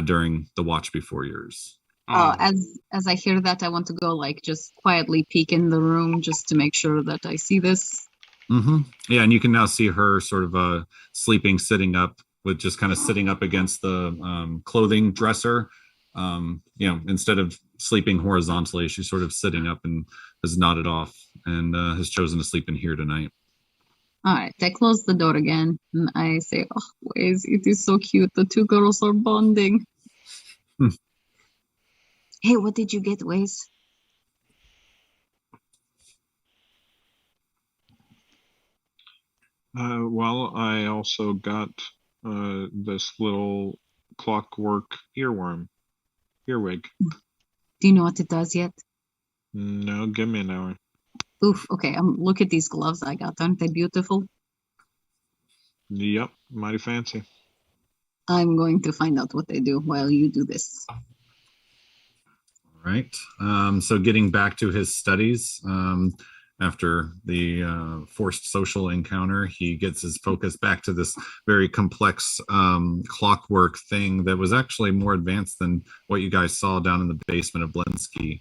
during the watch before yours. As I hear that, I want to go like just quietly peek in the room just to make sure that I see this. Mm-hmm. Yeah, and you can now see her sort of sleeping, sitting up, with just kind of sitting up against the clothing dresser. Instead of sleeping horizontally, she's sort of sitting up and has nodded off and has chosen to sleep in here tonight. All right, I close the door again and I say, "Oh, WAES, it is so cute. The two girls are bonding." Hey, what did you get, WAES? Well, I also got this little clockwork earwig. Do you know what it does yet? No, give me an hour. Oof, okay, look at these gloves I got. Aren't they beautiful? Yep, mighty fancy. I'm going to find out what they do while you do this. All right. So getting back to his studies, after the forced social encounter, he gets his focus back to this very complex clockwork thing that was actually more advanced than what you guys saw down in the basement of Blinsky.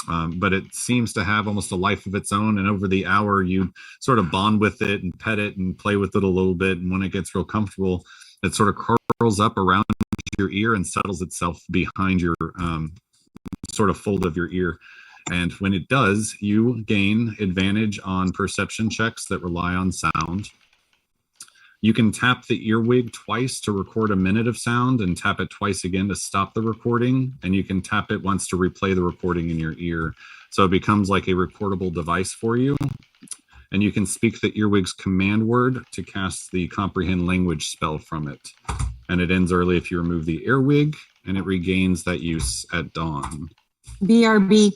But it seems to have almost a life of its own, and over the hour you sort of bond with it and pet it and play with it a little bit, and when it gets real comfortable, it sort of curls up around your ear and settles itself behind your sort of fold of your ear. And when it does, you gain advantage on perception checks that rely on sound. You can tap the earwig twice to record a minute of sound and tap it twice again to stop the recording. And you can tap it once to replay the recording in your ear. So it becomes like a recordable device for you. And you can speak the earwig's command word to cast the comprehend language spell from it. And it ends early if you remove the earwig, and it regains that use at dawn. BRB.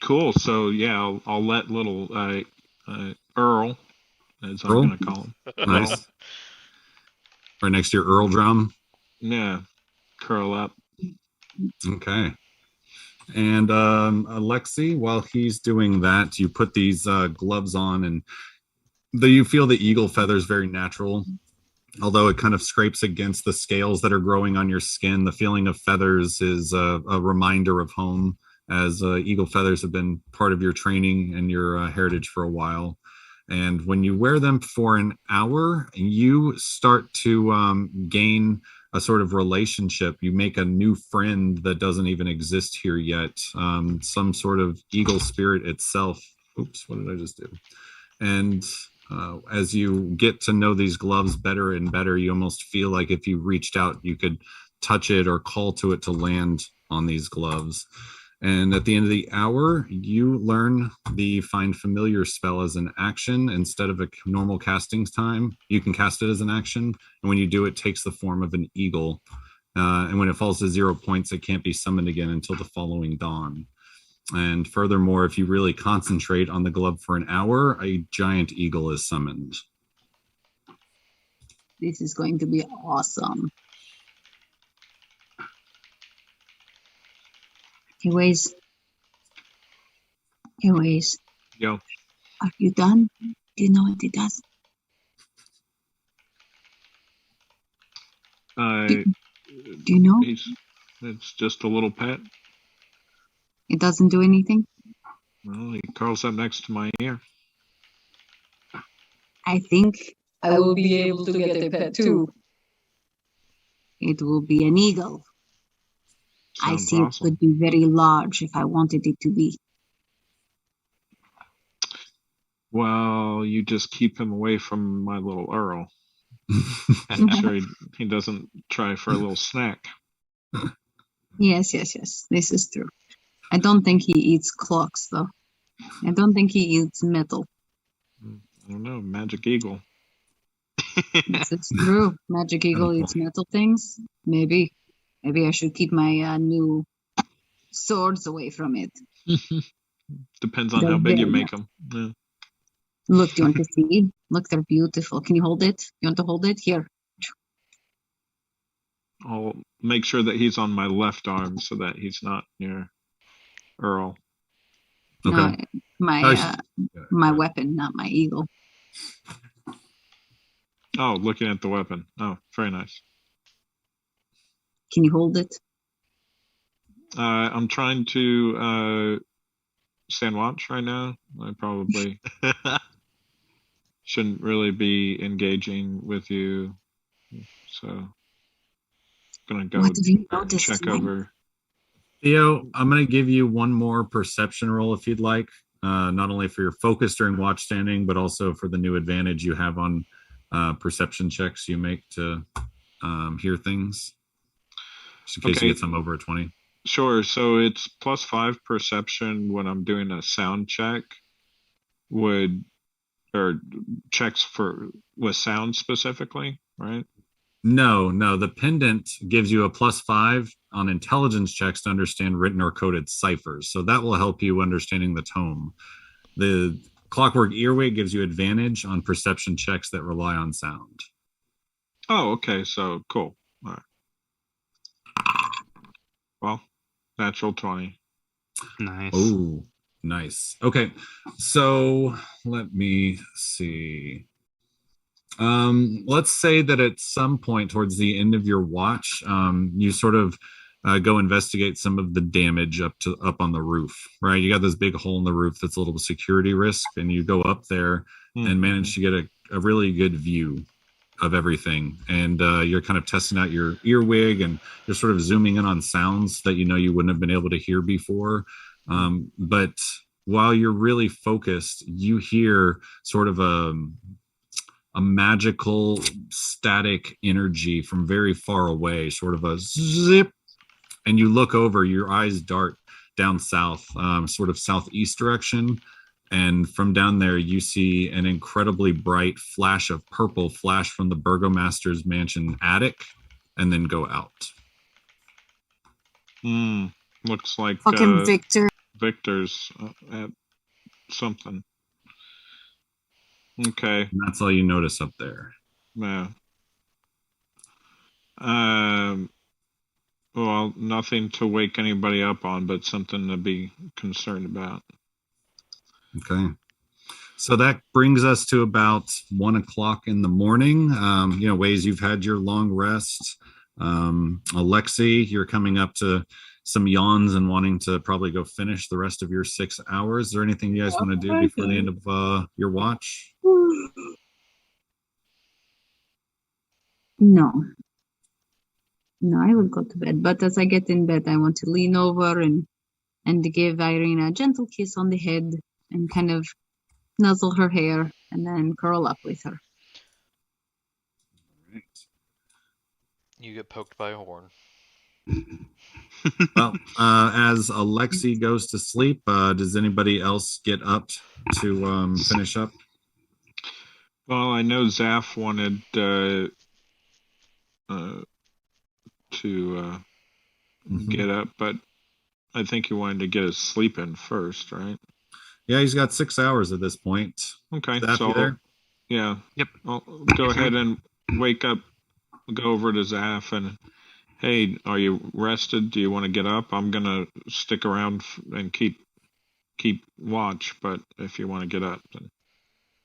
Cool. So yeah, I'll let little Earl, as I'm Earl? going to call him. Nice. Right next to your Earl drum. Yeah, curl up. Okay. And Alexi, while he's doing that, you put these gloves on, and you feel the eagle feathers very natural. Although it kind of scrapes against the scales that are growing on your skin, the feeling of feathers is a reminder of home, as eagle feathers have been part of your training and your heritage for a while. And when you wear them for an hour, you start to gain a sort of relationship. You make a new friend that doesn't even exist here yet. Some sort of eagle spirit itself. Oops, what did I just do? And as you get to know these gloves better and better, you almost feel like if you reached out, you could touch it or call to it to land on these gloves. And at the end of the hour, you learn the Find Familiar spell as an action instead of a normal casting time. You can cast it as an action, and when you do, it takes the form of an eagle. And when it falls to 0 points, it can't be summoned again until the following dawn. And furthermore, if you really concentrate on the glove for an hour, a giant eagle is summoned. This is going to be awesome. Hey, WAES. Hey, WAES. Yo. Are you done? Do you know what it does? Do you know? It's just a little pet. It doesn't do anything? Well, he curls up next to my ear. I think I will be able to get a pet too. it will be an eagle. I Sounds see awesome. it could be very large if I wanted it to be. Well, you just keep him away from my little Earl. Make sure he doesn't try for a little snack. Yes. This is true. I don't think he eats clocks, though. I don't think he eats metal. I don't know, Magic Eagle. This is true. Magic Eagle eats metal things. Maybe I should keep my new swords away from it. Depends on They're how big you very make them. Yeah. Look, do you want to see? Look, they're beautiful. Can you hold it? You want to hold it? Here. I'll make sure that he's on my left arm so that he's not near Earl. No, Okay. my weapon, not my eagle. Oh, looking at the weapon. Oh, very nice. Can you hold it? I'm trying to stand watch right now. I probably shouldn't really be engaging with you. So gonna go What did you notice check tonight? over. Theo, I'm going to give you one more perception roll if you'd like, not only for your focus during watch standing, but also for the new advantage you have on perception checks you make to hear things, just in case you get some over a 20. Sure. So it's +5 perception when I'm doing a sound check. Or checks for with sound specifically, right? No, the pendant gives you a +5 on intelligence checks to understand written or coded ciphers. So that will help you understanding the tome. The clockwork earwig gives you advantage on perception checks that rely on sound. Oh, okay. So cool. All right. Well, natural 20. Nice. Oh, nice. Okay, so let me see. Let's say that at some point towards the end of your watch, you sort of go investigate some of the damage up on the roof, right? You got this big hole in the roof that's a little security risk, and you go up there and manage to get a really good view of everything. And you're kind of testing out your earwig, and you're sort of zooming in on sounds that you wouldn't have been able to hear before. But while you're really focused, you hear sort of a magical static energy from very far away, sort of a zip, and you look over, your eyes dart down south, sort of southeast direction, and from down there you see an incredibly bright flash of purple flash from the burgomaster's mansion attic and then go out. Looks like Fucking Victor's at something. Okay. And that's all you notice up there. Yeah. Well, nothing to wake anybody up on, but something to be concerned about. Okay. So that brings us to about 1 o'clock in the morning. WAES, you've had your long rest. ALEXI, you're coming up to some yawns and wanting to probably go finish the rest of your 6 hours. Is there anything you guys want to do before the end of your watch? No, I will go to bed. But as I get in bed, I want to lean over and give IREENA a gentle kiss on the head and kind of nuzzle her hair and then curl up with her. Right. You get poked by a horn. Well, as ALEXI goes to sleep, does anybody else get up to finish up? Well, I know ZAPH wanted to get up, but I think he wanted to get his sleep in first, right? Yeah, he's got 6 hours at this point. Okay, ZAPH, so you there? Yeah. Yep. I'll go ahead and wake up, go over to ZAPH and, hey, are you rested? Do you want to get up? I'm gonna stick around and keep watch, but if you want to get up, then.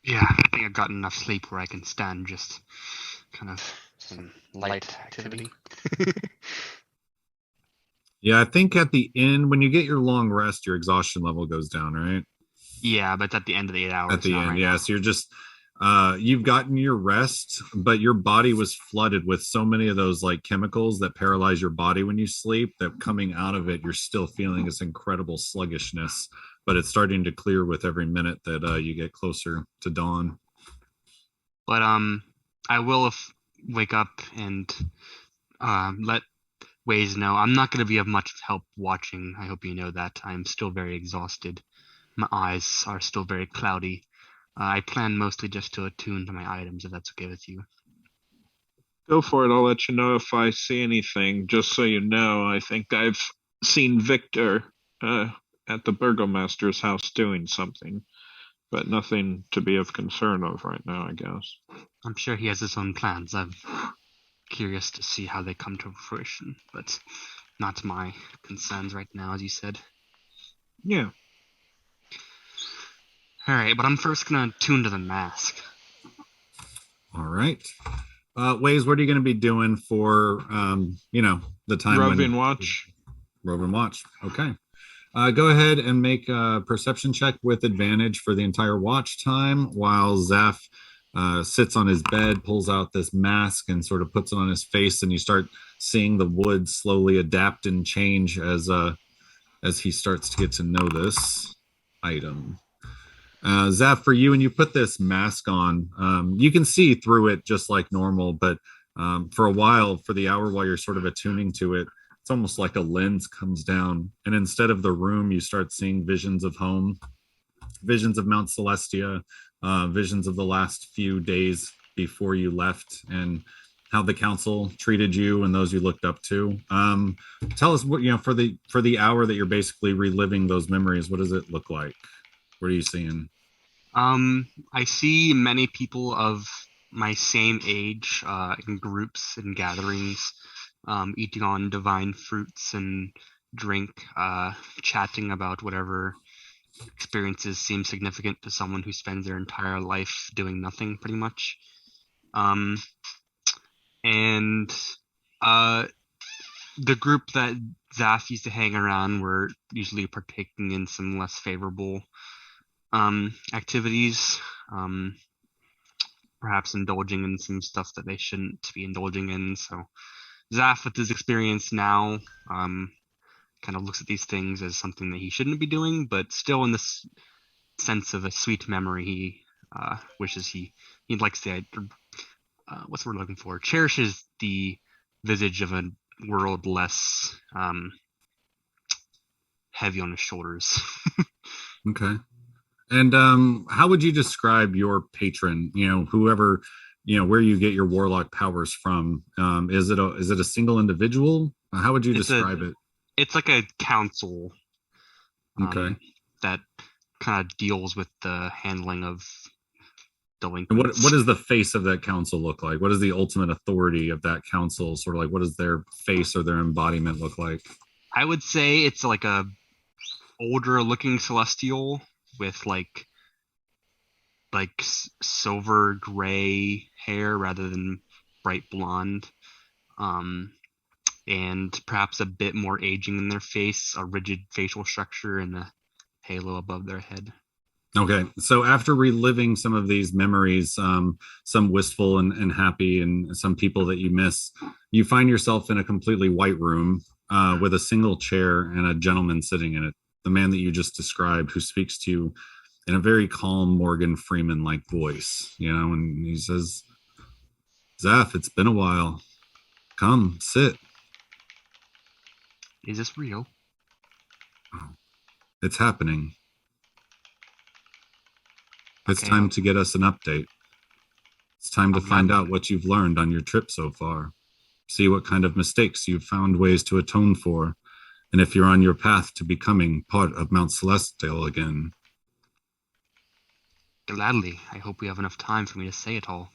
Yeah, I think I've got enough sleep where I can stand just kind of some light activity. Yeah, I think at the end, when you get your long rest, your exhaustion level goes down, right? Yeah, but it's at the end of the 8 hours. At the end, right yeah. now. So you're just, you've gotten your rest, but your body was flooded with so many of those like chemicals that paralyze your body when you sleep that coming out of it, you're still feeling this incredible sluggishness, but it's starting to clear with every minute that you get closer to dawn. But I will wake up and let WAES know. I'm not going to be of much help watching. I hope you know that. I'm still very exhausted. My eyes are still very cloudy. I plan mostly just to attune to my items, if that's okay with you. Go for it. I'll let you know if I see anything. Just so you know, I think I've seen Victor at the Burgomaster's house doing something, but nothing to be of concern of right now, I guess. I'm sure he has his own plans. I've curious to see how they come to fruition, but not my concerns right now, as you said. Yeah. All right, but I'm first gonna tune to the mask. All right. WAES, what are you going to be doing for, the time Roving watch. Roving watch. Okay. Go ahead and make a perception check with advantage for the entire watch time while ZAPH sits on his bed, pulls out this mask and sort of puts it on his face, and you start seeing the wood slowly adapt and change as he starts to get to know this item. ZAPH, for you, when you put this mask on, you can see through it just like normal, but for a while, for the hour while you're sort of attuning to it, it's almost like a lens comes down, and instead of the room, you start seeing visions of home, visions of Mount Celestia, visions of the last few days before you left, and how the council treated you and those you looked up to. Tell us what, for the hour that you're basically reliving those memories, what does it look like? What are you seeing? I see many people of my same age in groups and gatherings, eating on divine fruits and drink, chatting about whatever experiences seem significant to someone who spends their entire life doing nothing, pretty much. And the group that ZAPH used to hang around were usually partaking in some less favorable activities, perhaps indulging in some stuff that they shouldn't be indulging in. So ZAPH, with his experience now, kind of looks at these things as something that he shouldn't be doing, but still in this sense of a sweet memory, he wishes he likes the what's the word looking for? Cherishes the visage of a world less heavy on his shoulders. Okay. And how would you describe your patron? Whoever, where you get your warlock powers from. Is it a single individual? How would you describe it? It's like a council. Okay. That kind of deals with the handling of delinquents. And what does the face of that council look like? What is the ultimate authority of that council? Sort of like, what does their face or their embodiment look like? I would say it's like a older looking celestial with like silver gray hair rather than bright blonde, and perhaps a bit more aging in their face, a rigid facial structure, and a halo above their head. Okay, so after reliving some of these memories, some wistful and happy, and some people that you miss, you find yourself in a completely white room with a single chair and a gentleman sitting in it, the man that you just described, who speaks to you in a very calm Morgan Freeman-like voice, and he says, "ZAPH, it's been a while. Come, sit." Is this real? Oh, it's happening. It's Okay. time to get us an update. It's time to find out what you've learned on your trip so far. See what kind of mistakes you've found ways to atone for, and if you're on your path to becoming part of Mount Celestial again. Gladly. I hope we have enough time for me to say it all.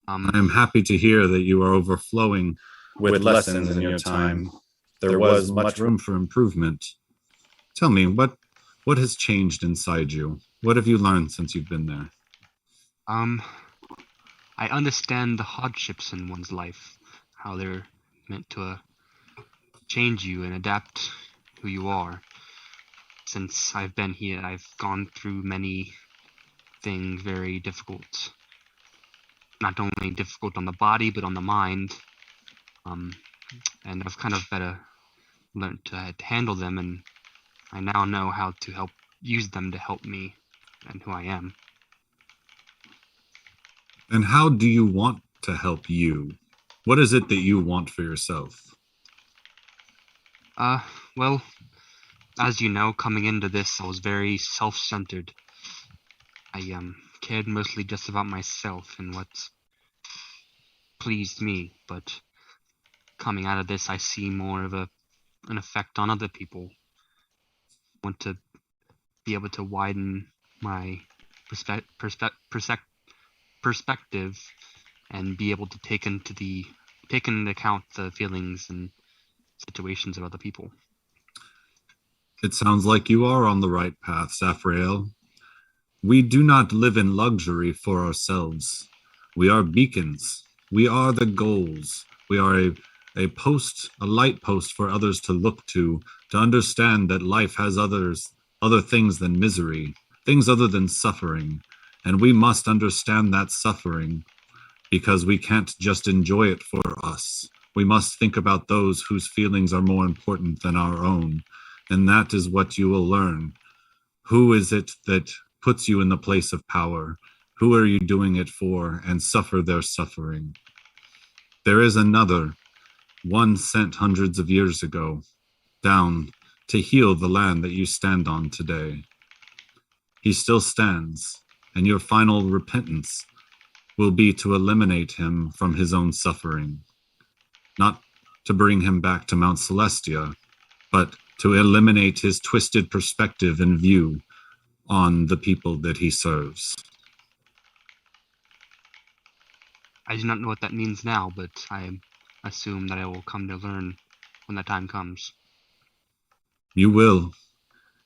I am happy to hear that you are overflowing with lessons in your time. There was much room for improvement. Tell me, what has changed inside you? What have you learned since you've been there? I understand the hardships in one's life, how they're meant to change you and adapt who you are. Since I've been here, I've gone through many things very difficult. Not only difficult on the body, but on the mind. And I've kind of better learned to handle them, and I now know how to use them to help me and who I am. And how do you want to help you? What is it that you want for yourself? Well, as you know, coming into this, I was very self-centered. I cared mostly just about myself and what pleased me, but coming out of this, I see more of an effect on other people. I want to be able to widen my perspective and be able to take into account the feelings and situations of other people. It sounds like you are on the right path, Safrael. We do not live in luxury for ourselves. We are beacons. We are the goals. We are a light post for others to look to understand that life has other things than misery, things other than suffering. And we must understand that suffering because we can't just enjoy it for us. We must think about those whose feelings are more important than our own. And that is what you will learn. Who is it that puts you in the place of power? Who are you doing it for? And suffer their suffering. There is another, one sent hundreds of years ago, down to heal the land that you stand on today. He still stands, and your final repentance will be to eliminate him from his own suffering. Not to bring him back to Mount Celestia, but to eliminate his twisted perspective and view on the people that he serves. I do not know what that means now, but I assume that I will come to learn when that time comes. You will.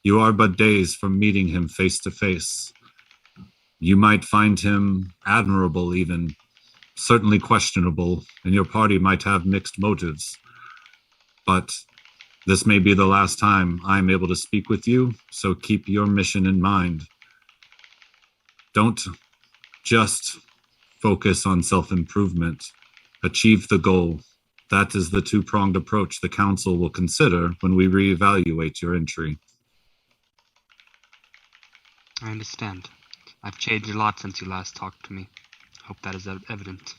You are but days from meeting him face to face. You might find him admirable even, certainly questionable, and your party might have mixed motives. But this may be the last time I'm able to speak with you, so keep your mission in mind. Don't just focus on self-improvement. Achieve the goal. That is the two-pronged approach the Council will consider when we reevaluate your entry. I understand. I've changed a lot since you last talked to me. Hope that is evident.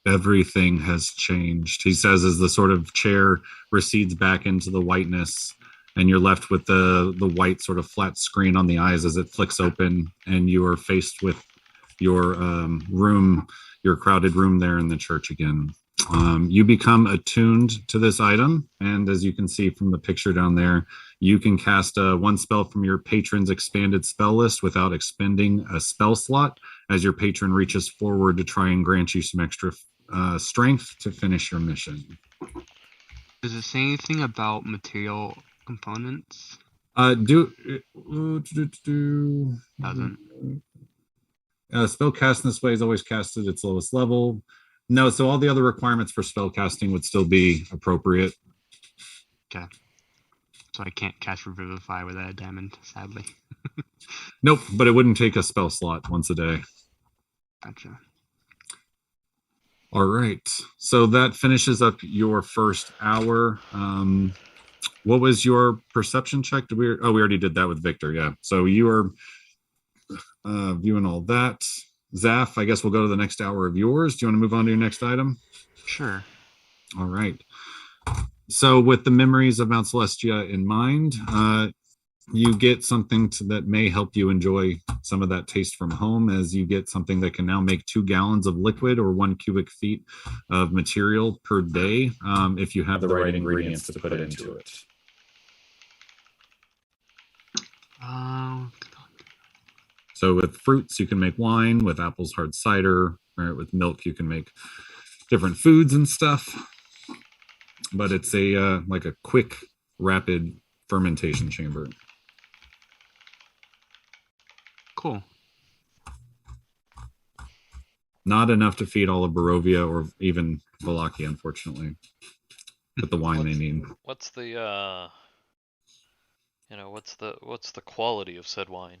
Everything has changed, he says, as the sort of chair recedes back into the whiteness, and you're left with the white sort of flat screen on the eyes as it flicks open, and you are faced with your your crowded room there in the church again. You become attuned to this item, and as you can see from the picture down there, you can cast one spell from your patron's expanded spell list without expending a spell slot, as your patron reaches forward to try and grant you some extra strength to finish your mission. Does it say anything about material components? Doesn't. Spell cast in this way is always cast at its lowest level. No, so all the other requirements for spell casting would still be appropriate. Okay. So I can't cast Revivify without a diamond, sadly. Nope, but it wouldn't take a spell slot once a day. Gotcha. All right, so that finishes up your first hour. What was your perception check? We already did that with Victor, yeah. So you are viewing all that. ZAPH, I guess we'll go to the next hour of yours. Do you want to move on to your next item? Sure. All right. So with the memories of Mount Celestia in mind, you get something that may help you enjoy some of that taste from home, as you get something that can now make 2 gallons of liquid or 1 cubic feet of material per day, if you have the right ingredients to put into it. So with fruits, you can make wine. With apples, hard cider. Right? With milk, you can make different foods and stuff. But it's a like a quick, rapid fermentation chamber. Cool. Not enough to feed all of Barovia or even Vallachi, unfortunately. But the wine they need. What's the what's the quality of said wine?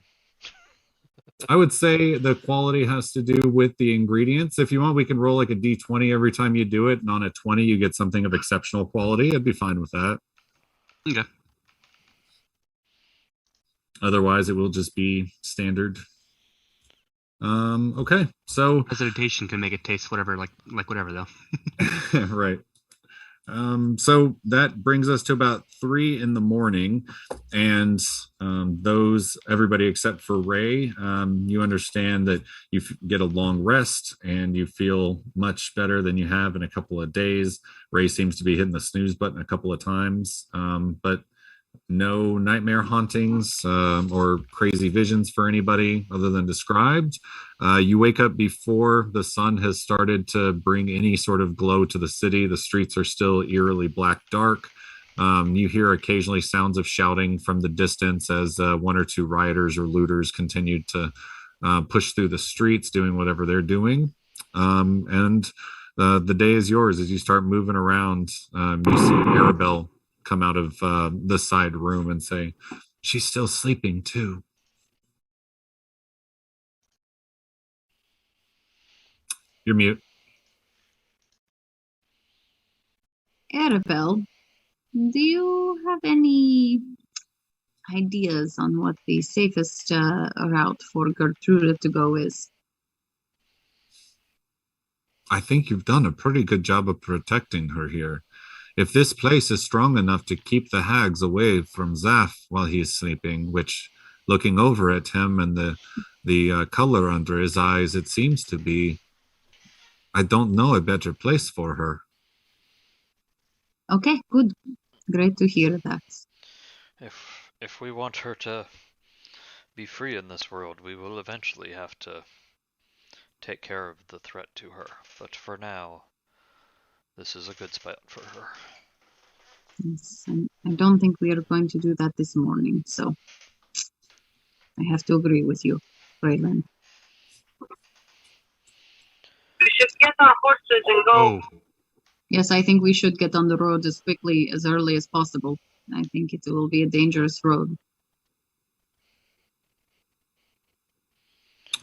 I would say the quality has to do with the ingredients. If you want, we can roll like a D20 every time you do it, and on a 20 you get something of exceptional quality. I'd be fine with that. Okay. Otherwise, it will just be standard. Okay, so Hesitation can make it taste whatever, like whatever though. right. So that brings us to about 3 in the morning, and everybody except for Ray, you understand that you get a long rest and you feel much better than you have in a couple of days. Ray seems to be hitting the snooze button a couple of times, but No nightmare hauntings or crazy visions for anybody other than described. You wake up before the sun has started to bring any sort of glow to the city. The streets are still eerily black dark. You hear occasionally sounds of shouting from the distance as one or two rioters or looters continue to push through the streets, doing whatever they're doing. And the day is yours as you start moving around. You see Arabelle come out of the side room and say, "She's still sleeping too." You're mute. Arabelle, do you have any ideas on what the safest route for Gertrude to go is? I think you've done a pretty good job of protecting her here. If this place is strong enough to keep the hags away from ZAPH while he's sleeping, which, looking over at him and the color under his eyes, it seems to be, I don't know a better place for her. Okay, good. Great to hear that. If we want her to be free in this world, we will eventually have to take care of the threat to her. But for now, this is a good spot for her. Yes, I don't think we are going to do that this morning, so I have to agree with you, REYLYNN. We should get our horses and go. Oh, Yes, I think we should get on the road as quickly, as early as possible. I think it will be a dangerous road.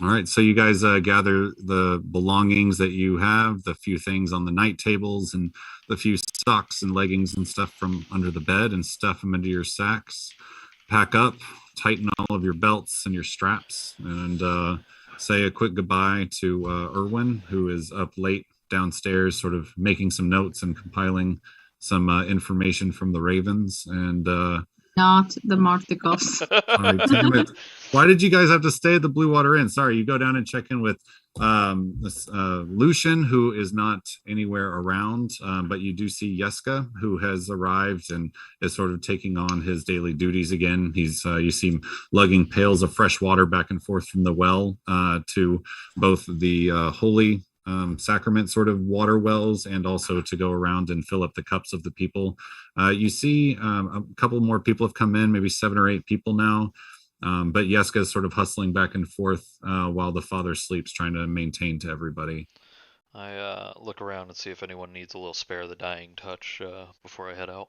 All right, so you guys gather the belongings that you have, the few things on the night tables, and the few socks and leggings and stuff from under the bed, and stuff them into your sacks. Pack up, tighten all of your belts and your straps, and say a quick goodbye to Erwin, who is up late downstairs, sort of making some notes and compiling some information from the Ravens. And Not the Martikovs. sorry, damn it. Why did you guys have to stay at the Blue Water Inn? Sorry, you go down and check in with Lucian, who is not anywhere around, but you do see Yeska, who has arrived and is sort of taking on his daily duties again. He's you see him lugging pails of fresh water back and forth from the well to both the holy sacrament sort of water wells, and also to go around and fill up the cups of the people. You see a couple more people have come in, maybe 7 or 8 people now. But Yeska is sort of hustling back and forth while the father sleeps, trying to maintain to everybody. I look around and see if anyone needs a little spare the dying touch before I head out.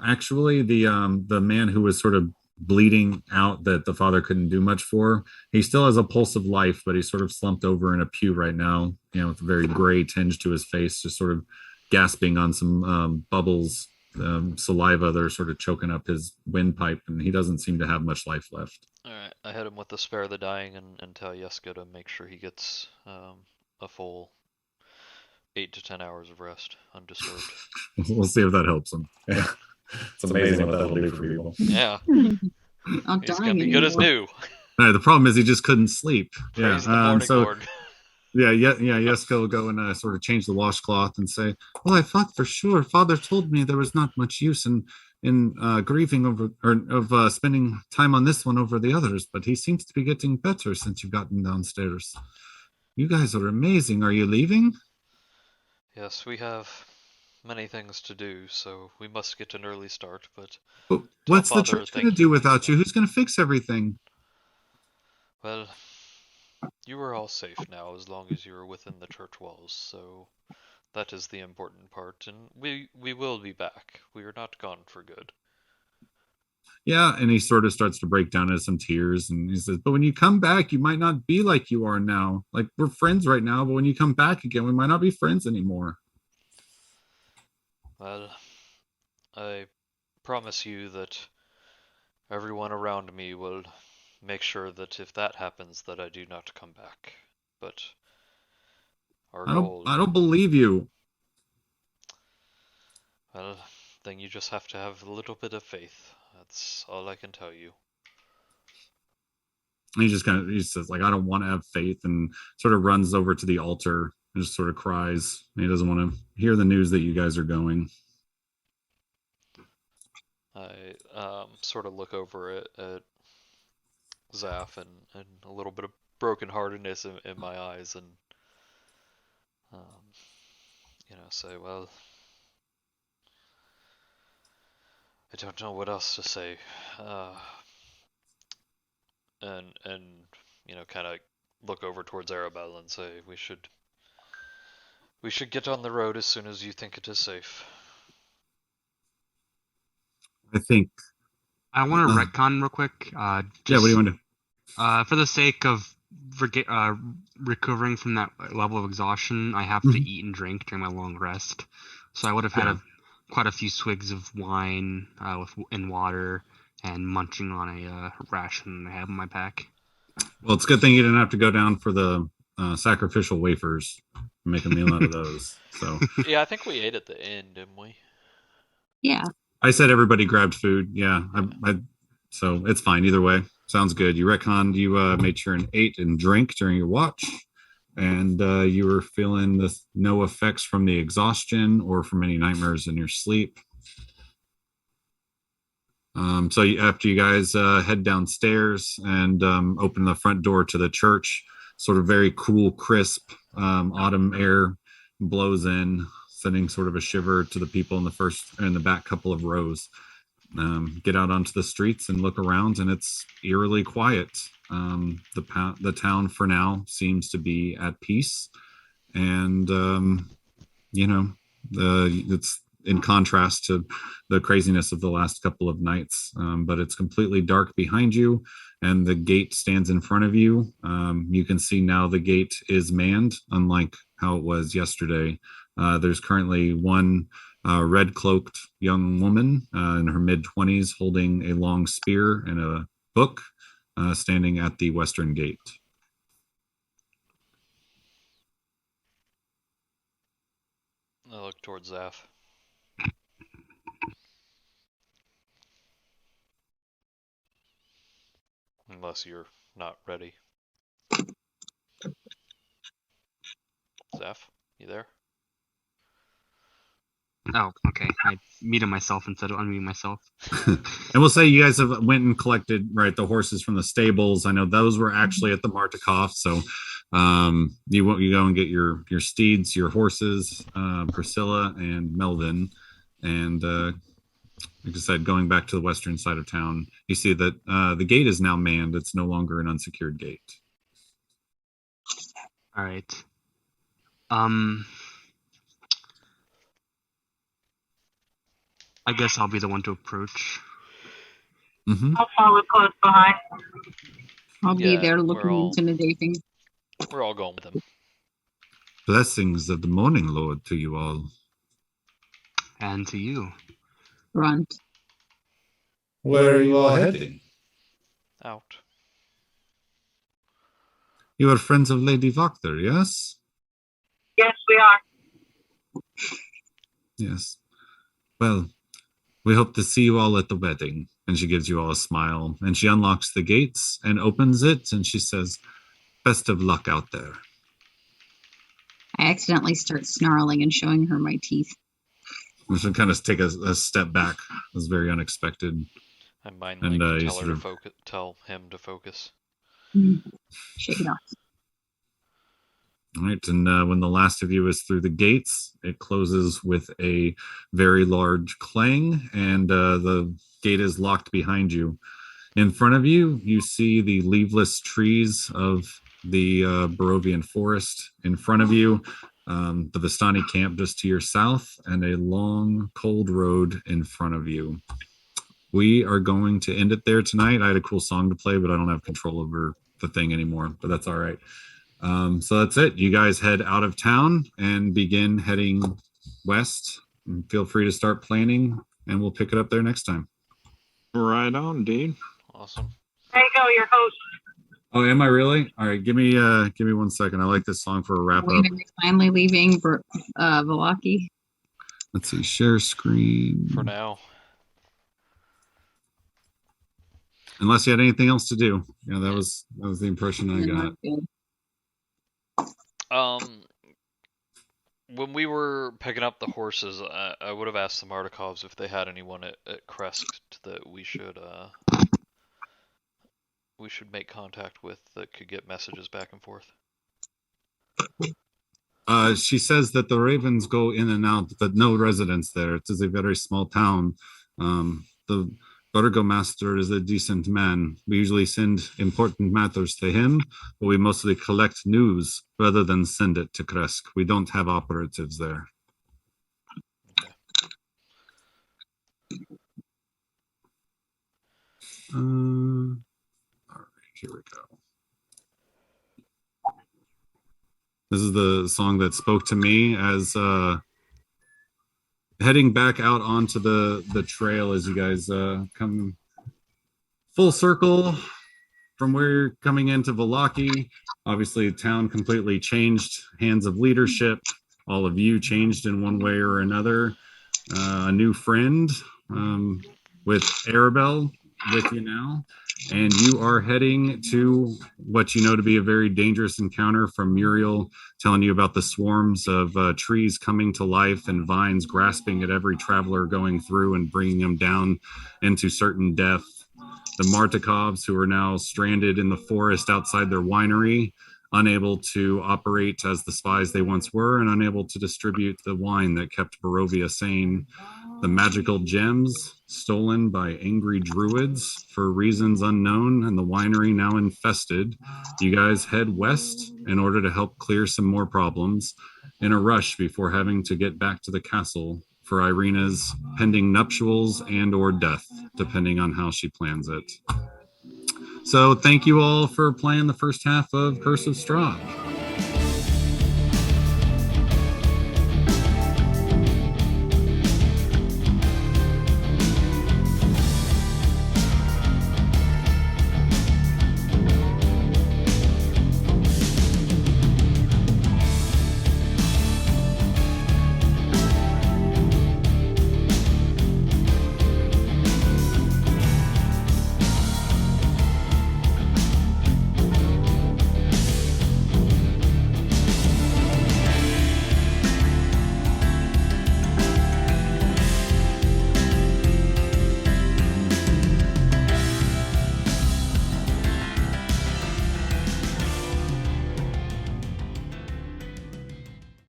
Actually, the man who was sort of bleeding out that the father couldn't do much for, he still has a pulse of life, but he's sort of slumped over in a pew right now, with a very gray tinge to his face, just sort of gasping on some bubbles, saliva that are sort of choking up his windpipe, and he doesn't seem to have much life left. Alright, I hit him with the spare the dying and tell Yeska to make sure he gets a full 8 to 10 hours of rest, undisturbed. We'll see if that helps him. Yeah. It's amazing what that'll do for people. Yeah. Not He's dying gonna be good as anymore. new. The problem is he just couldn't sleep. Praise the morning Lord. Yeah, Yeska will go and sort of change the washcloth and say, "Well, I thought for sure. Father told me there was not much use in grieving over of spending time on this one over the others, but he seems to be getting better since you've gotten downstairs. You guys are amazing. Are you leaving?" Yes, we have many things to do, so we must get an early start, but What's the Father, church thank going to do you. without you? Who's going to fix everything? well, you are all safe now as long as you are within the church walls, so that is the important part, and we will be back. We are not gone for good. Yeah, and he sort of starts to break down into some tears, and he says, "But when you come back, you might not be like you are now. Like, we're friends right now, but when you come back again, we might not be friends anymore." Well, I promise you that everyone around me will make sure that if that happens, that I do not come back. But our goal... I don't believe you. Well, then you just have to have a little bit of faith. That's all I can tell you. And he says, like, "I don't want to have faith," and sort of runs over to the altar and just sort of cries. He doesn't want to hear the news that you guys are going. I sort of look over at ZAPH and a little bit of brokenheartedness in my eyes, and say, well, I don't know what else to say, and kind of look over towards Arabelle and say, we should get on the road as soon as you think it is safe. I think. I want to retcon real quick. Yeah, what do you want to do? For the sake of recovering from that level of exhaustion, I have to eat and drink during my long rest. So I would have had quite a few swigs of wine and water and munching on a ration I have in my pack. Well, it's a good thing you didn't have to go down for the sacrificial wafers and make a meal out of those. So yeah, I think we ate at the end, didn't we? Yeah. I said everybody grabbed food. Yeah, so it's fine either way. Sounds good. You retconned. You made sure and ate and drank during your watch, and you were feeling no effects from the exhaustion or from any nightmares in your sleep. So after you guys head downstairs and open the front door to the church, sort of very cool, crisp autumn air blows in, sending sort of a shiver to the people in the back couple of rows. Get out onto the streets and look around, and it's eerily quiet. The town for now seems to be at peace, and it's in contrast to the craziness of the last couple of nights. But it's completely dark behind you, and the gate stands in front of you. You can see now the gate is manned, unlike how it was yesterday. There's currently one red-cloaked young woman in her mid-20s holding a long spear and a book standing at the western gate. I look towards ZAPH. Unless you're not ready. ZAPH, you there? Oh, okay. I muted myself instead of unmuting myself. And we'll say you guys have went and collected the horses from the stables. I know those were actually at the Martikov, so you go and get your steeds, your horses, Priscilla and Melvin, and like I said, going back to the western side of town, you see that the gate is now manned. It's no longer an unsecured gate. All right. I guess I'll be the one to approach. I'll follow close behind. I'll be there looking all- intimidating. We're all going with them. Blessings of the morning, Lord, to you all. And to you. Grunt. Where are you all heading? Out. You are friends of Lady Wachter, yes? Yes, we are. Yes. Well, we hope to see you all at the wedding. And she gives you all a smile. And she unlocks the gates and opens it. And she says, best of luck out there. I accidentally start snarling and showing her my teeth. We should kind of take a step back. It was very unexpected. I mind And, tell him to focus. Shake it off. All right, and when the last of you is through the gates, it closes with a very large clang, and the gate is locked behind you. In front of you, you see the leafless trees of the Barovian forest. In front of you, the Vistani camp just to your south, and a long, cold road in front of you. We are going to end it there tonight. I had a cool song to play, but I don't have control over the thing anymore, but that's all right. So that's it. You guys head out of town and begin heading west. And feel free to start planning, and we'll pick it up there next time. Right on, dude. Awesome. There you go, your host. Oh, am I really? All right, give me 1 second. I like this song for a wrap up. When are we finally leaving Vallachi? Let's see, share screen. For now. Unless you had anything else to do. Yeah, that was the impression I got. when we were picking up the horses, I would have asked the Martikovs if they had anyone at Kresk that we should make contact with that could get messages back and forth. She says that the ravens go in and out, but no residents there. It is a very small town. The burgomaster is a decent man. We usually send important matters to him, but we mostly collect news rather than send it to Kresk. We don't have operatives there. Okay. All right, here we go. This is the song that spoke to me as heading back out onto the trail as you guys come full circle from where you're coming into Vallachi. Obviously, the town completely changed hands of leadership. All of you changed in one way or another. A new friend with Arabelle with you now. And you are heading to what you know to be a very dangerous encounter from Muriel telling you about the swarms of trees coming to life and vines grasping at every traveler going through and bringing them down into certain death. The Martikovs, who are now stranded in the forest outside their winery, unable to operate as the spies they once were and unable to distribute the wine that kept Barovia sane. The magical gems stolen by angry druids for reasons unknown, and the winery now infested. You guys head west in order to help clear some more problems in a rush before having to get back to the castle for IREENA's pending nuptials and or death, depending on how she plans it. So thank you all for playing the first half of Curse of Strahd.